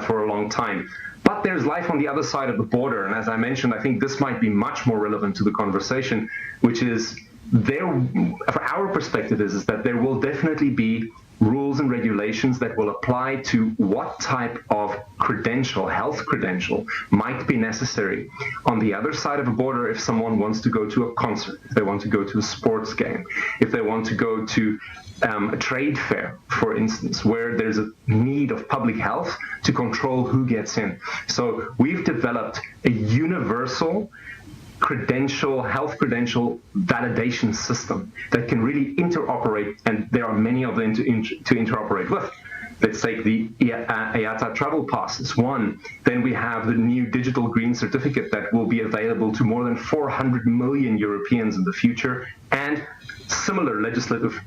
for a long time. But there's life on the other side of the border. And as I mentioned, I think this might be much more relevant to the conversation, which is from our perspective is that there will definitely be rules and regulations that will apply to what type of credential, health credential, might be necessary on the other side of a border if someone wants to go to a concert, if they want to go to a sports game, if they want to go to a trade fair, for instance, where there's a need of public health to control who gets in. So we've developed a universal health credential validation system that can really interoperate, and there are many of them to interoperate with. Let's take the IATA travel pass as one. Then we have the new digital green certificate that will be available to more than 400 million Europeans in the future, and similar legislative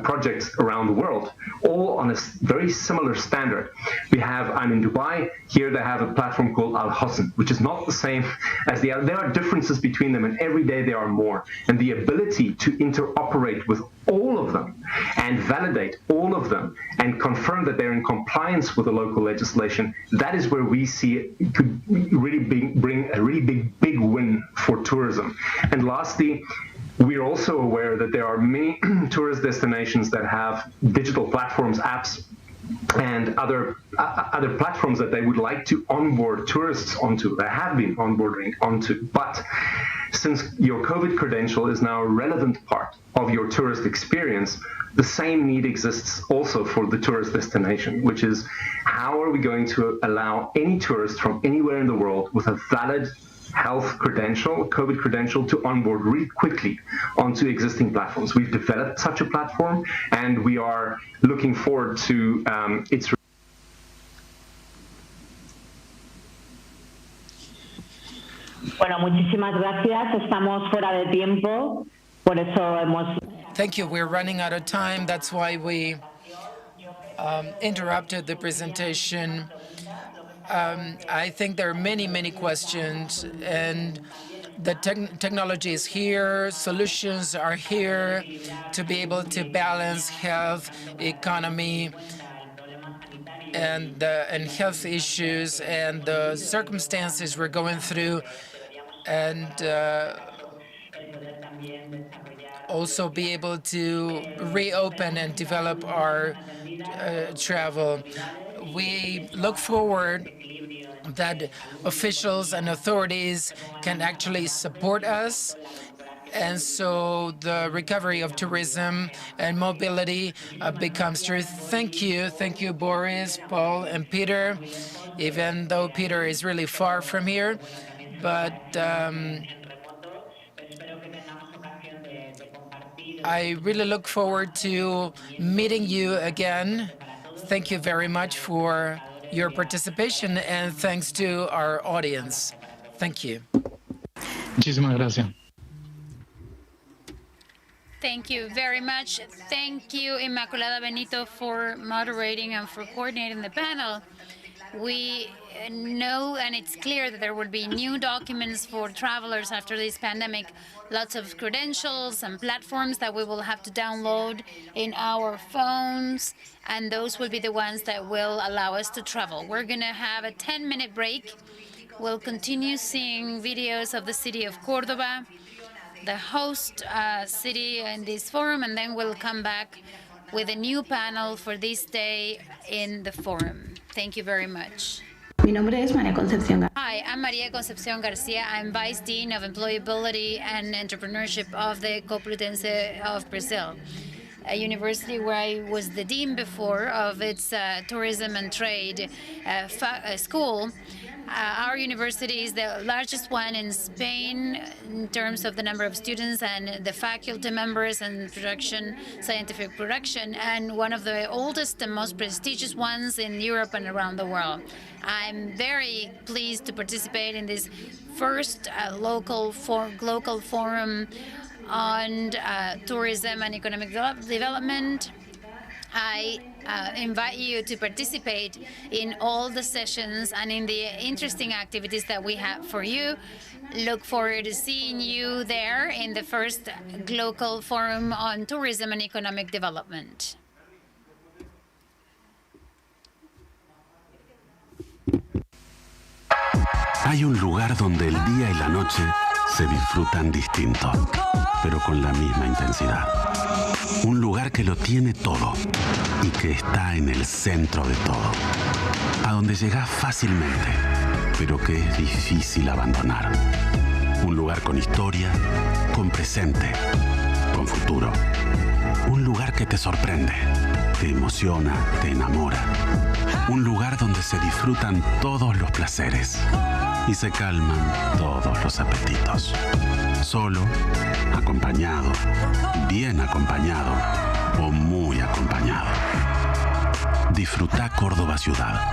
projects around the world, all on a very similar standard. I'm in Dubai. Here they have a platform called Al Hosn, which is not the same as the other. There are differences between them, and every day there are more. And the ability to interoperate with all of them and validate all of them and confirm that they're in compliance with the local legislation, that is where we see it could really bring a really big win for tourism. And lastly, we're also aware that there are many tourist destinations that have digital platforms, apps, and other platforms that they would like to onboard tourists onto, that have been onboarding onto. But since your COVID credential is now a relevant part of your tourist experience, the same need exists also for the tourist destination, which is how are we going to allow any tourist from anywhere in the world with a valid health credential, COVID credential, to onboard really quickly onto existing platforms. We've developed such a platform, and we are looking forward to its. Bueno, muchísimas gracias. Estamos fuera de tiempo, por eso hemos. Thank you. We're running out of time. That's why we interrupted the presentation. I think there are many questions, and the technology is here, solutions are here to be able to balance health, economy, and health issues and the circumstances we're going through, and also be able to reopen and develop our travel. We look forward that officials and authorities can actually support us, and so the recovery of tourism and mobility becomes true. Thank you, Boris, Paul, and Peter, even though Peter is really far from here. But I really look forward to meeting you again. Thank you very much for your participation, and thanks to our audience. Thank you. Muchísimas gracias. Thank you very much. Thank you, Inmaculada Benito, for moderating and for coordinating the panel. We know, and it's clear, that there will be new documents for travelers after this pandemic, lots of credentials and platforms that we will have to download in our phones, and those will be the ones that will allow us to travel. We're going to have a 10-minute break. We'll continue seeing videos of the city of Córdoba, the host city in this forum, and then we'll come back with a new panel for this day in the forum. Thank you very much. Mi nombre es María Concepción. Hi, I'm María Concepción Garcia. I'm Vice Dean of Employability and Entrepreneurship of the Complutense of Brazil, a university where I was the dean before of its tourism and trade school. Our university is the largest one in Spain in terms of the number of students and the faculty members and scientific production, and one of the oldest and most prestigious ones in Europe and around the world. I'm very pleased to participate in this first GLOCAL Forum on tourism and economic development. I invite you to participate in all the sessions and in the interesting activities that we have for you. Look forward to seeing you there in the first GLOCAL Forum on Tourism and Economic Development. Hay un lugar donde el día y la noche se disfrutan distinto, pero con la misma intensidad. Un lugar que lo tiene todo y que está en el centro de todo. A donde llegas fácilmente, pero que es difícil abandonar. Un lugar con historia, con presente, con futuro. Un lugar que te sorprende, te emociona, te enamora. Un lugar donde se disfrutan todos los placeres y se calman todos los apetitos. Solo, acompañado, bien acompañado o muy acompañado. Disfruta Córdoba ciudad.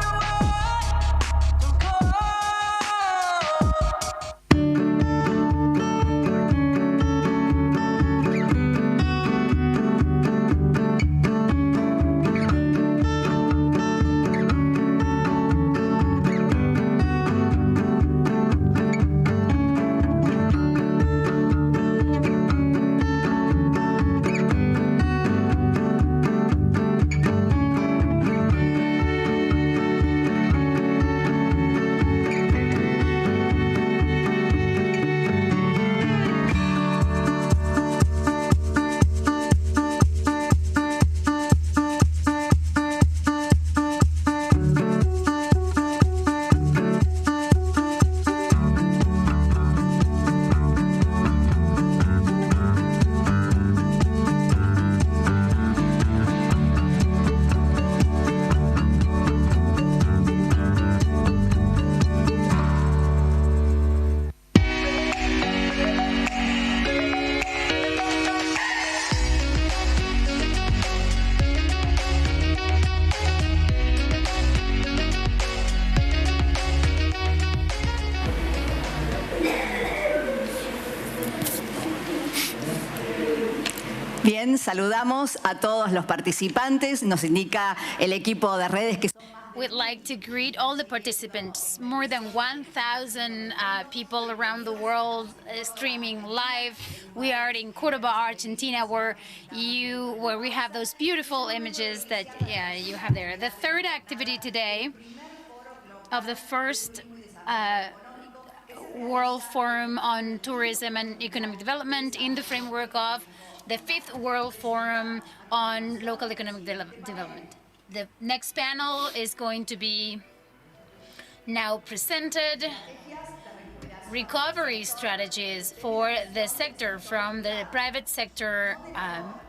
Bien, saludamos a todos los participantes. Nos indica el equipo de redes que We'd like to greet all the participants, more than 1,000 people around the world streaming live. We are in Córdoba, Argentina, where we have those beautiful images that you have there. The third activity today of the first World Forum on Tourism and Economic Development in the framework of the fifth World Forum on Local Economic Development. The next panel is going to be now presented. Recovery strategies for the sector from the private sector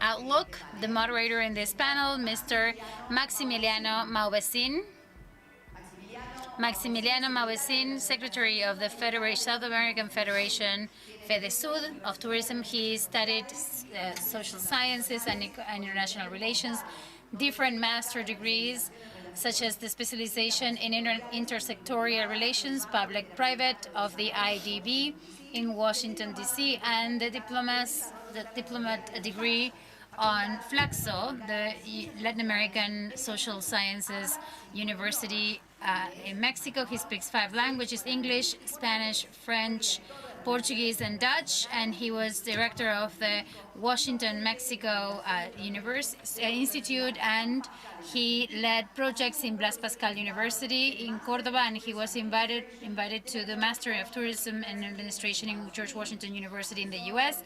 outlook. The moderator in this panel, Mr. Maximiliano Mauvesin. Maximiliano Mauvesin, Secretary of the South American Federation, FEDESUD, of Tourism. He studied social sciences and international relations, different master degrees, such as the specialization in intersectorial relations, public-private of the IDB in Washington, D.C., and the diplomat degree on Flaxo, the Latin American Social Sciences University in Mexico. He speaks 5 languages: English, Spanish, French, Portuguese, and Dutch. And he was director of the Washington, Mexico Institute, and he led projects in Blas Pascal University in Cordoba, and he was invited to the Master of Tourism and Administration in George Washington University in the U.S.,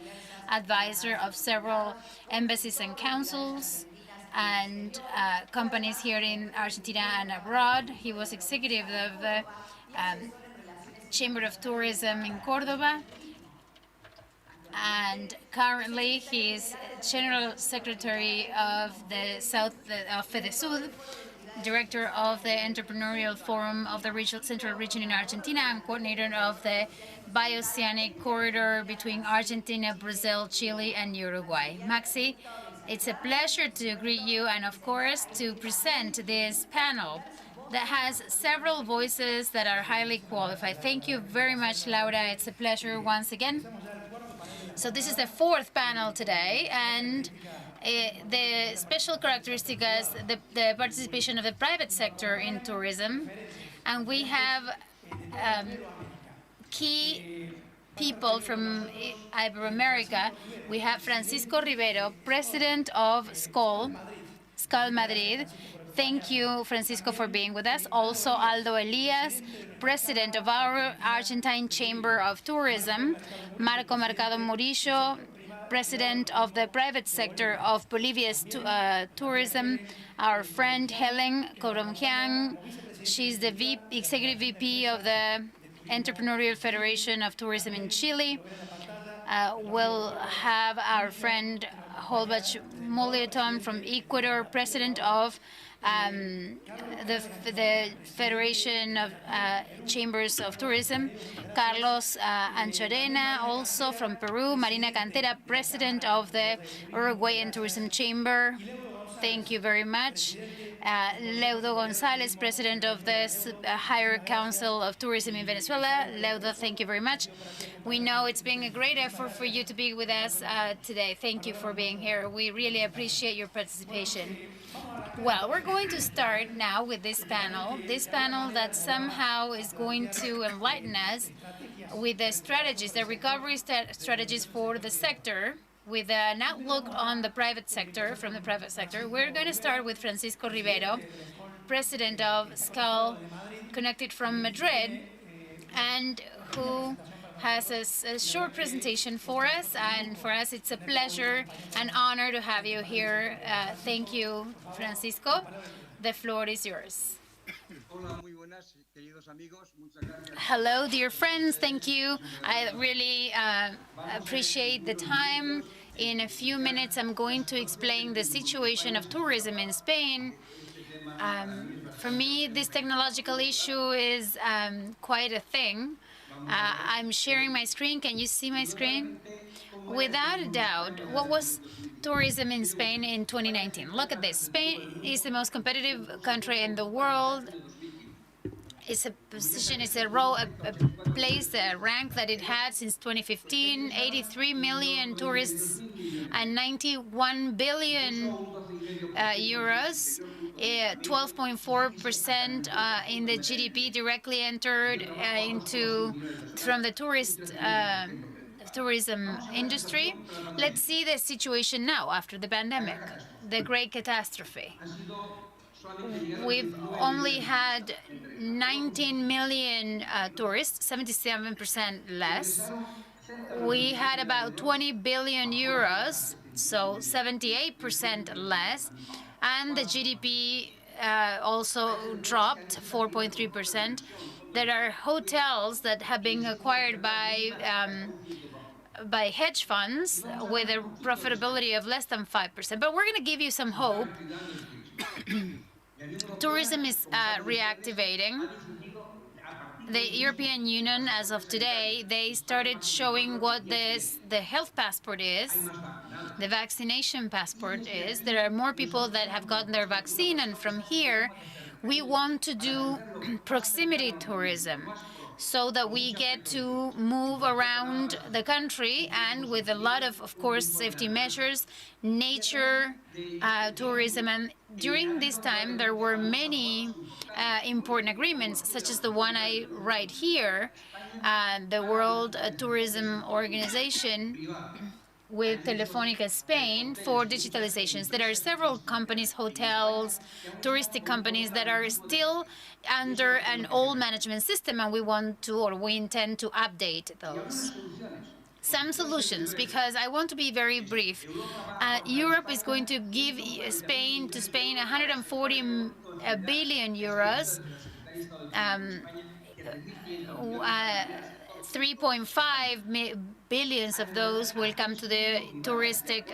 advisor of several embassies and councils and companies here in Argentina and abroad. He was executive of the Chamber of Tourism in Cordoba, and currently he is General Secretary of the FEDESUD, Director of the Entrepreneurial Forum of the Central Region in Argentina, and coordinator of the Bioceanic Corridor between Argentina, Brazil, Chile, and Uruguay. Maxi, it's a pleasure to greet you and, of course, to present this panel that has several voices that are highly qualified. Thank you very much, Laura. It's a pleasure once again. So this is the 4th panel today, and the special characteristic is the participation of the private sector in tourism. And we have key people from Iberoamerica. We have Francisco Rivero, president of SCOL Madrid. Thank you, Francisco, for being with us. Also, Aldo Elias, president of our Argentine Chamber of Tourism. Marco Mercado Murillo, president of the private sector of Bolivia's tourism. Our friend Helen Coromjian, she's the executive VP of the Entrepreneurial Federation of Tourism in Chile. We'll have our friend Holbach Molieton from Ecuador, president of the Federation of Chambers of Tourism. Carlos Anchorena, also from Peru. Marina Cantera, president of the Uruguayan Tourism Chamber. Thank you very much. Leudo Gonzalez, president of the Higher Council of Tourism in Venezuela. Leudo, thank you very much. We know it's been a great effort for you to be with us today. Thank you for being here. We really appreciate your participation. Well, we're going to start now with this panel that somehow is going to enlighten us with the strategies, the recovery strategies for the sector, with an outlook on the private sector, from the private sector. We're going to start with Francisco Rivero, president of SCOL, connected from Madrid, and who has a short presentation for us. And for us, it's a pleasure and honor to have you here. Thank you, Francisco. The floor is yours. Hello, dear friends. Thank you. I really appreciate the time. In a few minutes, I'm going to explain the situation of tourism in Spain. For me, this technological issue is quite a thing. I'm sharing my screen. Can you see my screen? Without a doubt, what was tourism in Spain in 2019? Look at this. Spain is the most competitive country in the world. It's a position, it's a role, a place, a rank that it had since 2015. 83 million tourists and 91 billion euros, 12.4% in the GDP directly entered from the tourism industry. Let's see the situation now after the pandemic, the great catastrophe. We've only had 19 million tourists, 77% less. We had about 20 billion euros, so 78% less. And the GDP also dropped 4.3%. There are hotels that have been acquired by hedge funds with a profitability of less than 5%. But we're going to give you some hope. Tourism is reactivating. The European Union, as of today, they started showing what the health passport is, the vaccination passport is. There are more people that have gotten their vaccine, and from here, we want to do proximity tourism. so that we get to move around the country and with a lot of course, safety measures, nature, tourism. And during this time, there were many important agreements, such as the one I write here, the World Tourism Organization with Telefónica Spain for digitalizations. There are several companies, hotels, touristic companies that are still under an old management system, and we intend to update those. Some solutions, because I want to be very brief. Europe is going to give Spain 140 billion euros. 3.5 billions of those will come to the touristic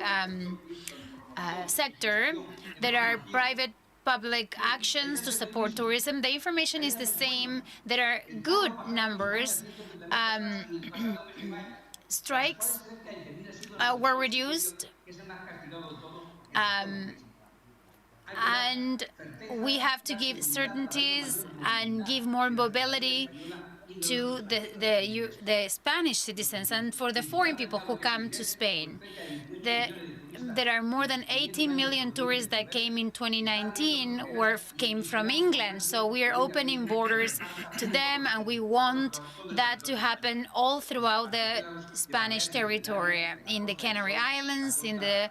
sector. There are private public actions to support tourism. The information is the same. There are good numbers. Strikes were reduced. And we have to give certainties and give more mobility to the Spanish citizens and for the foreign people who come to Spain. There are more than 18 million tourists that came in 2019 came from England. So we are opening borders to them, and we want that to happen all throughout the Spanish territory, in the Canary Islands, in the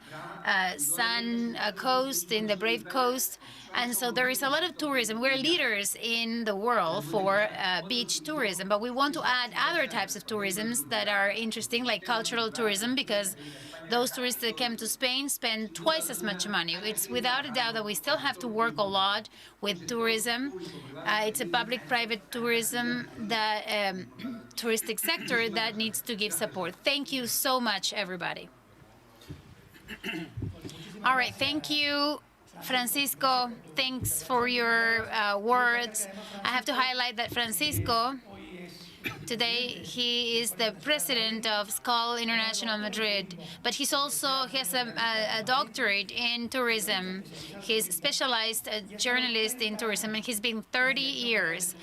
Sun Coast, in the Brave Coast. And so there is a lot of tourism. We're leaders in the world for beach tourism, but we want to add other types of tourisms that are interesting, like cultural tourism, because those tourists that came to Spain spend twice as much money. It's without a doubt that we still have to work a lot with tourism. It's a public-private tourism, that touristic sector that needs to give support. Thank you so much, everybody. All right, thank you, Francisco. Thanks for your words. I have to highlight that Francisco, today, he is the president of SCOL International Madrid, but he has a doctorate in tourism. He's a specialized journalist in tourism, and he's been 30 years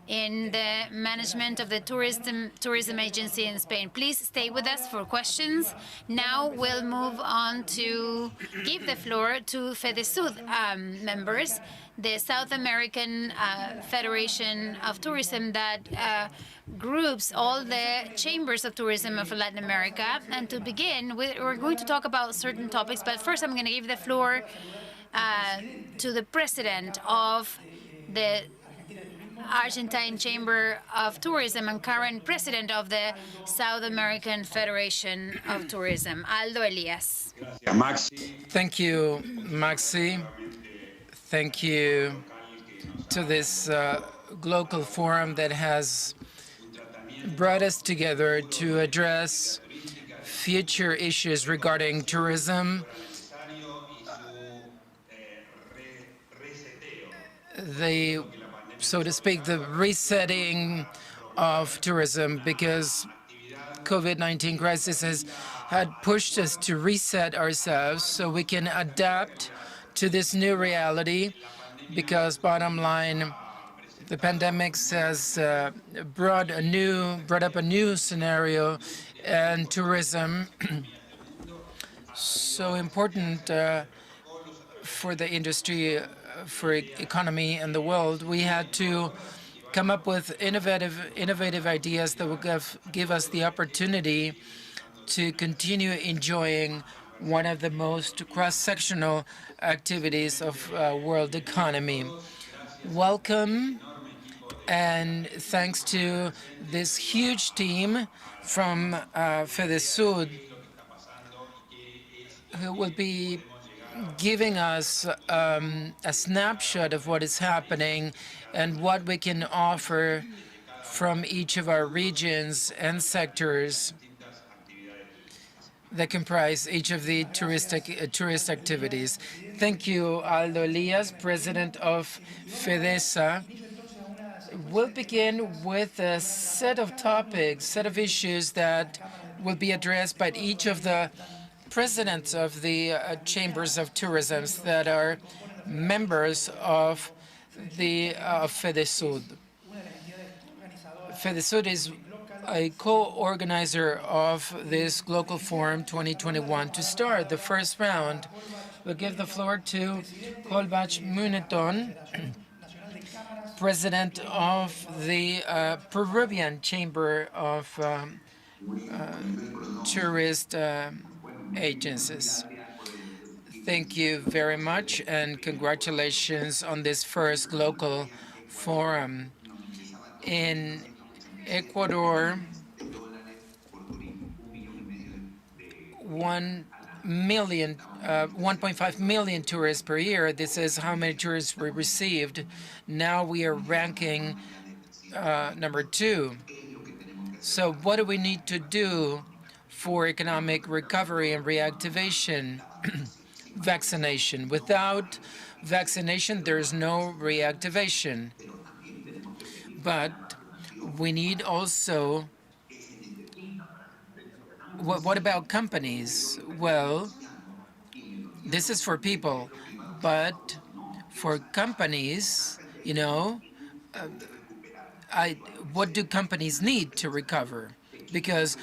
in the management of the tourism agency in Spain. Please stay with us for questions. Now we'll move on to give the floor to FEDESUD members, the South American Federation of Tourism that groups all the chambers of tourism of Latin America. And to begin, we're going to talk about certain topics, but first I'm going to give the floor to the president of the Argentine Chamber of Tourism and current president of the South American Federation of Tourism, Aldo Elias. Thank you, Maxi. Thank you to this GLOCAL Forum that has brought us together to address future issues regarding tourism, so to speak, the resetting of tourism, because COVID-19 crisis had pushed us to reset ourselves so we can adapt to this new reality, because bottom line, the pandemic has brought up a new scenario, and tourism so important for the industry, for economy in the world. We had to come up with innovative ideas that will give us the opportunity to continue enjoying one of the most cross-sectional activities of world economy. Welcome, and thanks to this huge team from FEDESUD, who will be giving us a snapshot of what is happening and what we can offer from each of our regions and sectors that comprise each of the tourist activities. Thank you, Aldo Elias, president of FEDESA. We'll begin with a set of topics, set of issues that will be addressed by each of the presidents of the chambers of tourism that are members of the FEDESUD. FEDESUR is a co-organizer of this GLOCAL Forum 2021. To start the first round, we'll give the floor to Colbach Muneton, president of the Peruvian Chamber of Tourist Agencies. Thank you very much, and congratulations on this first GLOCAL Forum. In Ecuador, 1.5 million tourists per year. This is how many tourists we received. Now we are ranking number 2. So what do we need to do for economic recovery and reactivation? Vaccination. Without vaccination, there's no reactivation. But we need also, what about companies? Well, this is for people, but for companies, you know, what do companies need to recover? Because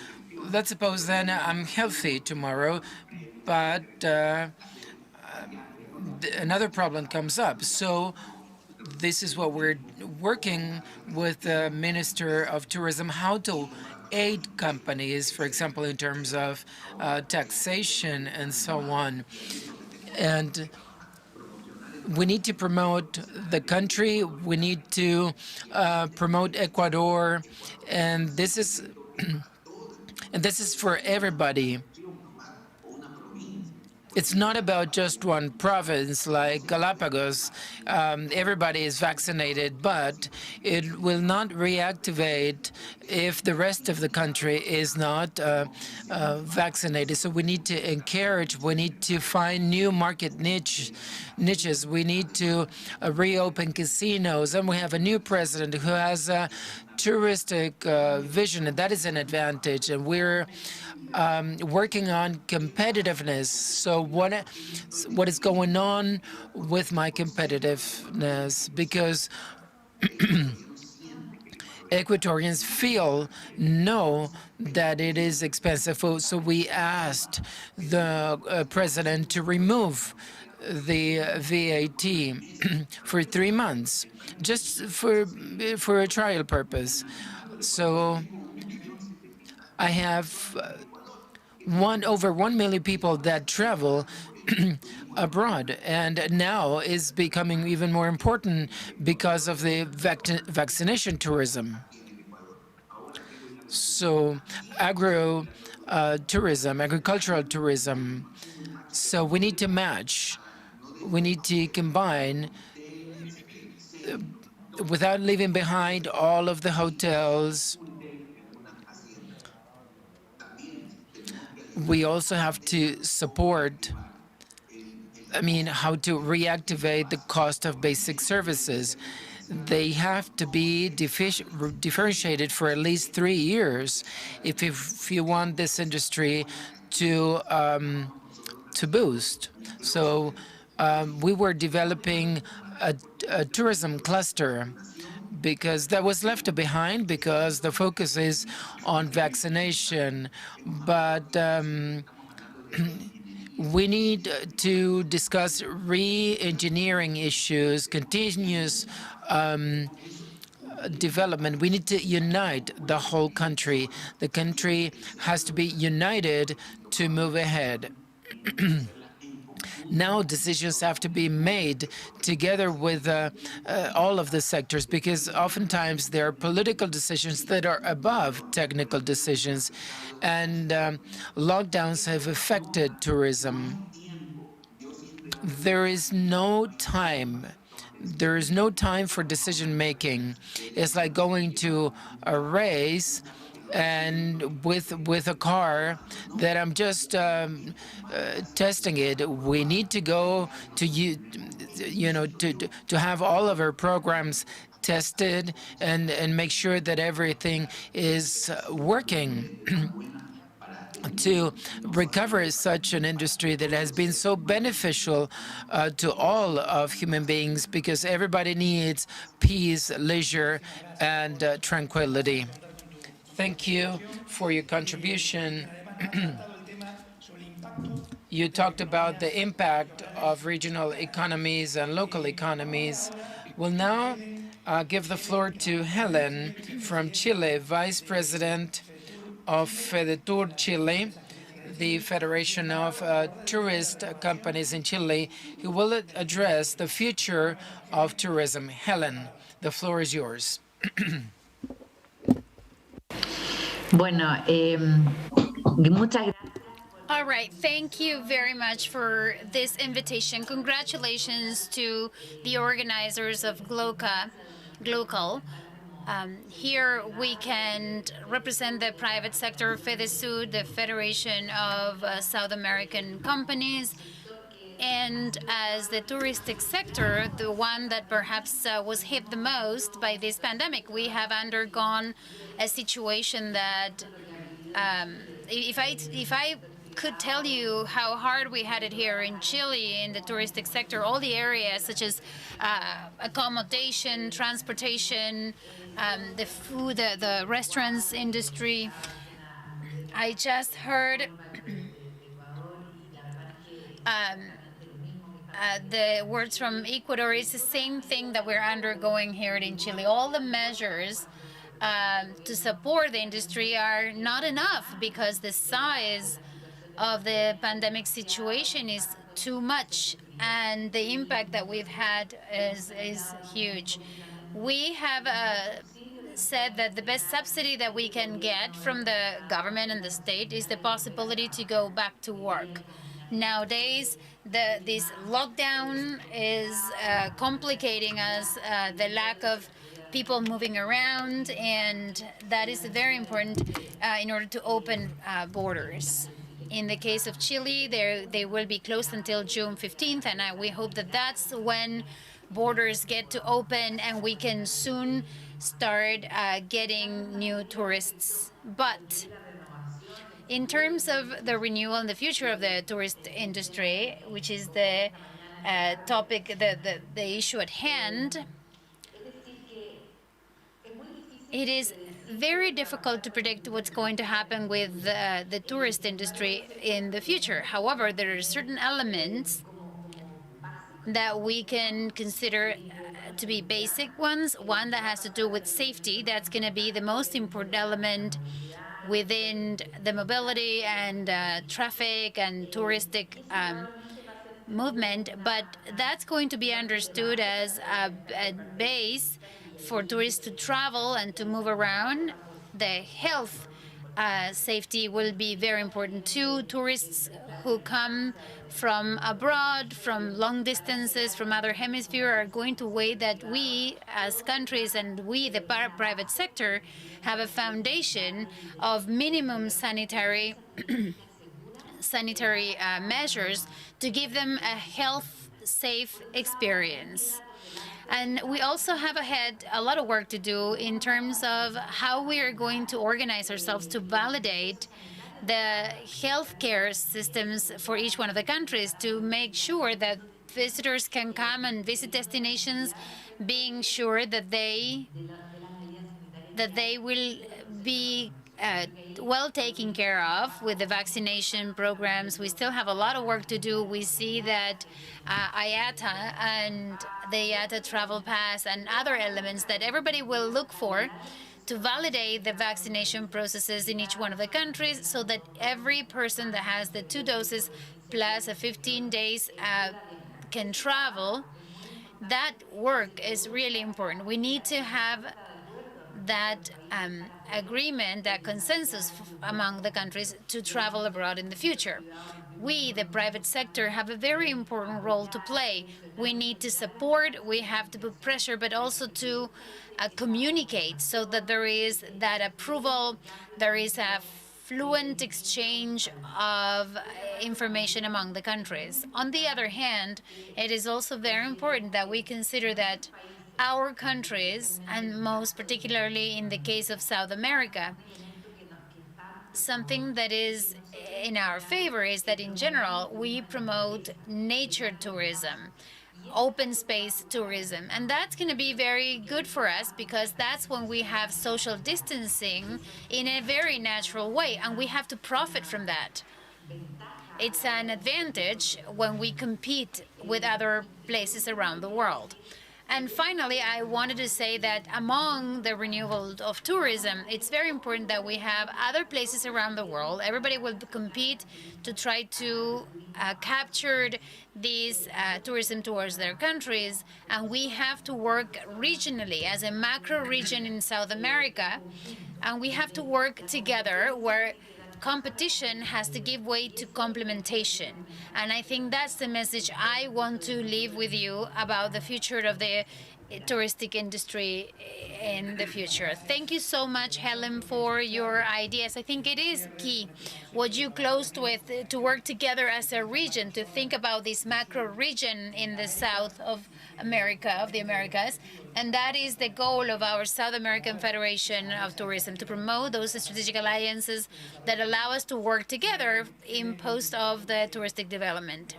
let's suppose then I'm healthy tomorrow, but another problem comes up. So this is what we're working with the Minister of Tourism, how to aid companies, for example, in terms of taxation and so on. And we need to promote the country. We need to promote Ecuador, and this is and this is for everybody. It's not about just one province like Galapagos. Everybody is vaccinated, but it will not reactivate if the rest of the country is not vaccinated. So we need to encourage, we need to find new market niches. We need to reopen casinos. And we have a new president who has a touristic vision, and that is an advantage. And we're working on competitiveness. So what is going on with my competitiveness? Because Ecuadorians know that it is expensive. So we asked the president to remove the VAT for 3 months, just for a trial purpose. So I have over 1 million people that travel abroad, and now is becoming even more important because of the vaccination tourism. So agricultural tourism. So we need to match. We need to combine without leaving behind all of the hotels. We also have to support, how to reactivate the cost of basic services. They have to be differentiated for at least 3 years if you want this industry to boost. So we were developing a tourism cluster because that was left behind because the focus is on vaccination. But we need to discuss re-engineering issues, continuous development. We need to unite the whole country. The country has to be united to move ahead. Now decisions have to be made together with all of the sectors, because oftentimes there are political decisions that are above technical decisions, and lockdowns have affected tourism. There is no time. There is no time for decision making. It's like going to a race and with a car that I'm just testing it. We need to go to to have all of our programs tested and make sure that everything is working. to recover such an industry that has been so beneficial to all of human beings, because everybody needs peace, leisure, and tranquility. Thank you for your contribution. You talked about the impact of regional economies and local economies. We'll now give the floor to Helen from Chile, Vice President of FEDETUR Chile, the Federation of Tourist Companies in Chile, who will address the future of tourism. Helen, the floor is yours. Bueno, muchas gracias. All right, thank you very much for this invitation. Congratulations to the organizers of GLOCAL. Here we can represent the private sector, FEDESUD, the Federation of South American Companies, and as the touristic sector, the one that perhaps was hit the most by this pandemic. We have undergone a situation that if I could tell you how hard we had it here in Chile in the touristic sector, all the areas such as accommodation, transportation, the food, the restaurants industry. I just heard the words from Ecuador. It's the same thing that we're undergoing here in Chile. All the measures to support the industry are not enough because the size of the pandemic situation is too much, and the impact that we've had is huge. We have said that the best subsidy that we can get from the government and the state is the possibility to go back to work. Nowadays, this lockdown is complicating us, the lack of people moving around, and that is very important in order to open borders. In the case of Chile, they will be closed until June 15th, and we hope that that's when borders get to open and we can soon start getting new tourists. But in terms of the renewal and the future of the tourist industry, which is the topic, the issue at hand, it is very difficult to predict what's going to happen with the tourist industry in the future. However, there are certain elements that we can consider to be basic ones. One that has to do with safety. That's going to be the most important element within the mobility and traffic and touristic movement, but that's going to be understood as a base for tourists to travel and to move around. The health safety will be very important too. Tourists who come from abroad, from long distances, from other hemisphere, are going to weigh that we as countries and we, the private sector, have a foundation of minimum sanitary measures to give them a health safe experience. And we also have ahead a lot of work to do in terms of how we are going to organize ourselves to validate the healthcare systems for each one of the countries, to make sure that visitors can come and visit destinations, being sure that they will be well taken care of with the vaccination programs. We still have a lot of work to do. We see that IATA and the IATA travel pass and other elements that everybody will look for to validate the vaccination processes in each one of the countries, so that every person that has the 2 doses plus a 15 days can travel. That work is really important. We need to have that agreement, that consensus among the countries to travel abroad in the future. We, the private sector, have a very important role to play. We need to support, we have to put pressure, but also to communicate so that there is that approval, there is a fluent exchange of information among the countries. On the other hand, it is also very important that we consider that our countries, and most particularly in the case of South America, something that is in our favor is that in general we promote nature tourism, open space tourism, and that's going to be very good for us because that's when we have social distancing in a very natural way, and we have to profit from that. It's an advantage when we compete with other places around the world. And finally, I wanted to say that among the renewal of tourism, it's very important that we have other places around the world. Everybody will compete to try to capture these tourism towards their countries, and we have to work regionally as a macro region in South America, and we have to work together where competition has to give way to complementation. And I think that's the message I want to leave with you about the future of the touristic industry in the future. Thank you so much, Helen, for your ideas. I think it is key what you closed with, to work together as a region, to think about this macro region in the south of America, of the Americas. And that is the goal of our South American Federation of Tourism, to promote those strategic alliances that allow us to work together in post of the touristic development.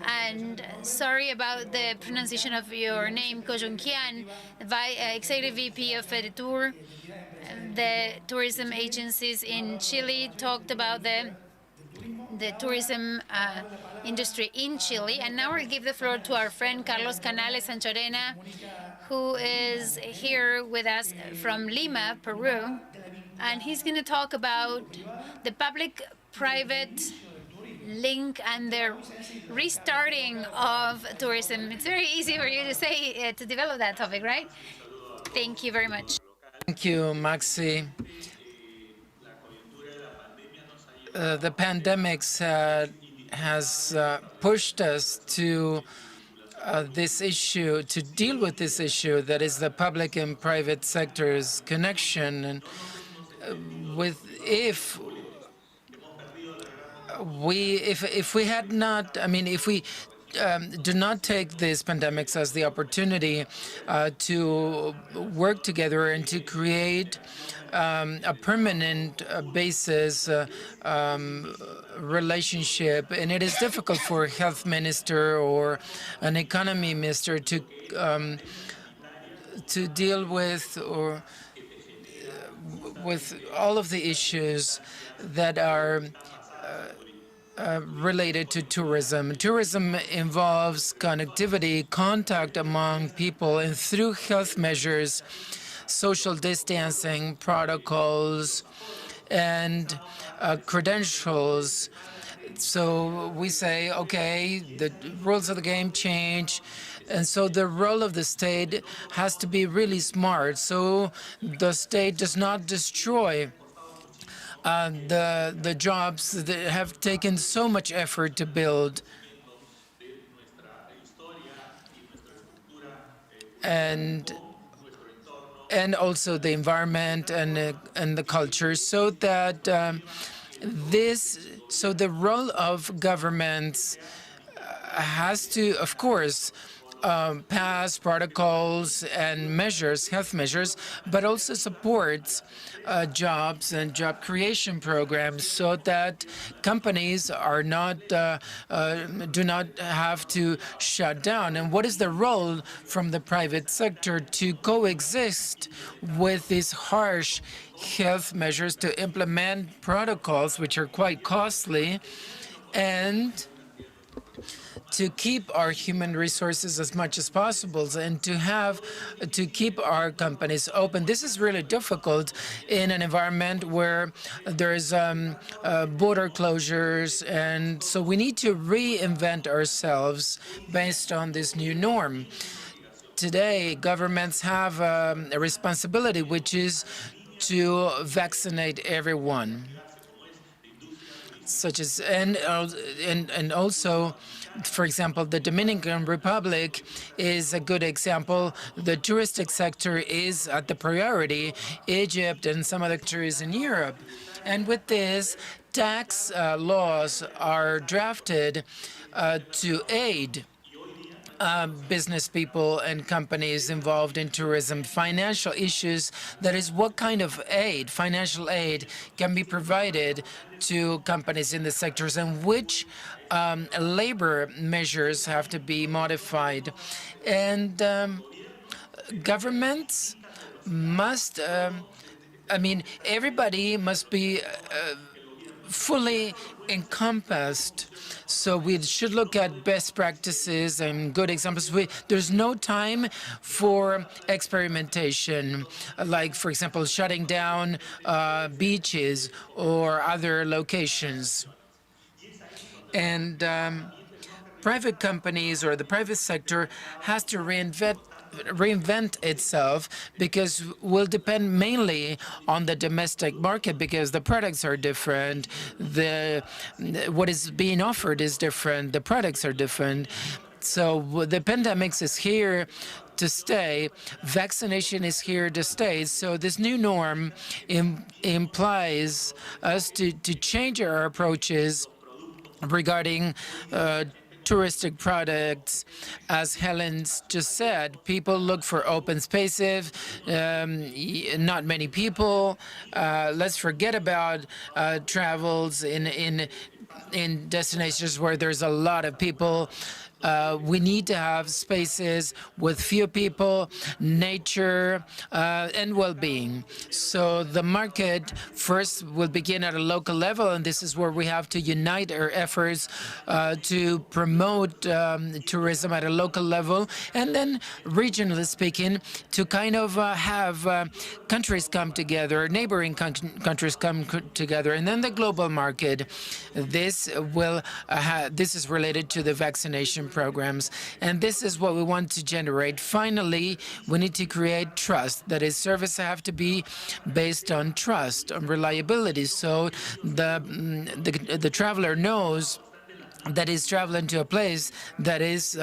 And sorry about the pronunciation of your name, Kojunkian, Executive VP of FEDETUR. The tourism agencies in Chile talked about the tourism industry in Chile. And now I'll give the floor to our friend Carlos Canales Sanchorena, who is here with us from Lima, Peru. And he's going to talk about the public-private link and the restarting of tourism. It's very easy for you to say, to develop that topic, right? Thank you very much. Thank you, Maxi. The pandemics has pushed us to this issue, to deal with this issue, that is the public and private sector's connection. And if we had not, I mean, if we do not take these pandemics as the opportunity to work together and to create a permanent basis relationship, and it is difficult for a health minister or an economy minister to deal with with all of the issues that are related to tourism. Tourism involves connectivity, contact among people, and through health measures, social distancing protocols, and credentials. So we say, okay, the rules of the game change, and so the role of the state has to be really smart, so the state does not destroy the jobs that have taken so much effort to build. And also the environment and the culture, so that so the role of governments has to, of course, pass protocols and measures, health measures, but also supports jobs and job creation programs, so that companies are not do not have to shut down. And what is the role from the private sector to coexist with these harsh health measures, to implement protocols which are quite costly, and to keep our human resources as much as possible, and to keep our companies open. This is really difficult in an environment where there's border closures, and so we need to reinvent ourselves based on this new norm. Today, governments have a responsibility, which is to vaccinate everyone, such as and also, for example, the Dominican Republic is a good example. The touristic sector is at the priority, Egypt and some other countries in Europe. And with this, tax laws are drafted to aid business people and companies involved in tourism, financial issues, that is what kind of aid, financial aid, can be provided to companies in the sectors, and which labor measures have to be modified. And governments must, everybody must be fully encompassed. So we should look at best practices and good examples. There's no time for experimentation, like, for example, shutting down beaches or other locations. And private companies or the private sector has to reinvent itself, because will depend mainly on the domestic market, because the products are different, what is being offered is different, the products are different. So the pandemic is here to stay. Vaccination is here to stay. So this new norm implies us to change our approaches regarding touristic products. As Helen's just said, people look for open spaces, not many people. Let's forget about travels in destinations where there's a lot of people. We need to have spaces with few people, nature, and well-being. So the market first will begin at a local level, and this is where we have to unite our efforts to promote tourism at a local level, and then regionally speaking, to kind of have countries come together, neighboring countries come together, and then the global market. This is related to the vaccination programs, and this is what we want to generate. Finally, we need to create trust. That is, services have to be based on trust, on reliability, so the traveler knows that is traveling to a place that is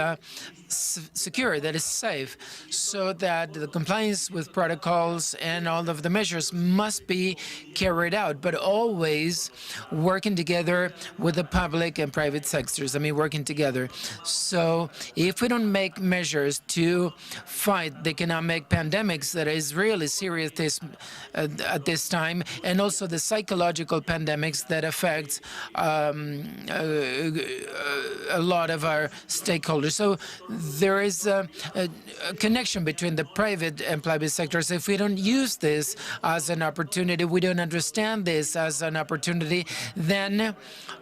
secure, that is safe, so that the compliance with protocols and all of the measures must be carried out, but always working together with the public and private sectors. Working together. So if we don't make measures to fight the economic pandemics that is really serious at this time, and also the psychological pandemics that affects a lot of our stakeholders. So there is a connection between the private and private sectors. If we don't use this as an opportunity, we don't understand this as an opportunity, then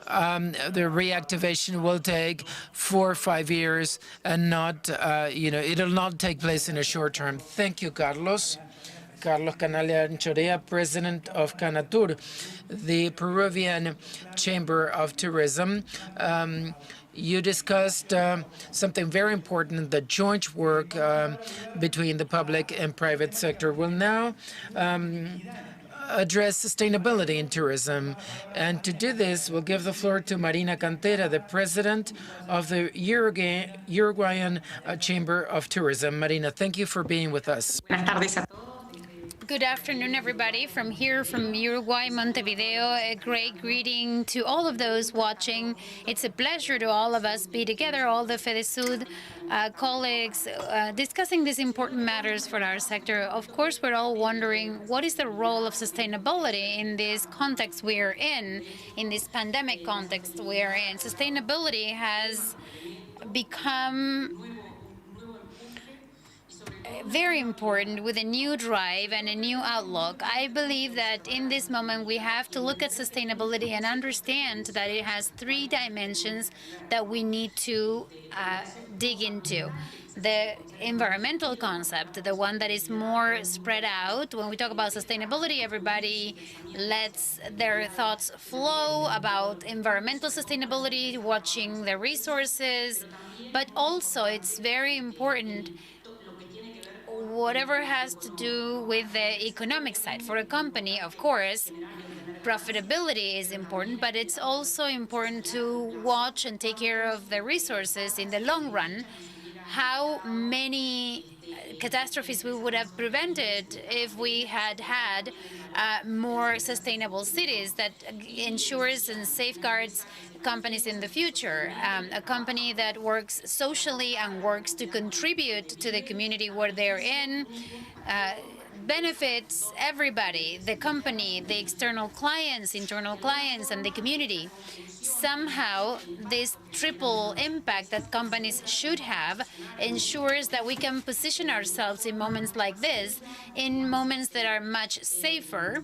the reactivation will take 4 or 5 years, and not, it'll not take place in a short term. Thank you, Carlos. Carlos Canale Anchoria, president of Canatur, the Peruvian Chamber of Tourism. You discussed something very important, the joint work between the public and private sector. We'll now address sustainability in tourism. And to do this, we'll give the floor to Marina Cantera, the president of the Uruguayan Chamber of Tourism. Marina, thank you for being with us. Good afternoon, everybody. From here, from Uruguay, Montevideo, a great greeting to all of those watching. It's a pleasure to all of us be together, all the FEDESUD colleagues, discussing these important matters for our sector. Of course, we're all wondering, what is the role of sustainability in this context we're in this pandemic context we're in? Sustainability has become very important, with a new drive and a new outlook. I believe that in this moment we have to look at sustainability and understand that it has 3 dimensions that we need to dig into. The environmental concept, the one that is more spread out. When we talk about sustainability, everybody lets their thoughts flow about environmental sustainability, watching the resources, but also it's very important whatever has to do with the economic side. For a company, of course, profitability is important, but it's also important to watch and take care of the resources in the long run. How many catastrophes we would have prevented if we had more sustainable cities that ensures and safeguards companies in the future, a company that works socially and works to contribute to the community where they're in, benefits everybody, the company, the external clients, internal clients, and the community. Somehow, this triple impact that companies should have ensures that we can position ourselves in moments like this, in moments that are much safer,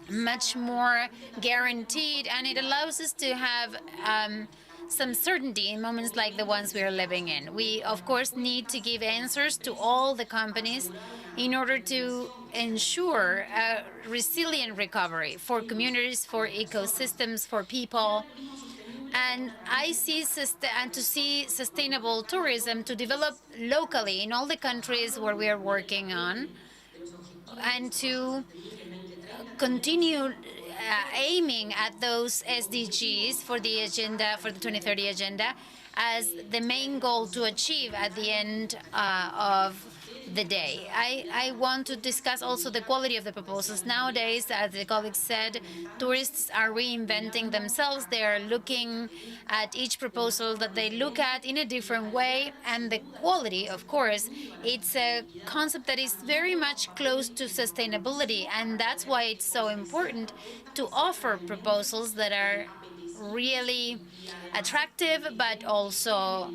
much more guaranteed, and it allows us to have some certainty in moments like the ones we are living in. We, of course, need to give answers to all the companies in order to ensure a resilient recovery for communities, for ecosystems, for people. And I see to see sustainable tourism to develop locally in all the countries where we are working on, and to continue aiming at those SDGs for the agenda, for the 2030 agenda, as the main goal to achieve at the end of the day. I want to discuss also the quality of the proposals. Nowadays, as the colleagues said, tourists are reinventing themselves. They are looking at each proposal that they look at in a different way. And the quality, of course, it's a concept that is very much close to sustainability. And that's why it's so important to offer proposals that are really attractive, but also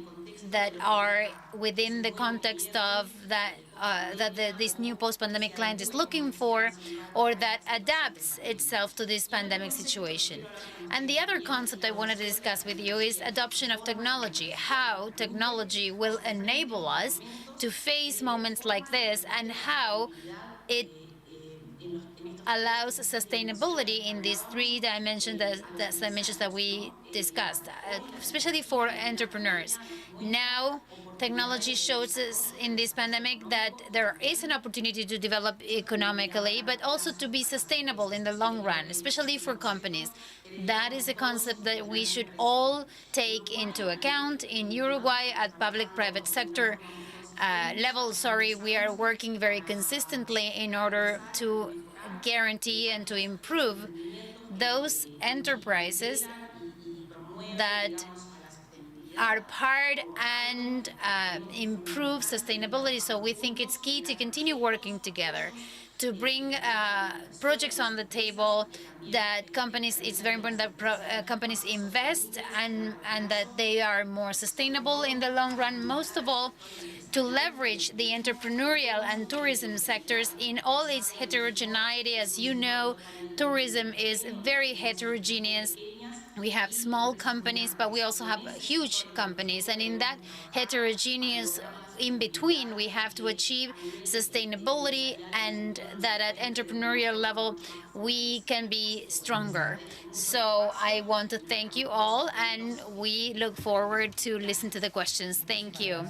that are within the context of that this new post-pandemic client is looking for, or that adapts itself to this pandemic situation. And the other concept I wanted to discuss with you is adoption of technology, how technology will enable us to face moments like this, and how it allows sustainability in these three dimensions that we discussed, especially for entrepreneurs. Now, technology shows us in this pandemic that there is an opportunity to develop economically, but also to be sustainable in the long run, especially for companies. That is a concept that we should all take into account. In Uruguay, at public-private sector level, we are working very consistently in order to guarantee and to improve those enterprises that are part and improve sustainability. So we think it's key to continue working together to bring projects on the table that companies, it's very important that companies invest and that they are more sustainable in the long run. Most of all, to leverage the entrepreneurial and tourism sectors in all its heterogeneity. As you know, tourism is very heterogeneous. We have small companies, but we also have huge companies. And in that heterogeneous in between, we have to achieve sustainability, and that at entrepreneurial level, we can be stronger. So I want to thank you all, and we look forward to listen to the questions. Thank you.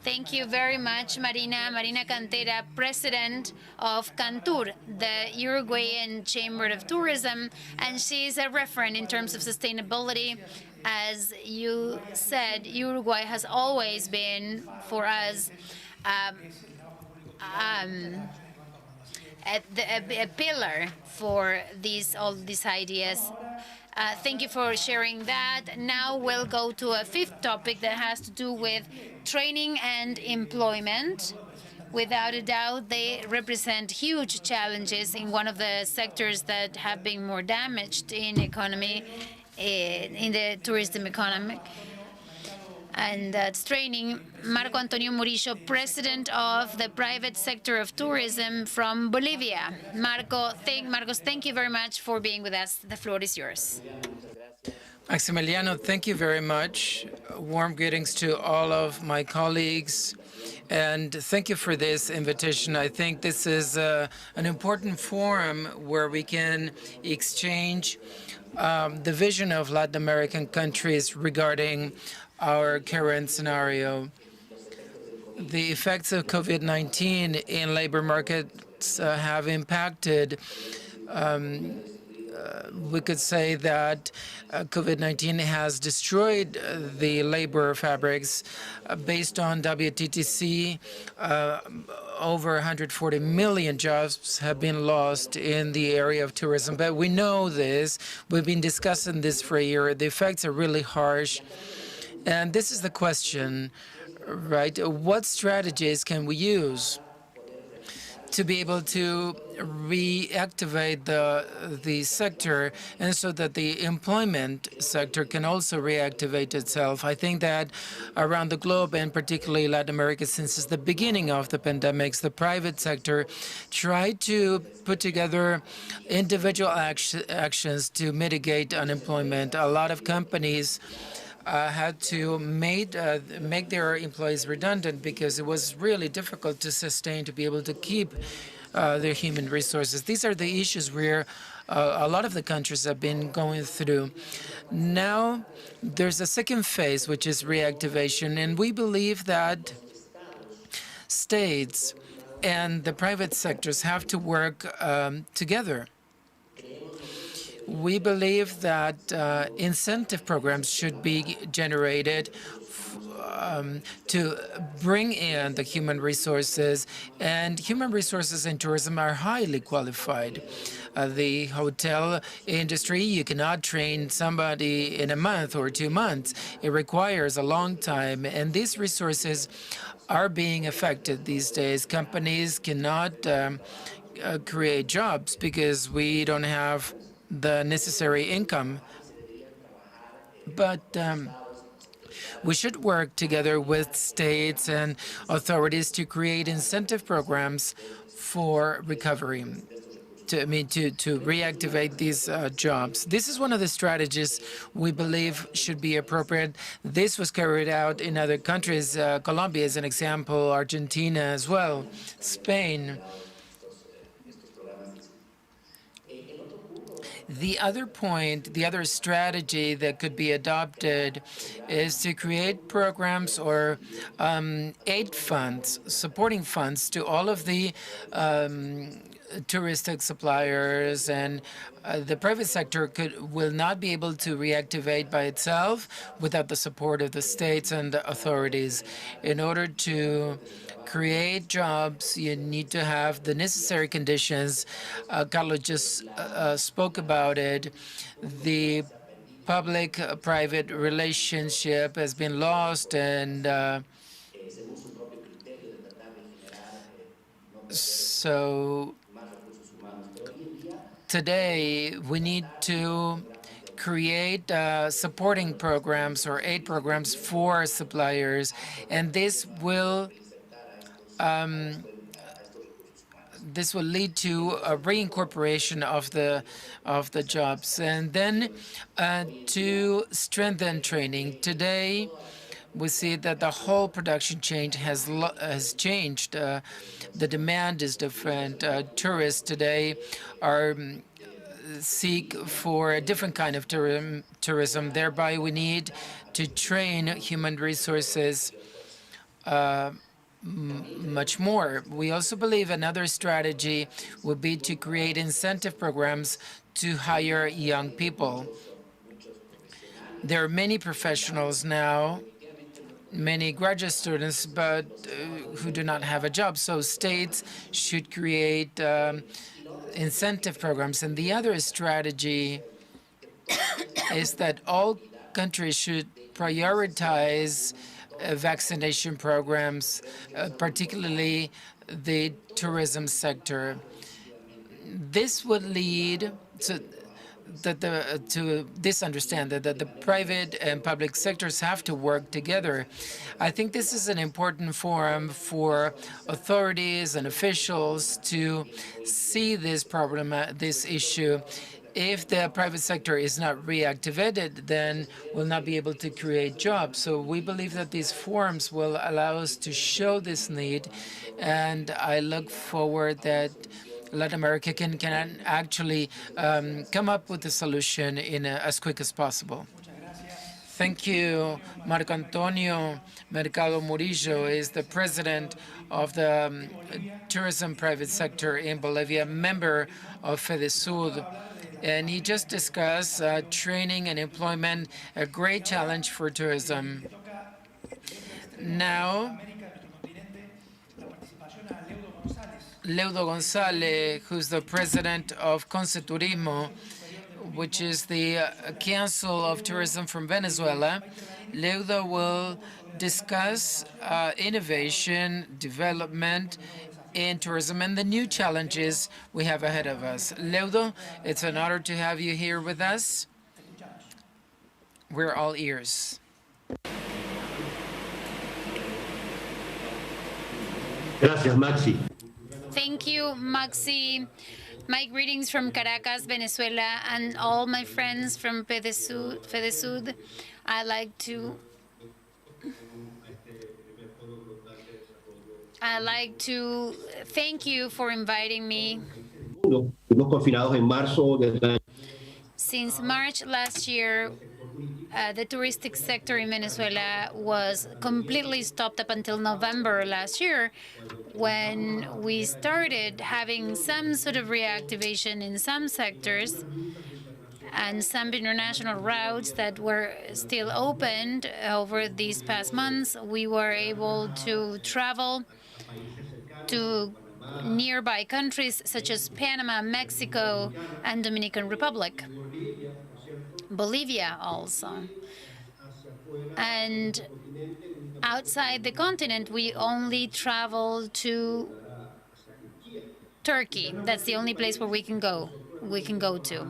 Thank you very much, Marina. Marina Cantera, president of Cantur, the Uruguayan Chamber of Tourism, and she is a referent in terms of sustainability. As you said, Uruguay has always been, for us, a pillar for all these ideas. Thank you for sharing that. Now we'll go to a fifth topic that has to do with training and employment. Without a doubt, they represent huge challenges in one of the sectors that have been more damaged in the tourism economy. And that's training. Marco Antonio Murillo, president of the private sector of tourism from Bolivia. Marcos, thank you very much for being with us. The floor is yours. Maximiliano, thank you very much. Warm greetings to all of my colleagues, and thank you for this invitation. I think this is an important forum where we can exchange the vision of Latin American countries regarding our current scenario. The effects of COVID-19 in labor markets have impacted. We could say that COVID-19 has destroyed the labor fabrics. Based on WTTC, over 140 million jobs have been lost in the area of tourism. But we know this. We've been discussing this for a year. The effects are really harsh. And this is the question, right? What strategies can we use to be able to reactivate the sector, and so that the employment sector can also reactivate itself? I think that around the globe, and particularly Latin America, since the beginning of the pandemics, the private sector tried to put together individual actions to mitigate unemployment. A lot of companies had to make their employees redundant because it was really difficult to sustain, to be able to keep their human resources. These are the issues where a lot of the countries have been going through. Now, there's a second phase, which is reactivation, and we believe that states and the private sectors have to work together. We believe that incentive programs should be generated to bring in the human resources, and human resources in tourism are highly qualified. The hotel industry, you cannot train somebody in a month or 2 months. It requires a long time, and these resources are being affected these days. Companies cannot create jobs because we don't have the necessary income. But we should work together with states and authorities to create incentive programs for recovery, to reactivate these jobs. This is one of the strategies we believe should be appropriate. This was carried out in other countries. Colombia is an example, Argentina as well, Spain. The other point, the other strategy that could be adopted is to create programs or aid funds, supporting funds to all of the touristic suppliers, and the private sector will not be able to reactivate by itself without the support of the states and the authorities. In order to create jobs, you need to have the necessary conditions. Carlos just spoke about it. The public-private relationship has been lost, and so today we need to create supporting programs or aid programs for suppliers, and this will lead to a reincorporation of the jobs, and then to strengthen training. Today, we see that the whole production chain has changed. The demand is different. Tourists today seek for a different kind of tourism. Thereby, we need to train human resources much more. We also believe another strategy would be to create incentive programs to hire young people. There are many professionals now, many graduate students, but who do not have a job. So states should create incentive programs. And the other strategy is that all countries should prioritize vaccination programs, particularly the tourism sector. This would lead to this understanding that the private and public sectors have to work together. I think this is an important forum for authorities and officials to see this problem, this issue. If the private sector is not reactivated, then we'll not be able to create jobs. So we believe that these forums will allow us to show this need, and I look forward that Latin America can actually come up with a solution in as quick as possible. Thank you. Marco Antonio Mercado Murillo is the president of the tourism private sector in Bolivia, member of FEDESUD. And he just discussed training and employment, a great challenge for tourism. Now, Leudo González, who's the president of Conceturismo, which is the Council of Tourism from Venezuela. Leudo will discuss innovation, development in tourism, and the new challenges we have ahead of us. Leudo, it's an honor to have you here with us. We're all ears. Gracias, Maxi. Thank you, Maxi. My greetings from Caracas, Venezuela, and all my friends from Fedesud. I'd like to thank you for inviting me. Fuimos confinados en marzo del año. Since March last year, the touristic sector in Venezuela was completely stopped up until November last year, when we started having some sort of reactivation in some sectors and some international routes that were still opened over these past months. We were able to travel to nearby countries such as Panama, Mexico, and Dominican Republic. Bolivia also. And outside the continent, we only travel to Turkey. That's the only place where we can go to.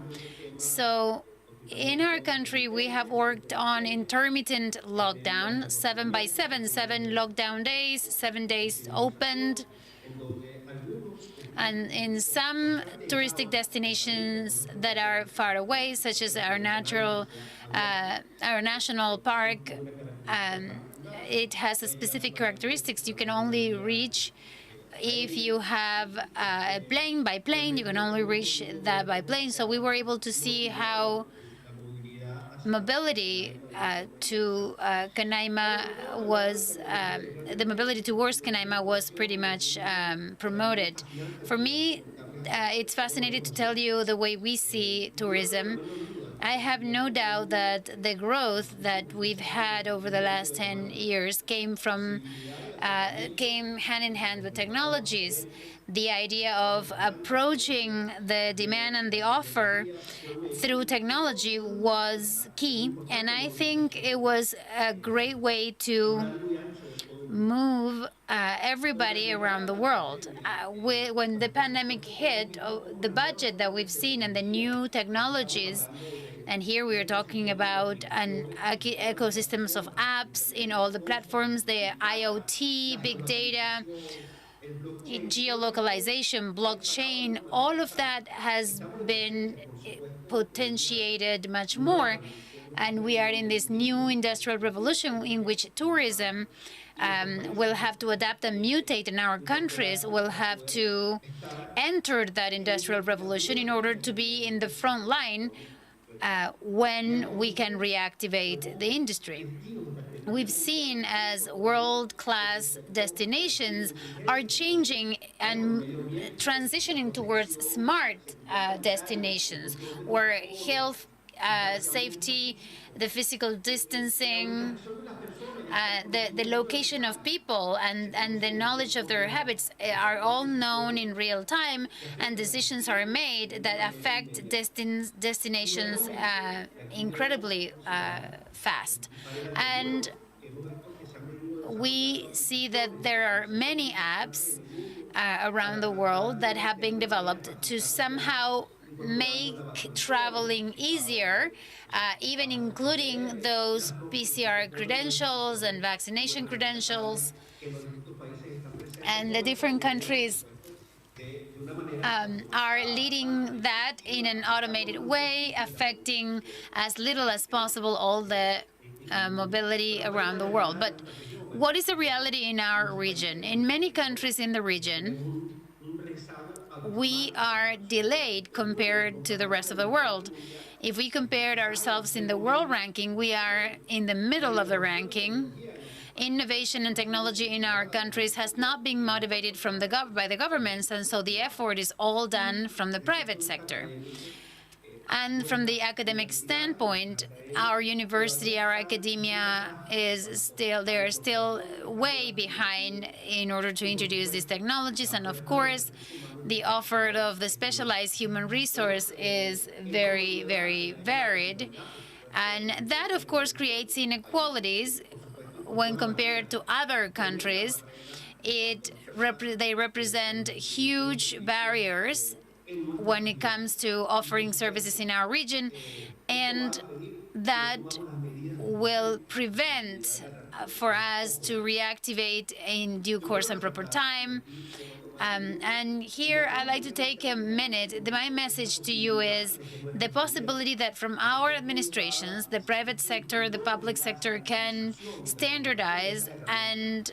So in our country, we have worked on intermittent lockdown, 7 by 7, 7 lockdown days, 7 days opened. And in some touristic destinations that are far away, such as our national park, it has specific characteristics. You can only reach, if you have a plane by plane, you can only reach that by plane. So we were able to see how mobility to Canaima was, the mobility towards Canaima was pretty much promoted. For me, it's fascinating to tell you the way we see tourism. I have no doubt that the growth that we've had over the last 10 years came hand in hand with technologies. The idea of approaching the demand and the offer through technology was key, and I think it was a great way to move everybody around the world. When the pandemic hit, the budget that we've seen and the new technologies, and here we are talking about an ecosystems of apps in all the platforms, the IoT, big data, geolocalization, blockchain, all of that has been potentiated much more. And we are in this new industrial revolution in which tourism will have to adapt and mutate, in our countries will have to enter that industrial revolution in order to be in the front line when we can reactivate the industry. We've seen as world-class destinations are changing and transitioning towards smart destinations, where health, safety, the physical distancing, the location of people and the knowledge of their habits are all known in real time, and decisions are made that affect destinations incredibly fast. And we see that there are many apps around the world that have been developed to somehow make traveling easier, even including those PCR credentials and vaccination credentials. And the different countries are leading that in an automated way, affecting as little as possible all the mobility around the world. But what is the reality in our region? In many countries in the region, we are delayed compared to the rest of the world. If we compared ourselves in the world ranking, we are in the middle of the ranking. Innovation and technology in our countries has not been motivated by the governments, and so the effort is all done from the private sector. And from the academic standpoint, our university, our academia they're still way behind in order to introduce these technologies. And of course, the offer of the specialized human resource is very, very varied. And that, of course, creates inequalities when compared to other countries. They represent huge barriers when it comes to offering services in our region, and that will prevent for us to reactivate in due course and proper time. And here I'd like to take a minute. My message to you is the possibility that from our administrations, the private sector, the public sector can standardize and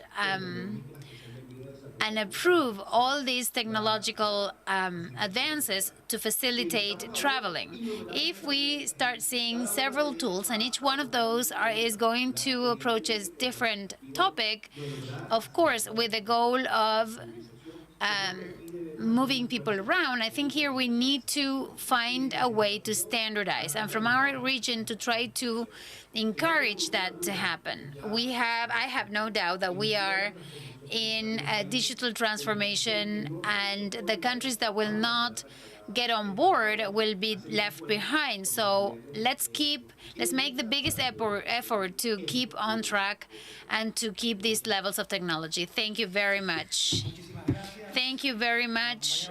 approve all these technological advances to facilitate traveling. If we start seeing several tools, and each one of those is going to approach a different topic, of course, with the goal of moving people around, I think here we need to find a way to standardize, and from our region to try to encourage that to happen. I have no doubt that we are in a digital transformation, and the countries that will not get on board will be left behind. So let's make the biggest effort to keep on track and to keep these levels of technology. Thank you very much. Thank you very much.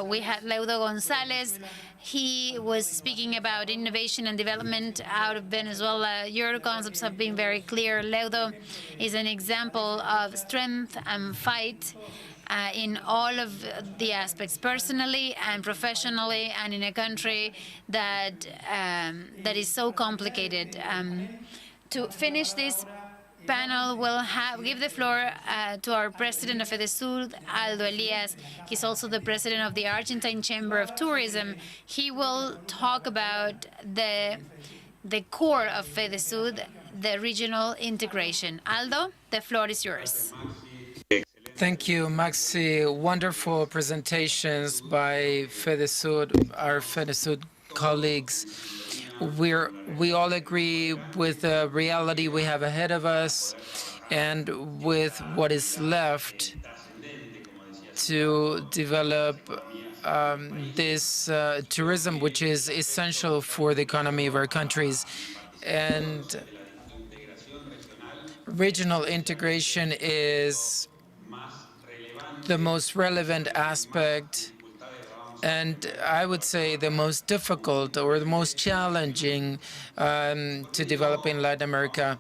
We had Leudo Gonzalez. He was speaking about innovation and development out of Venezuela. Your concepts have been very clear. Leudo is an example of strength and fight in all of the aspects, personally and professionally, and in a country that is so complicated. To finish this panel, we'll give the floor to our president of FEDESUR, Aldo Elias. He's also the president of the Argentine Chamber of Tourism. He will talk about the core of FEDESUR, the regional integration. Aldo, the floor is yours. Thank you, Maxi. Wonderful presentations by FEDESUR, our FEDESUR colleagues. We all agree with the reality we have ahead of us and with what is left to develop this tourism, which is essential for the economy of our countries. And regional integration is the most relevant aspect, and I would say the most difficult or the most challenging to develop in Latin America.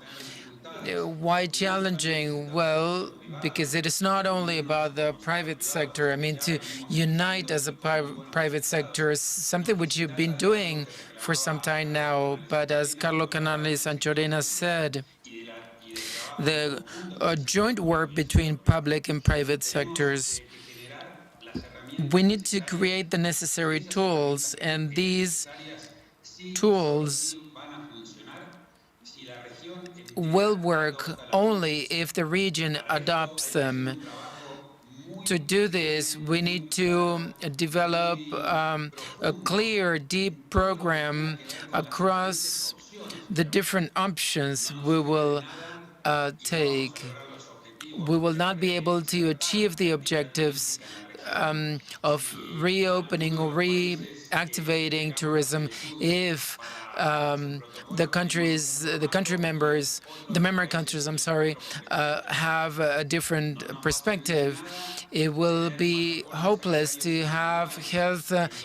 Why challenging? Well, because it is not only about the private sector. I mean, to unite as a private sector is something which you've been doing for some time now. But as Carlos Canales Anchorena said, the joint work between public and private sectors, we need to create the necessary tools, and these tools will work only if the region adopts them. To do this, we need to develop a clear, deep program across the different options we will take. We will not be able to achieve the objectives of reopening or reactivating tourism if the member countries, have a different perspective. It will be hopeless to have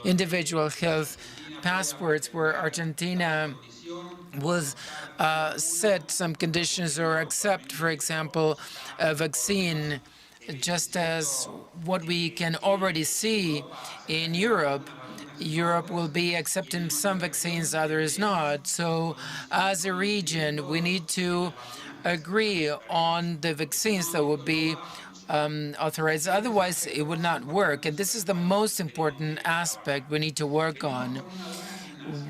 individual health passports where Argentina was set some conditions or accept, for example, a vaccine, just as what we can already see in Europe. Europe will be accepting some vaccines, others not. So as a region, we need to agree on the vaccines that will be authorized. Otherwise, it would not work. And this is the most important aspect we need to work on.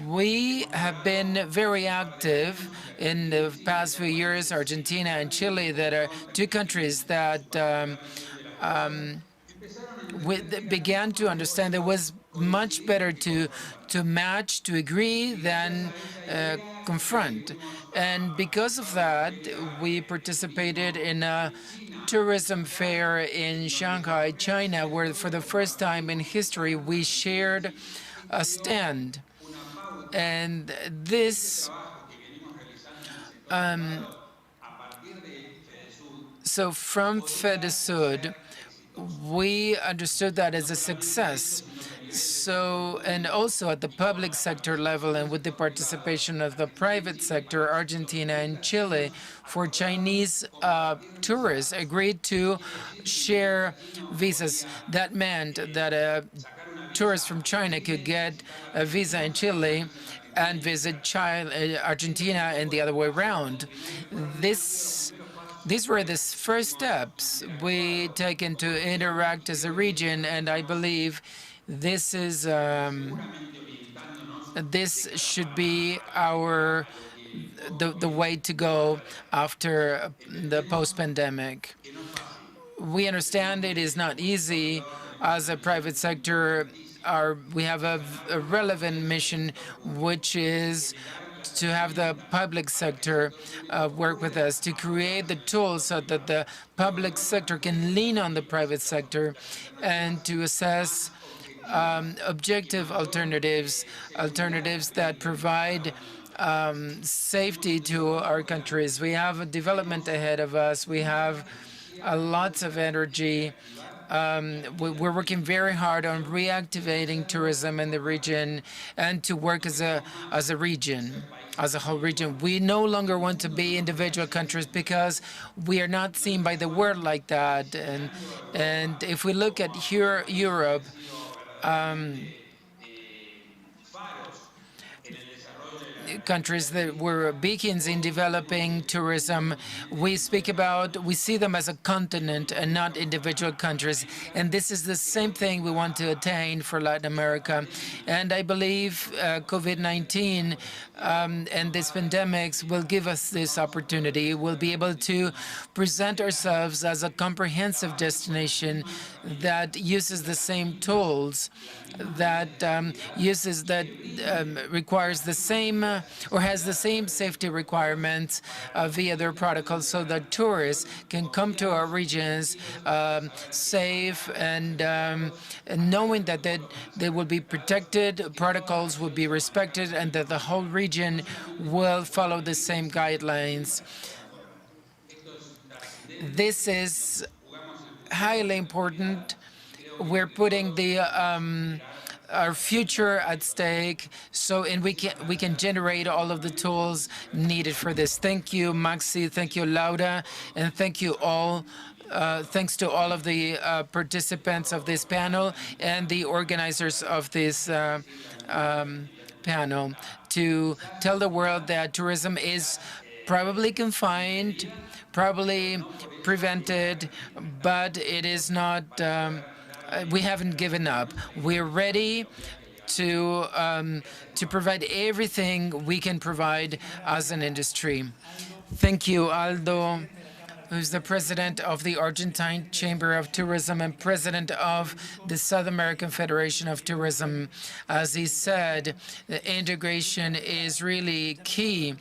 We have been very active in the past few years. Argentina and Chile, that are two countries that began to understand there was much better to match, to agree, than confront. And because of that, we participated in a tourism fair in Shanghai, China, where for the first time in history we shared a stand. And this, so from FEDESUD, we understood that as a success. So, and also at the public sector level and with the participation of the private sector, Argentina and Chile, for Chinese tourists, agreed to share visas. That meant that a tourist from China could get a visa in Chile and visit Argentina and the other way around. These were the first steps we taken to interact as a region, and I believe this should be the way to go after the post-pandemic. We understand it is not easy. As a private sector, we have a relevant mission, which is to have the public sector work with us to create the tools so that the public sector can lean on the private sector and to assess objective alternatives that provide safety to our countries. We have a development ahead of us. We have lots of energy. We're working very hard on reactivating tourism in the region and to work as a region, as a whole region. We no longer want to be individual countries because we are not seen by the world like that. And if we look at Europe, countries that were beacons in developing tourism, we see them as a continent and not individual countries. And this is the same thing we want to attain for Latin America. And I believe COVID-19 and this pandemics will give us this opportunity. We'll be able to present ourselves as a comprehensive destination that uses the same tools, that requires the same or has the same safety requirements via their protocols, so that tourists can come to our regions safe and knowing that they will be protected, protocols will be respected, and that the whole region will follow the same guidelines. This is highly important. We're putting our future at stake, and we can generate all of the tools needed for this. Thank you, Maxi. Thank you, Laura, and thank you all. Thanks to all of the participants of this panel and the organizers of this panel to tell the world that tourism is probably confined, probably prevented, but it is not. We haven't given up. We're ready to provide everything we can provide as an industry. Thank you, Aldo, who's the president of the Argentine Chamber of Tourism and president of the South American Federation of Tourism. As he said, the integration is really key,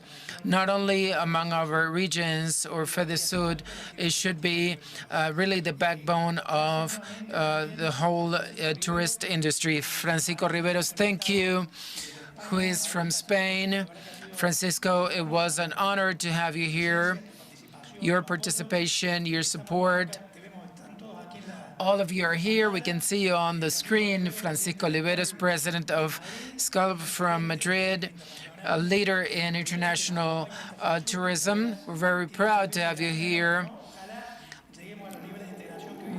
not only among our regions or FEDESUD. It should be really the backbone of the whole tourist industry. Francisco Riveros, thank you, who is from Spain. Francisco, it was an honor to have you here. Your participation, your support. All of you are here. We can see you on the screen. Francisco Oliveros, president of GLOCAL from Madrid, a leader in international tourism. We're very proud to have you here.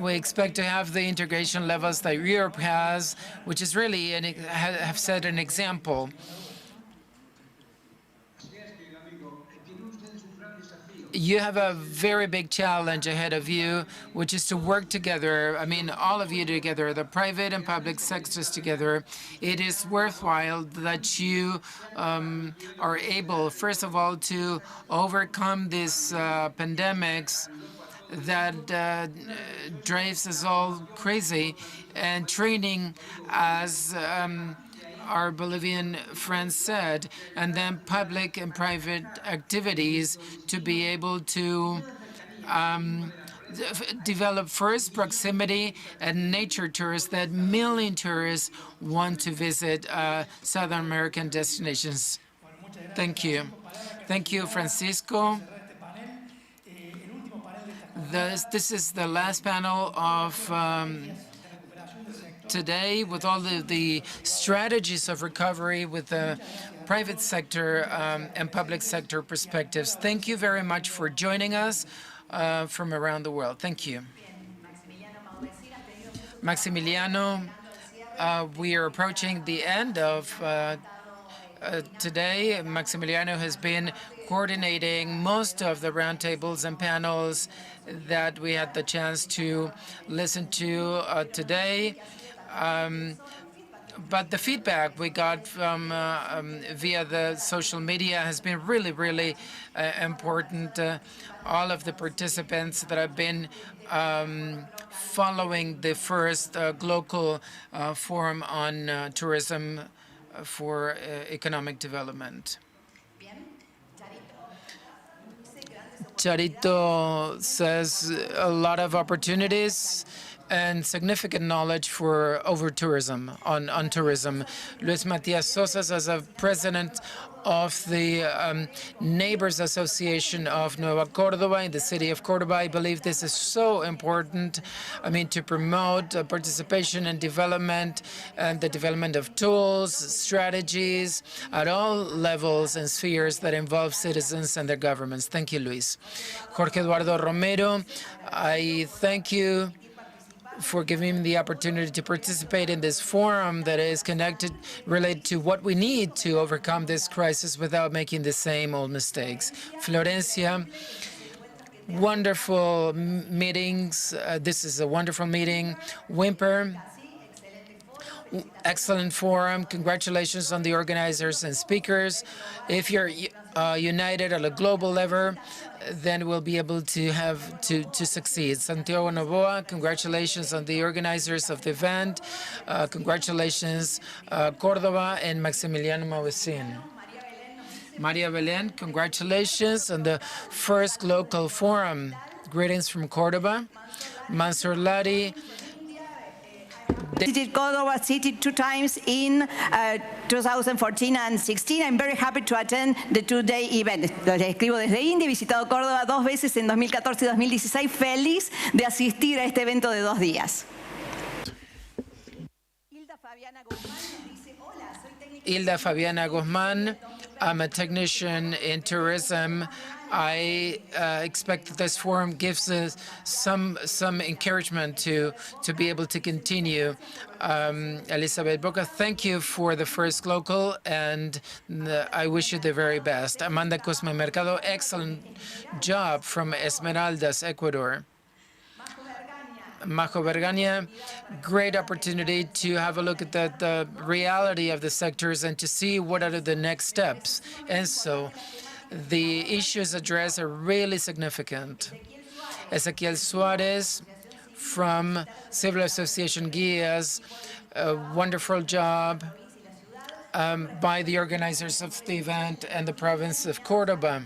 We expect to have the integration levels that Europe has, which is really, have set an example. You have a very big challenge ahead of you, which is to work together. I mean, all of you together, the private and public sectors together. It is worthwhile that you are able, first of all, to overcome these pandemics that drives us all crazy, and training, as our Bolivian friends said, and then public and private activities to be able to develop first proximity and nature tourists, that million tourists want to visit Southern American destinations. Thank you. Thank you, Francisco. This is the last panel of today, with all the strategies of recovery with the private sector and public sector perspectives. Thank you very much for joining us from around the world. Thank you. Maximiliano, we are approaching the end of today. Maximiliano has been coordinating most of the roundtables and panels that we had the chance to listen to today. But the feedback we got from via the social media has been really, really important. All of the participants that have been following the first GLOCAL Forum on tourism for economic development. Charito says a lot of opportunities and significant knowledge for over-tourism, on tourism. Luis Matias Sosa, as a president of the Neighbors Association of Nueva Córdoba in the city of Córdoba, I believe this is so important, to promote participation and development, and the development of tools, strategies at all levels and spheres that involve citizens and their governments. Thank you, Luis. Jorge Eduardo Romero, I thank you for giving me the opportunity to participate in this forum that is related to what we need to overcome this crisis without making the same old mistakes. Florencia, wonderful meetings. This is a wonderful meeting. Wimper, excellent forum. Congratulations on the organizers and speakers. If you're united at a global level, then we'll be able to succeed. Santiago Novoa, congratulations on the organizers of the event. Congratulations, Córdoba and Maximiliano Mauvesin. Maria Belén, congratulations on the first GLOCAL Forum. Greetings from Córdoba. Mansur Ladi, visited Córdoba city 2 times in 2014 and 16. I'm very happy to attend the 2-day event. Lo escribo desde India, he visitado Córdoba 2 veces en 2014 y 2016. Feliz de asistir a este evento de 2 días. Hilda Fabiana Guzmán, I'm a technician in tourism. I expect that this forum gives us some encouragement to be able to continue. Elizabeth Boca, thank you for the first GLOCAL, and I wish you the very best. Amanda Cosme Mercado, excellent job from Esmeraldas, Ecuador. Majo Vergania, great opportunity to have a look at the reality of the sectors and to see what are the next steps. And so the issues addressed are really significant. Ezequiel Suarez from Civil Association Guías, a wonderful job by the organizers of the event and the province of Córdoba.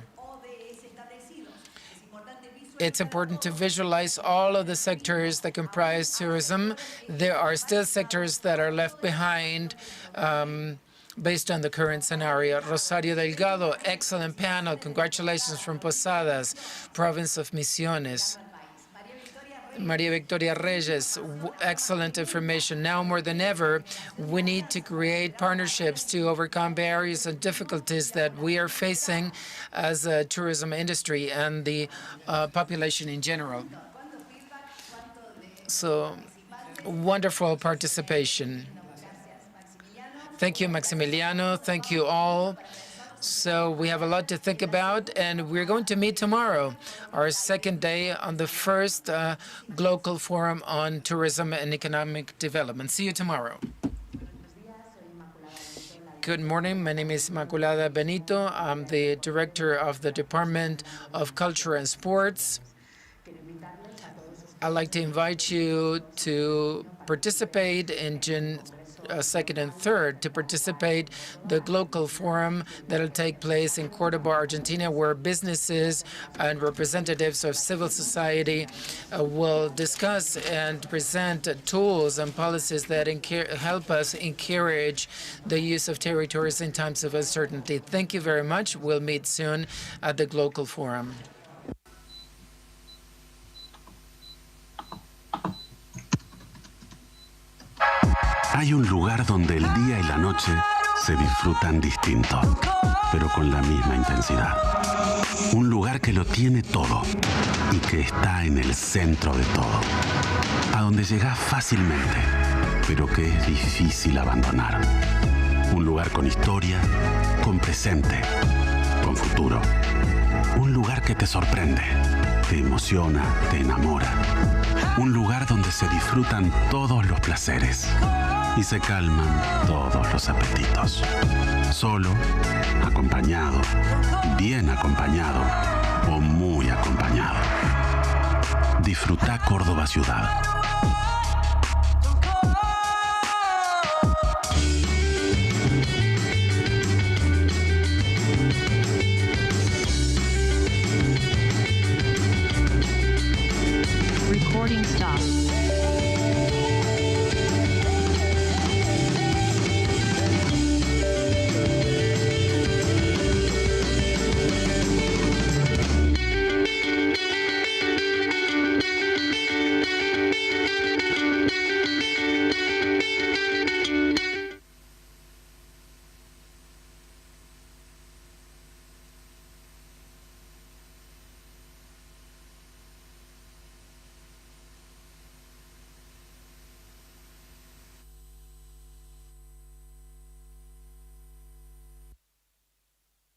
It's important to visualize all of the sectors that comprise tourism. There are still sectors that are left behind based on the current scenario. Rosario Delgado, excellent panel. Congratulations from Posadas, province of Misiones. Maria Victoria Reyes, excellent information. Now more than ever, we need to create partnerships to overcome barriers and difficulties that we are facing as a tourism industry and the population in general. So, wonderful participation. Thank you, Maximiliano. Thank you all. So we have a lot to think about, and we're going to meet tomorrow, our second day on the first GLOCAL Forum on Tourism and Economic Development. See you tomorrow. Good morning. My name is Inmaculada Benito. I'm the director of the Department of Culture and Sports. I'd like to invite you to participate in June 2nd and 3rd, to participate the GLOCAL Forum that will take place in Cordoba, Argentina, where businesses and representatives of civil society will discuss and present tools and policies that help us encourage the use of territories in times of uncertainty. Thank you very much. We'll meet soon at the GLOCAL Forum. Hay un lugar donde el día y la noche se disfrutan distinto, pero con la misma intensidad. Un lugar que lo tiene todo y que está en el centro de todo. A donde llegas fácilmente, pero que es difícil abandonar. Un lugar con historia, con presente, con futuro. Un lugar que te sorprende, te emociona, te enamora. Un lugar donde se disfrutan todos los placeres y se calman todos los apetitos. Solo, acompañado, bien acompañado o muy acompañado. Disfruta Córdoba ciudad. Recording stopped.